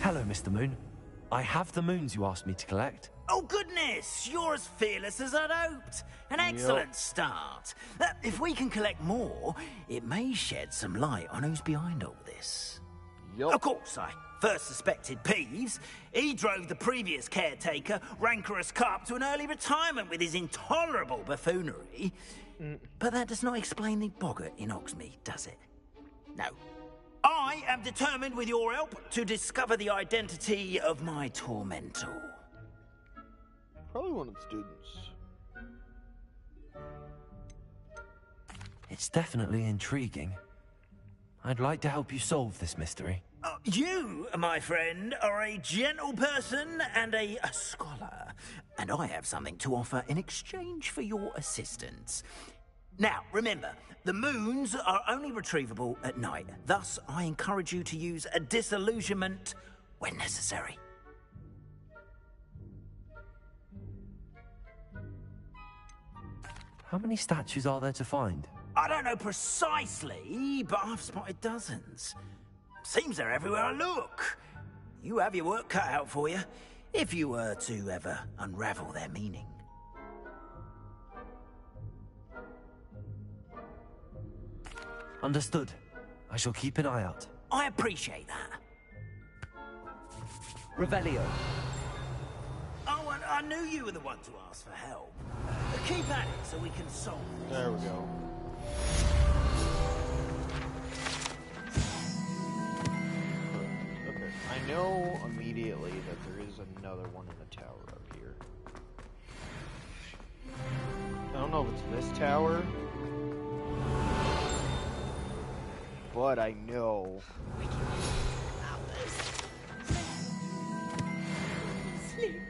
Hello, Mr. Moon. I have the moons you asked me to collect.
Oh, goodness! You're as fearless as I'd hoped. An excellent start. If we can collect more, it may shed some light on who's behind all this. Of course, I first suspected Peeves. He drove the previous caretaker, Rancorous Carp, to an early retirement with his intolerable buffoonery. But that does not explain the boggart in Hogsmeade, does it? No. I am determined, with your help, to discover the identity of my tormentor.
Probably one of the students.
It's definitely intriguing. I'd like to help you solve this mystery.
You, my friend, are a gentle person and a scholar, and I have something to offer in exchange for your assistance. Now, remember, the moons are only retrievable at night. Thus, I encourage you to use a disillusionment when necessary.
How many statues are there to find?
I don't know precisely, but I've spotted dozens. Seems they're everywhere I look. You have your work cut out for you, if you were to ever unravel their meaning.
Understood. I shall keep an eye out.
I appreciate that.
Revelio.
Oh, and I knew you were the one to ask for help. Keep at it so we can solve this.
There we go. Okay, I know immediately that there is another one in the tower up here. I don't know if it's this tower, but I know.
Sleep.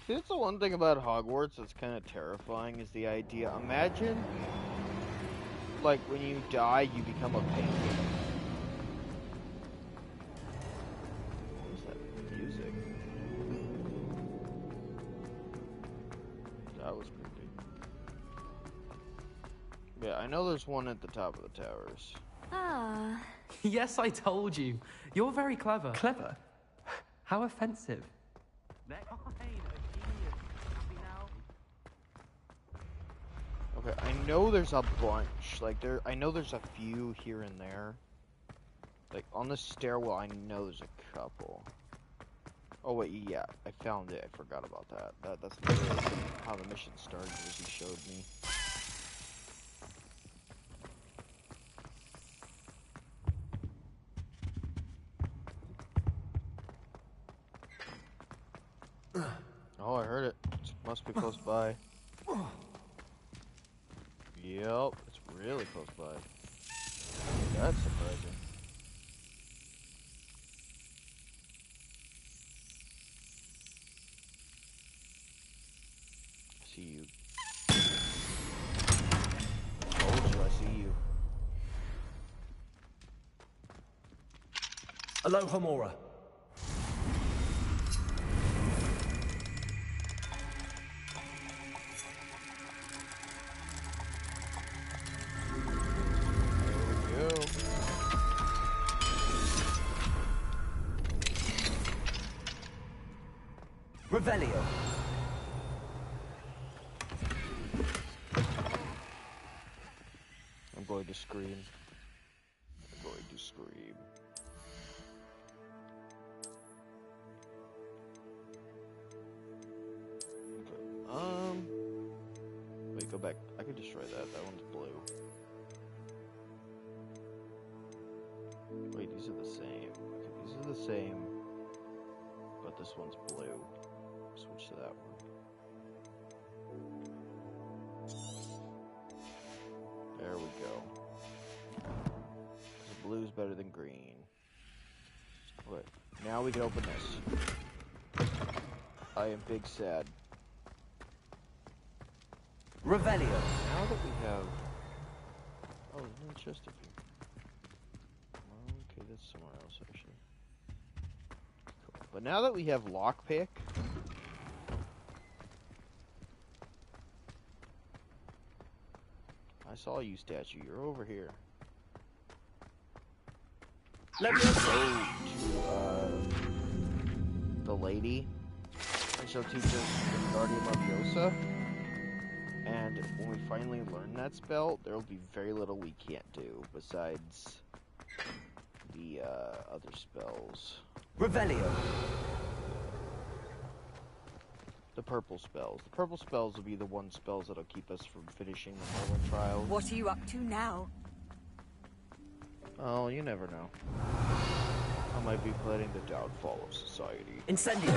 See, that's the one thing about Hogwarts that's kind of terrifying is the idea. Imagine, like, when you die, you become a painting. What is that music? That was creepy. Yeah, I know there's one at the top of the towers.
Ah.
Yes, I told you. You're very clever. Clever? How offensive.
Okay, I know there's a bunch. Like, I know there's a few here and there. Like, on the stairwell, I know there's a couple. Oh, wait, yeah, I found it. I forgot about that. That's literally how the mission started, was he showed me. Oh, I heard it. It must be close by. Yep, it's really close by. That's surprising. I see you. Told you, I see you.
Aloha Mora.
Revelio.
I'm going to scream. I'm going to scream. Okay. Wait, go back. I could destroy that. That one's blue. Wait, these are the same. Okay, these are the same, but this one's blue. Switch to that one. There we go. The blue's better than green. Okay, now we can open this. I am big sad.
Revelio.
Now that we have... Oh, there's no chest up here. Okay, that's somewhere else, actually. Cool. But now that we have lockpick... I saw you, statue. You're over here.
Let me
go to the lady, and she'll teach us the Guardian Leviosa. And when we finally learn that spell, there will be very little we can't do besides the other spells.
Revelio.
The purple spells. The purple spells will be the one spells that'll keep us from finishing the Merlin trial.
What are you up to now?
Oh, you never know. I might be planning the downfall of society.
Incendio!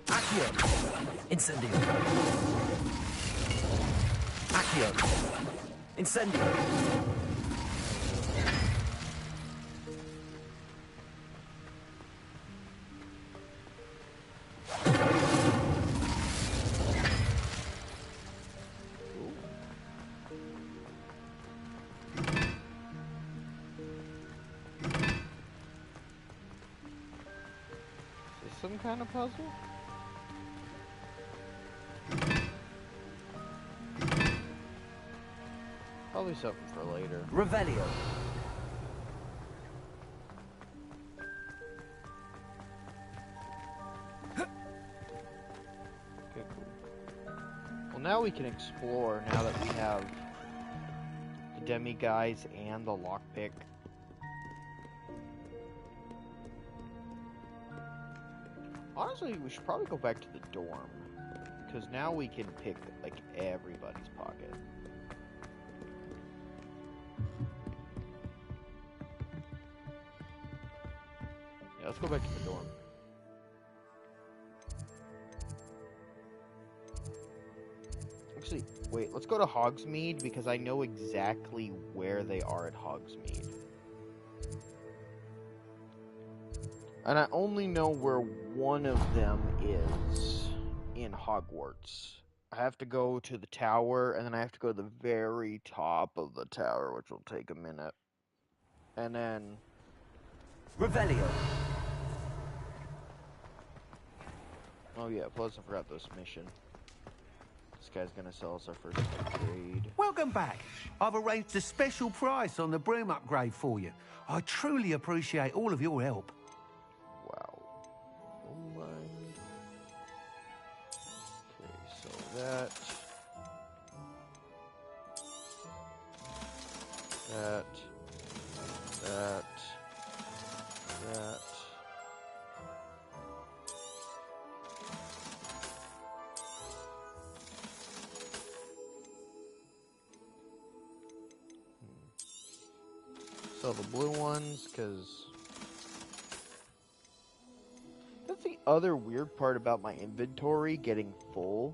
Accio! Incendio! Accio! Incendio!
Some kind of puzzle? Probably something for later.
Revelio.
Okay, cool. Well, now we can explore, now that we have the demi-guys and the lockpick. Honestly, we should probably go back to the dorm, because now we can pick, like, everybody's pocket. Yeah, let's go back to the dorm. Actually, wait, let's go to Hogsmeade, because I know exactly where they are at Hogsmeade. And I only know where one of them is in Hogwarts. I have to go to the tower, and then I have to go to the very top of the tower, which will take a minute. And then...
Revelio.
Oh yeah, plus I forgot this mission. This guy's gonna sell us our first upgrade.
Welcome back. I've arranged a special price on the broom upgrade for you. I truly appreciate all of your help.
Wow. Oh my. Okay, so that. That. Sell the blue ones, because that's the other weird part about my inventory getting full.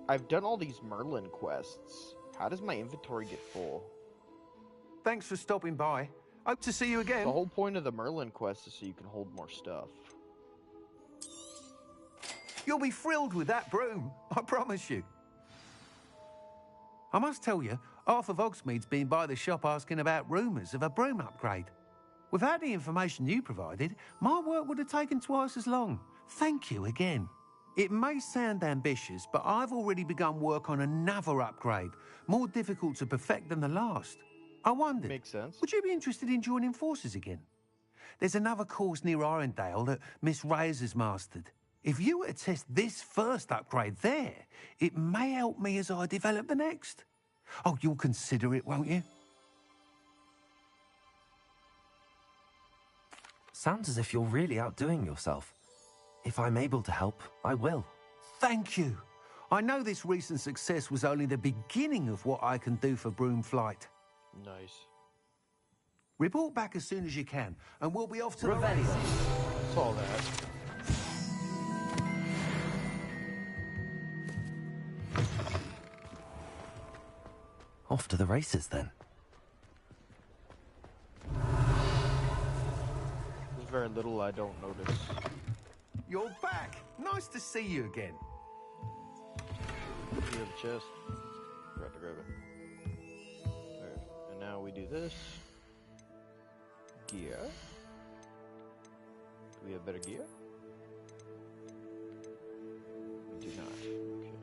I've done all these Merlin quests. How does my inventory get full?
Thanks for stopping by. Hope to see you again.
The whole point of the Merlin quest is so you can hold more stuff.
You'll be thrilled with that broom, I promise you. I must tell you, half of Hogsmeade's been by the shop asking about rumours of a broom upgrade. Without the information you provided, my work would have taken twice as long. Thank you again. It may sound ambitious, but I've already begun work on another upgrade, more difficult to perfect than the last. I wondered,
makes sense.
Would you be interested in joining forces again? There's another course near Arendelle that Miss Reyes has mastered. If you were to test this first upgrade there, it may help me as I develop the next. Oh, you'll consider it, won't you?
Sounds as if you're really outdoing yourself. If I'm able to help, I will.
Thank you. I know this recent success was only the beginning of what I can do for Broom Flight.
Nice.
Report back as soon as you can, and we'll be off to
Revelio.
the races.
Saw that.
Off to the races, then.
There's very little I don't notice.
You're back. Nice to see you again.
You have a chest. Forgot to grab it. Alright, and now we do this. Gear. Do we have better gear? We do not. Okay.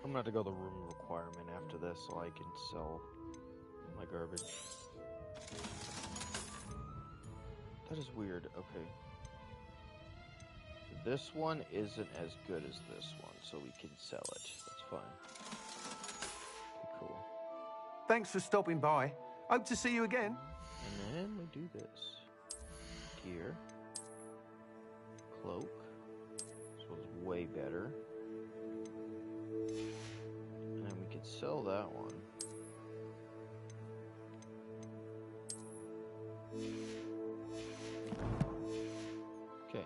I'm gonna have to go the room requirement after this so I can sell my garbage. That is weird. Okay. this one isn't as good as this one, so we can sell it. That's fine. Okay, cool.
Thanks for stopping by. Hope to see you again.
And then we do this. Gear. Cloak. This one's way better. And then we could sell that one. Okay.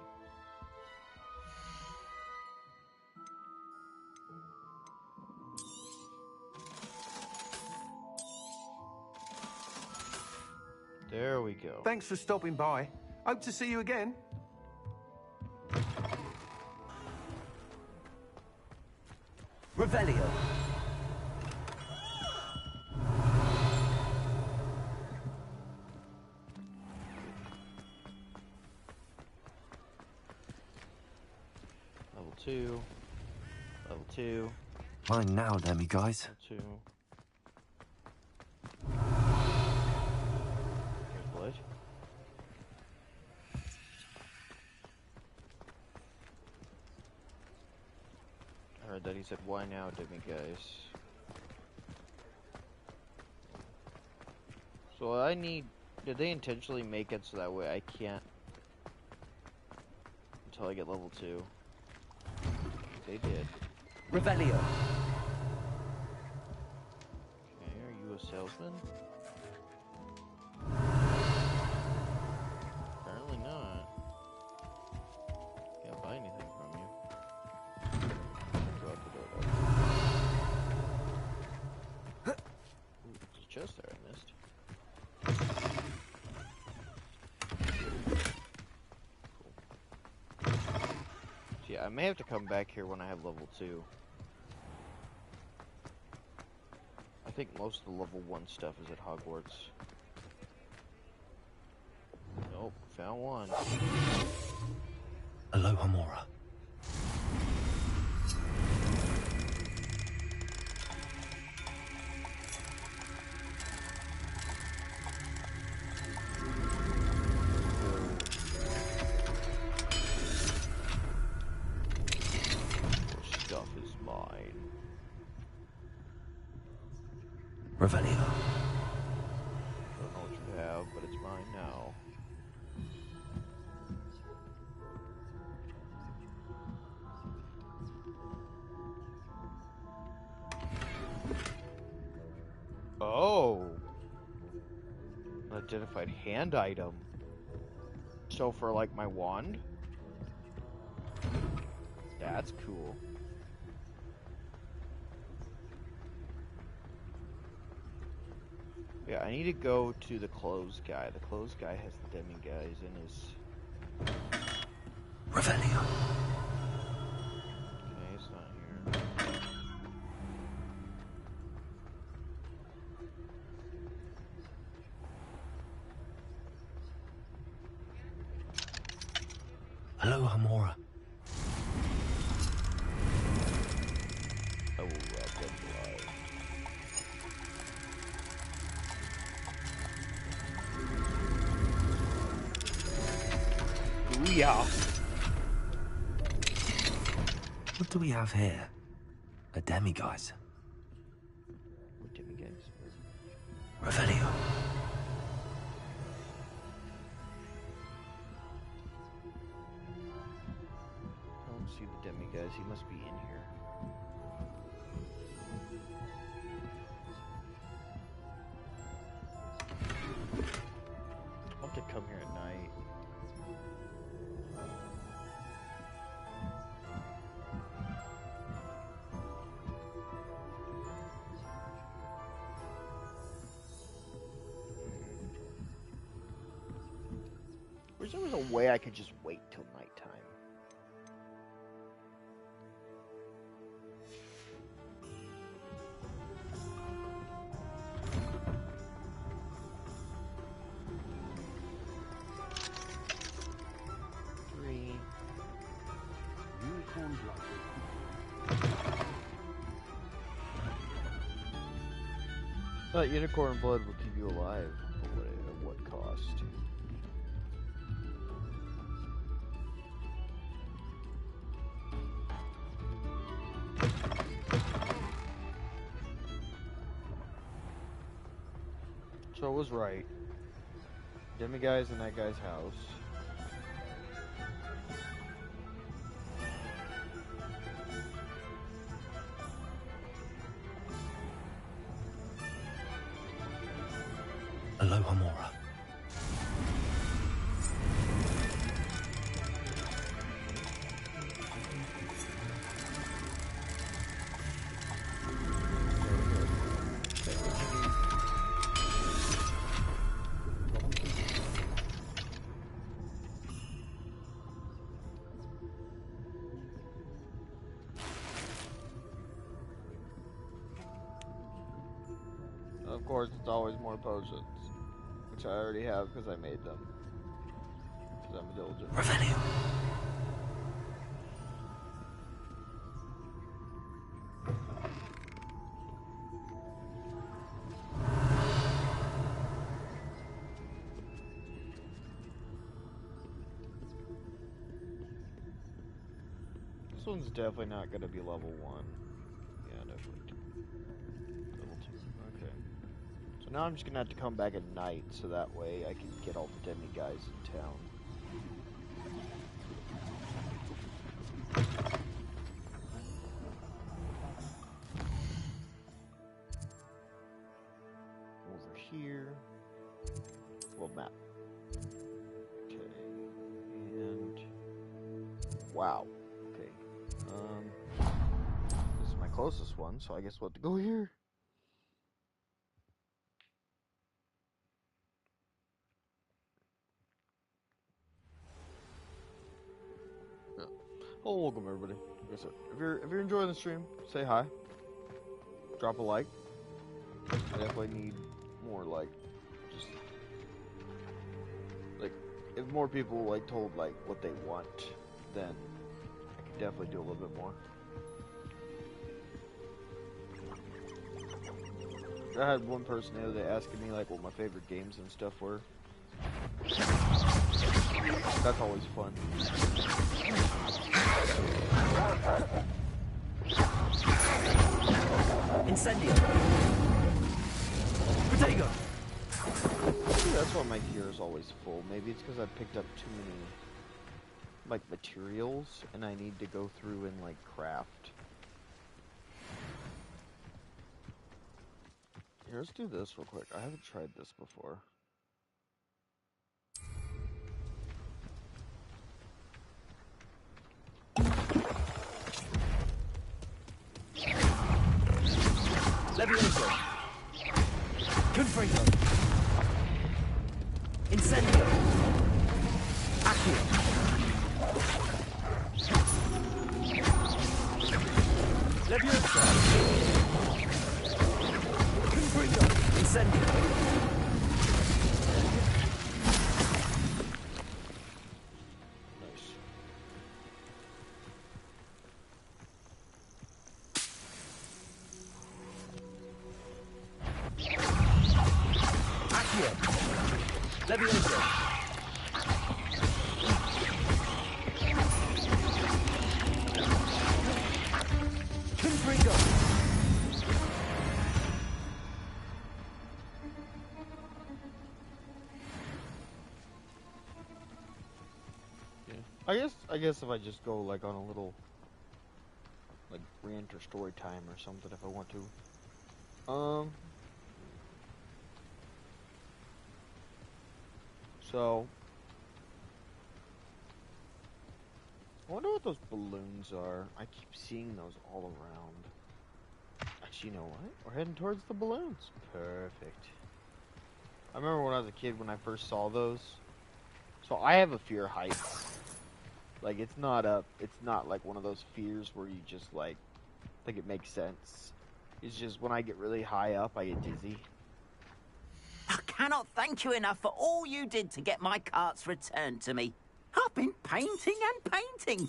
There we go.
Thanks for stopping by. Hope to see you again.
Revelio.
Level 2. Level 2.
Mine now, Demi guys.
Level 2. Here's blood. I heard that he said, "Why now, Demi guys?" So I need... Did they intentionally make it so that way I can't... until I get level 2? They did.
Revelio.
Okay, are you a salesman? Apparently not. Can't buy anything from you. Go out the door though. Ooh, there's a chest there I missed. Yeah, I may have to come back here when I have level 2. I think most of the level 1 stuff is at Hogwarts. Nope, found one.
Aloha Mora. Revelio.
Don't know what you have, but it's mine now. Oh! Unidentified hand item. So for like my wand? That's cool. Yeah, I need to go to the clothes guy. The clothes guy has the demi guys in his...
Revelio.
Okay, it's not here.
Aloha Mora.
I will rob them alive. Yeah.
What do we have here? A demiguise.
What demiguise?
Revelio.
I don't see the demiguise. He must be in here. I'll have to come here at night. Wish there was a way I could just wait till nighttime.
Unicorn blood.
That unicorn blood will keep you alive, but at what cost? So I was right. Demiguy's in that guy's house.
Aloha Mora.
Of course, it's always more potions, which I already have because I made them. Because I'm a diligent.
Revelio.
This one's definitely not going to be level 1. Yeah, definitely. Level 2. Okay. So now I'm just going to have to come back at night so that way I can get all the demiguys in town. Over here. World map. Okay. And... wow. Okay. This is my closest one, so I guess we'll have to go here. Yeah. Oh, welcome everybody. Like I said, if you're enjoying the stream, say hi. Drop a like. I definitely need more like just like if more people like told like what they want, then I could definitely do a little bit more. I had one person the other day asking me like what my favorite games and stuff were. That's always fun.
Incendio. Protego.
Maybe that's why my gear is always full. Maybe it's because I picked up too many like materials and I need to go through and like craft. Here, let's do this real quick. I haven't tried this before.
Levioso. Confringo. Incendio. Accio. Levioso. Confringo. Incendio. Levioso. Confringo.
Yeah. I guess if I just go like on a little like rant or story time or something if I want to. So I wonder what those balloons are. I keep seeing those all around. Actually, you know what? We're heading towards the balloons. Perfect. I remember when I was a kid when I first saw those. So I have a fear of heights. Like it's not like one of those fears where you just like think it makes sense. It's just when I get really high up, I get dizzy.
I cannot thank you enough for all you did to get my carts returned to me. I've been painting and painting.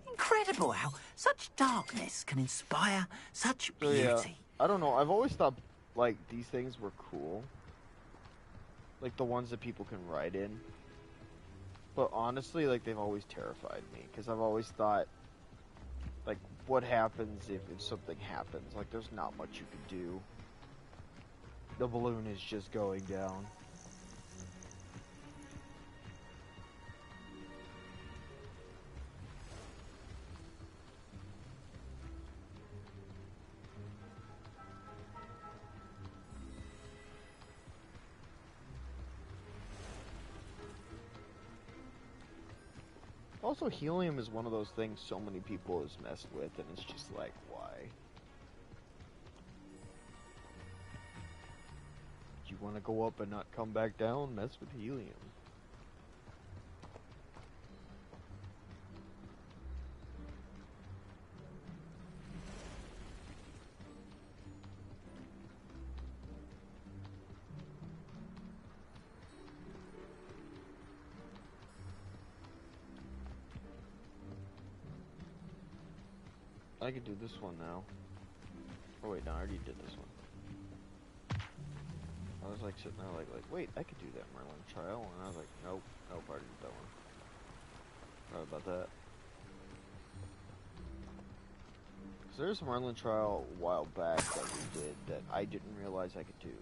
Incredible how such darkness can inspire such beauty.
So, yeah, I don't know. I've always thought like these things were cool. Like the ones that people can ride in. But honestly, like they've always terrified me because I've always thought like what happens if something happens? Like there's not much you can do. The balloon is just going down. Also, helium is one of those things so many people has messed with, and it's just like, why? You want to go up and not come back down? Mess with helium. I could do this one now. Oh wait, no, I already did this one. I was like sitting there like, wait, I could do that Merlin trial, and I was like, nope, I already did that one. Sorry about that. So there's a Merlin trial a while back that we did that I didn't realize I could do.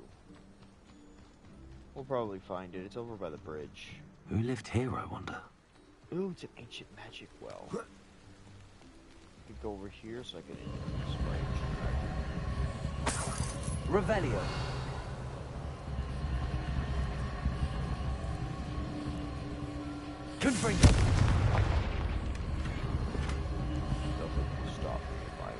We'll probably find it. It's over by the bridge.
Who lived here, I wonder?
Ooh, it's an ancient magic well. Could go over here so I can spray.
Revelio. Confringo.
Doesn't stop me if I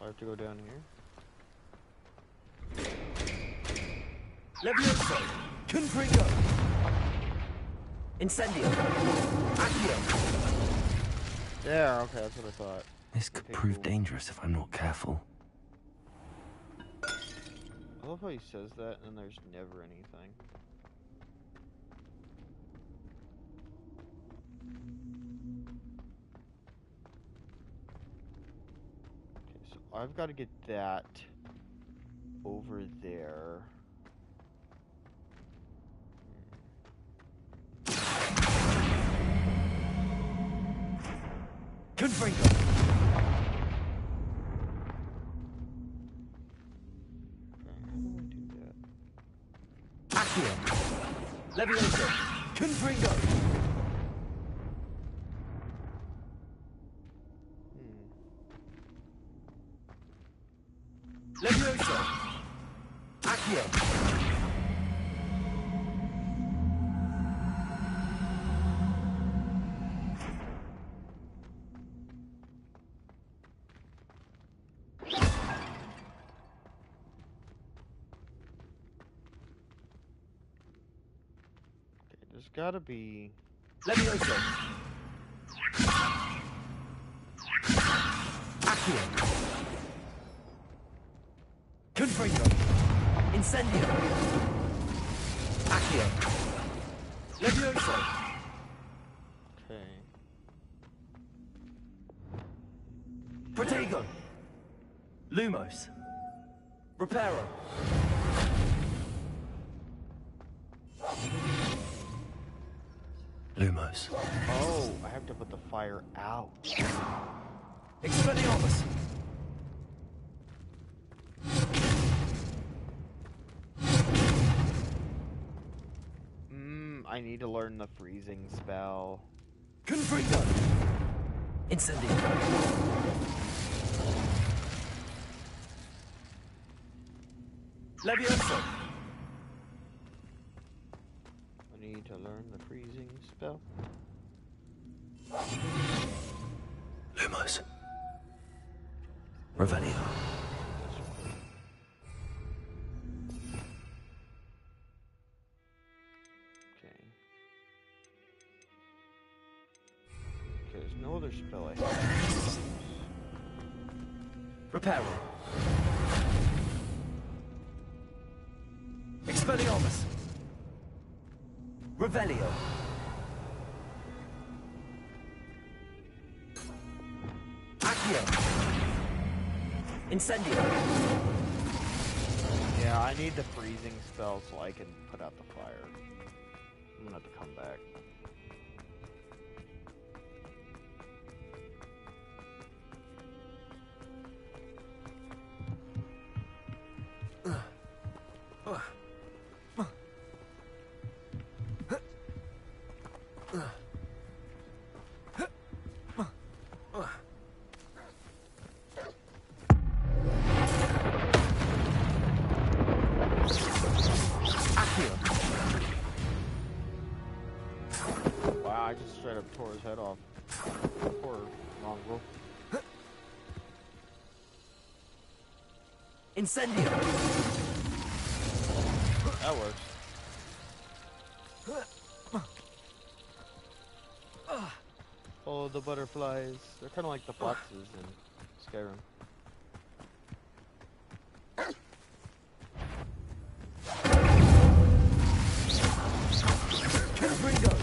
I have to go down here.
Levioso. Confringo. Incendio. Accio.
There, okay, that's what I thought.
This could prove dangerous if I'm not careful.
I love how he says that and there's never anything. Okay, so I've got to get that over there.
Confringo. Accio. Levioso. Confringo. Levioso. Accio.
There's gotta be...
Levioso. Accio. Confringo. Incendio. Accio. Levioso.
Okay.
Protego. Lumos. Reparo.
Lumos.
Oh, I have to put the fire out.
Expelliarmus.
I need to learn the freezing spell.
Confringo. Incendio. Levioso.
I need to learn the freezing spell.
Lumos. Revelio.
Okay, there's no other spell I have.
Reparo. Expelliarmus. Revelio. Accio. Incendio.
Yeah, I need the freezing spell so I can put out the fire. I'm gonna have to come back. Wow, I just straight up tore his head off. Poor mongrel.
Incendio.
That works. Oh, the butterflies. They're kind of like the foxes in Skyrim.
Confringo.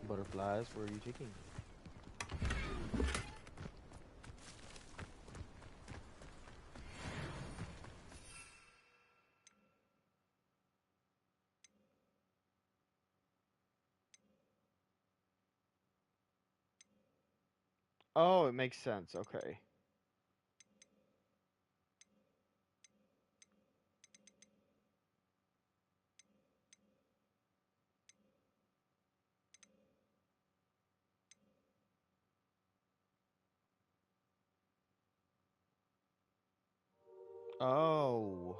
Butterflies, where are you taking? Oh, it makes sense. Okay. Oh.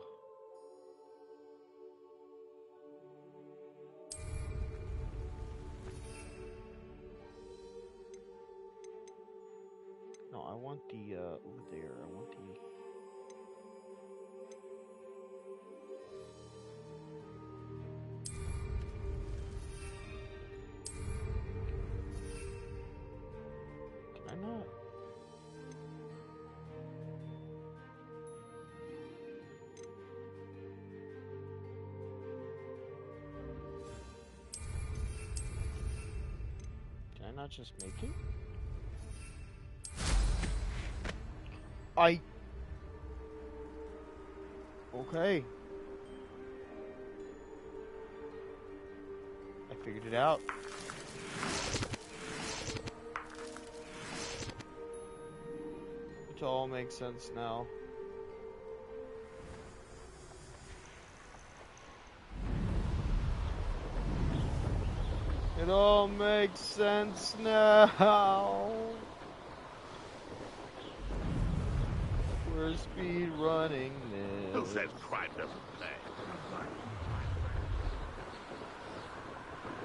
No, I want the, over there. I want the... Can I not? Can I not just make it? Okay. I figured it out. It all makes sense now. It all makes sense now. We're speed running this.
Who says crime doesn't pay?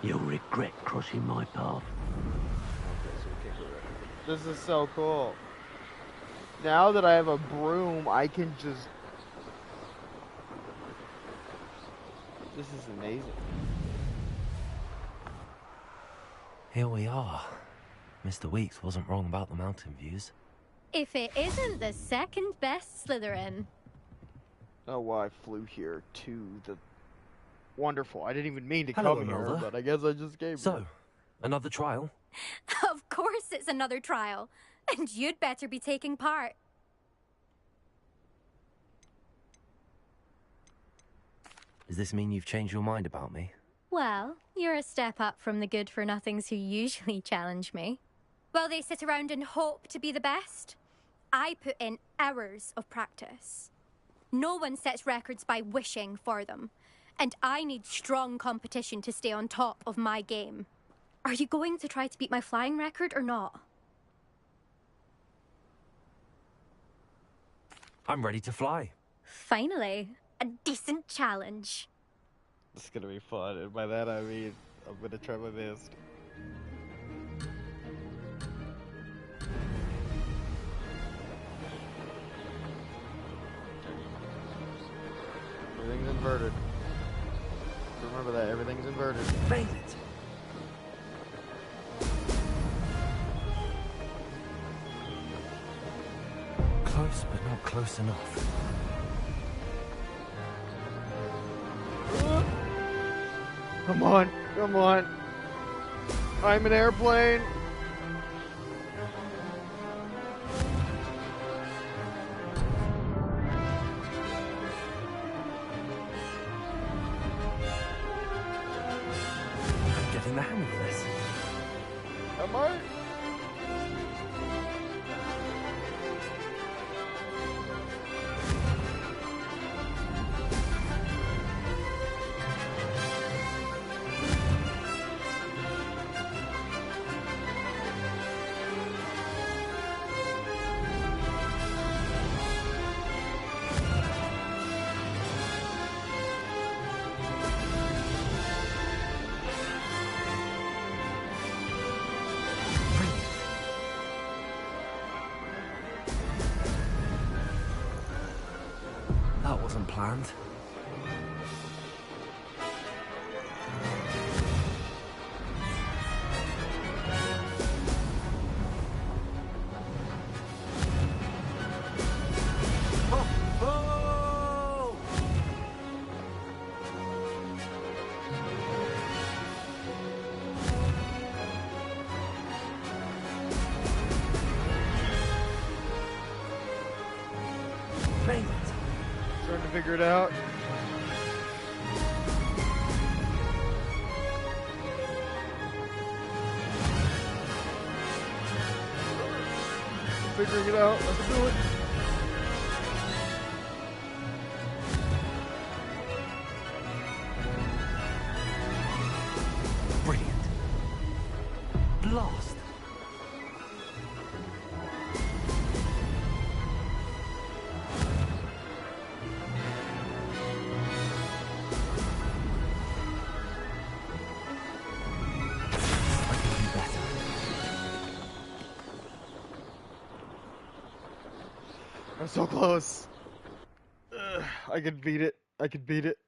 You'll regret crossing my path.
This is so cool. Now that I have a broom, I can just... This is amazing.
Here we are. Mr. Weeks wasn't wrong about the mountain views.
If it isn't the second best Slytherin.
Oh, well, I flew here to the... Wonderful. I didn't even mean to
Hello,
come here,
Imelda.
but I guess I just came
So,
here.
another trial?
Of course it's another trial. And you'd better be taking part.
Does this mean you've changed your mind about me?
Well, you're a step up from the good-for-nothings who usually challenge me. While they sit around and hope to be the best, I put in hours of practice. No one sets records by wishing for them, and I need strong competition to stay on top of my game. Are you going to try to beat my flying record or not?
I'm ready to fly.
Finally, a decent challenge.
It's gonna be fun, and by that I mean, I'm gonna try my best. Everything's inverted. Remember that, everything's inverted.
Made it.
Close, but not close enough.
Come on, come on. I'm an airplane.
I'm getting the hang of this.
Am I?
That wasn't planned.
Trying to figure it out. Figuring it out. Let's do it.
Brilliant. Blast.
I'm so close. I could beat it. I could beat it.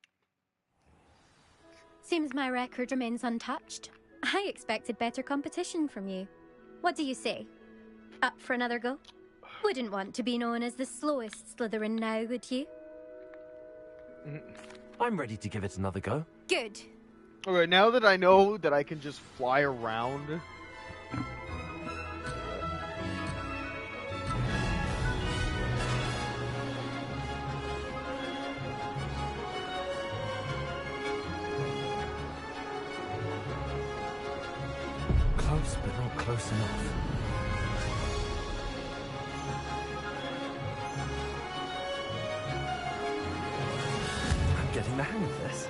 Seems my record remains untouched. I expected better competition from you. What do you say? Up for another go? Wouldn't want to be known as the slowest Slytherin now, would you?
I'm ready to give it another go.
Good.
Okay, now that I know that I can just fly around.
Close, but not close enough. I'm getting the hang of this.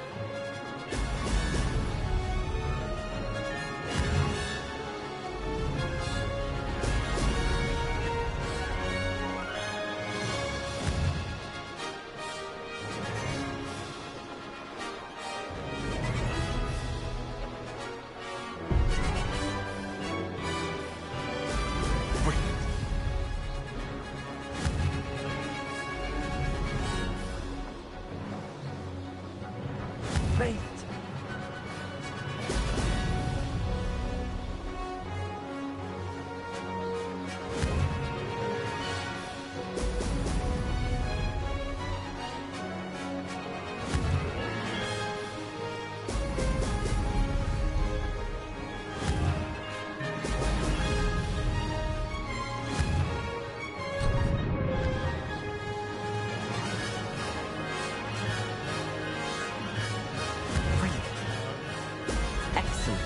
Made it. Excellent.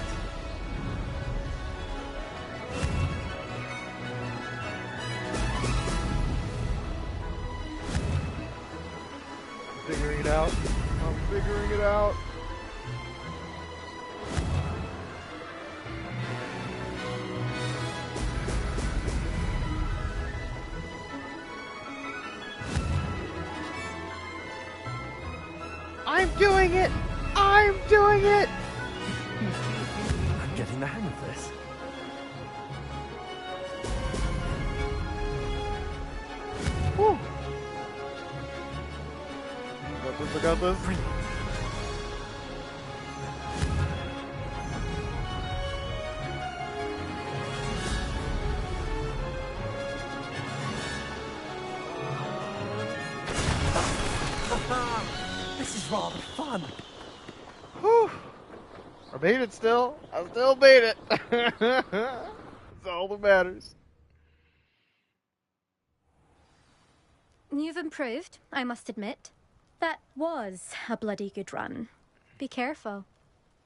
Figuring it out. I'm figuring it out. I'm doing it! I'm doing it!
I'm getting the hang of this.
Whew. I got this.
This is rather fun.
Whew. I made it still. I still made it. That's all that matters.
You've improved, I must admit. That was a bloody good run. Be careful.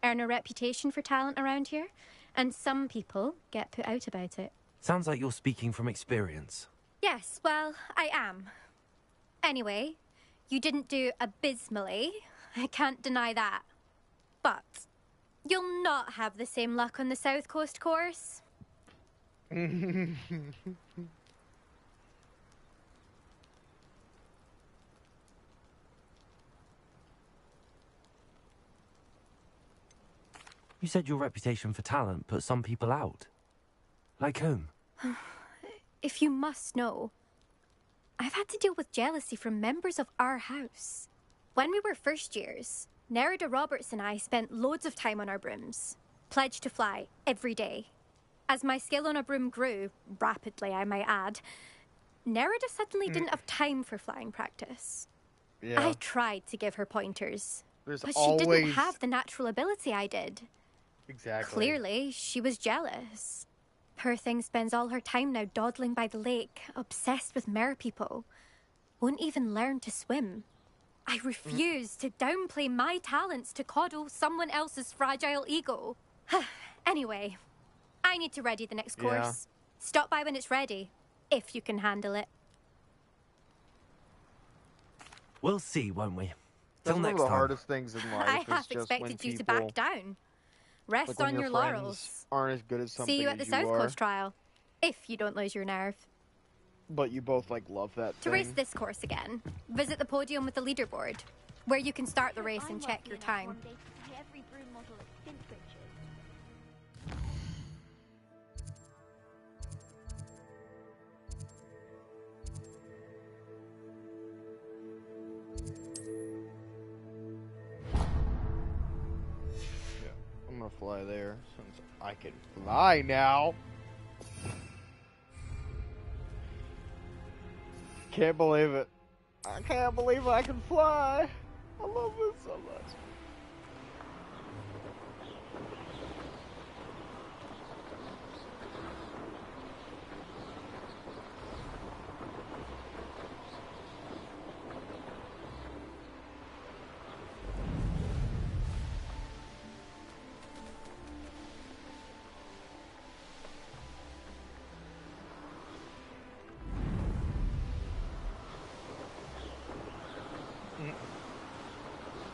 Earn a reputation for talent around here, and some people get put out about it.
Sounds like you're speaking from experience.
Yes, well, I am. Anyway, you didn't do abysmally. I can't deny that. But you'll not have the same luck on the South Coast course.
You said your reputation for talent put some people out. Like whom?
If you must know, I've had to deal with jealousy from members of our house. When we were first years, Nerida Roberts and I spent loads of time on our brooms, pledged to fly every day. As my skill on a broom grew, rapidly I might add, Nerida suddenly didn't have time for flying practice.
Yeah.
I tried to give her pointers,
There's
but she
always...
didn't have the natural ability I did.
Exactly.
Clearly, she was jealous. Poor thing spends all her time now dawdling by the lake, obsessed with merpeople. Won't even learn to swim. I refuse to downplay my talents to coddle someone else's fragile ego. Anyway, I need to ready the next course.
Yeah.
Stop by when it's ready, if you can handle it.
We'll see, won't we?
That's
Till
one of
next
the
time.
hardest things in life.
I
is
half
just when
expected you to
people,
back down. Rest
like when
on
your
your
friends
laurels.
aren't as good as something
See you at the
as
South
you are,
Coast trial, if you don't lose your nerve.
but you both like love that
To
thing.
race this course again, visit the podium with the leaderboard, where you can start the race and check your time.
Every broom model at Stint Richards.
I'm gonna fly there since I can fly now. Can't believe it. I can't believe I can fly. I love this so much.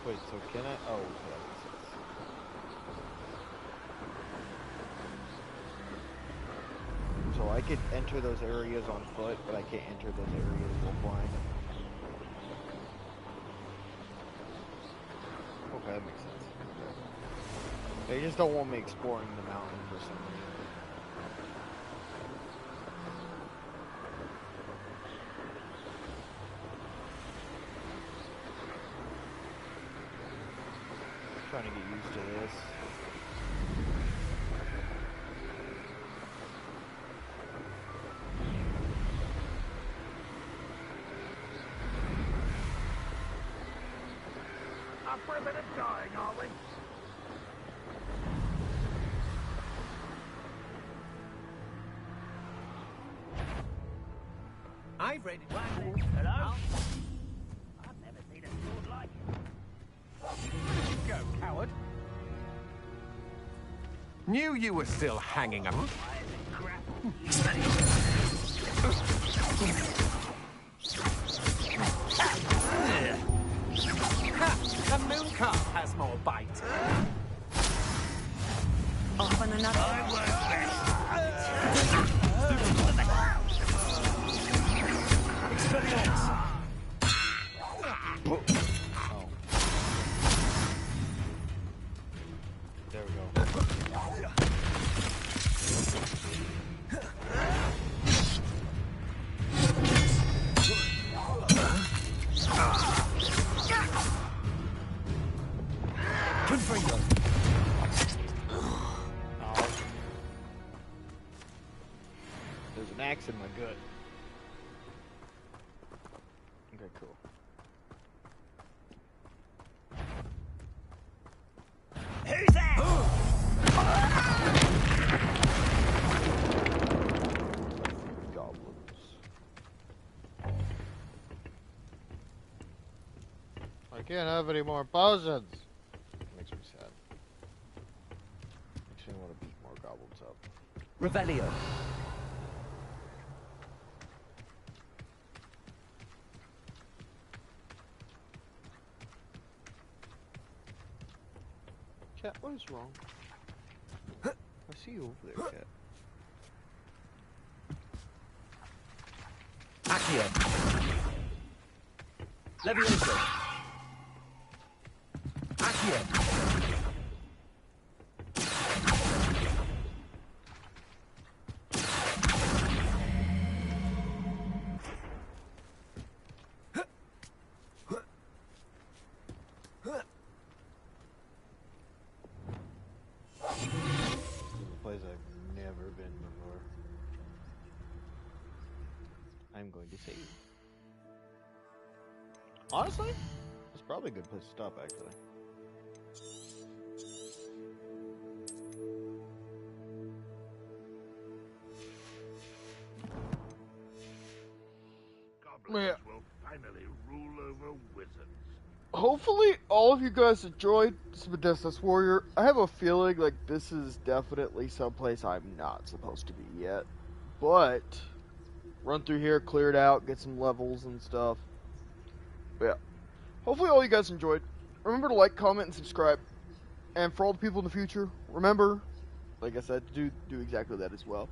Wait, so can I? Oh, okay, that makes sense. So I could enter those areas on foot, but I can't enter those areas while flying. Okay, that makes sense. They just don't want me exploring the mountain for some reason. Trying to get used to this.
Up for a bit of dying, are we?
I've read it.
Hello? I've never seen a sword like it.
Go, coward. Knew you were still hanging up. The moon calf has more bite.
Off on another.
I work
Oh. There we go.
Confringo.
There's an axe in my gut. Okay, cool.
Who's that?
can't have any more potions. Makes me sad. Makes me want to beat more goblins up.
Revelio.
Cat, what is wrong? I see you over there, Cat.
Accio. Levioso. Accio.
Place I've never been before. I'm going to save. Honestly, it's probably a good place to stop, actually.
Goblins will finally rule over wizards.
Hopefully, all of you guys enjoyed This Warrior. I have a feeling like this is definitely someplace I'm not supposed to be yet. But, run through here, clear it out, get some levels and stuff. But yeah. Hopefully all you guys enjoyed. Remember to like, comment, and subscribe. And for all the people in the future, remember, like I said, do exactly that as well.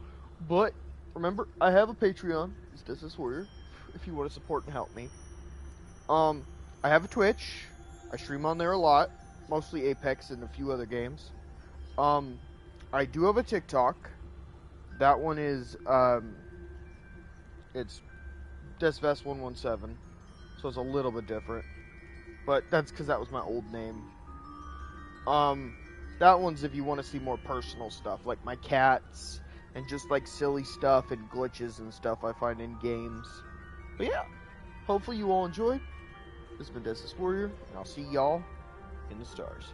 But, remember, I have a Patreon. It's This Warrior. If you want to support and help me. I have a Twitch. I stream on there a lot, mostly Apex and a few other games. I do have a TikTok. That one is it's DesVest117, so it's a little bit different. But that's because that was my old name. That one's if you want to see more personal stuff, like my cats and just like silly stuff and glitches and stuff I find in games. But yeah, hopefully you all enjoyed. This has been This Warrior, and I'll see y'all in the stars.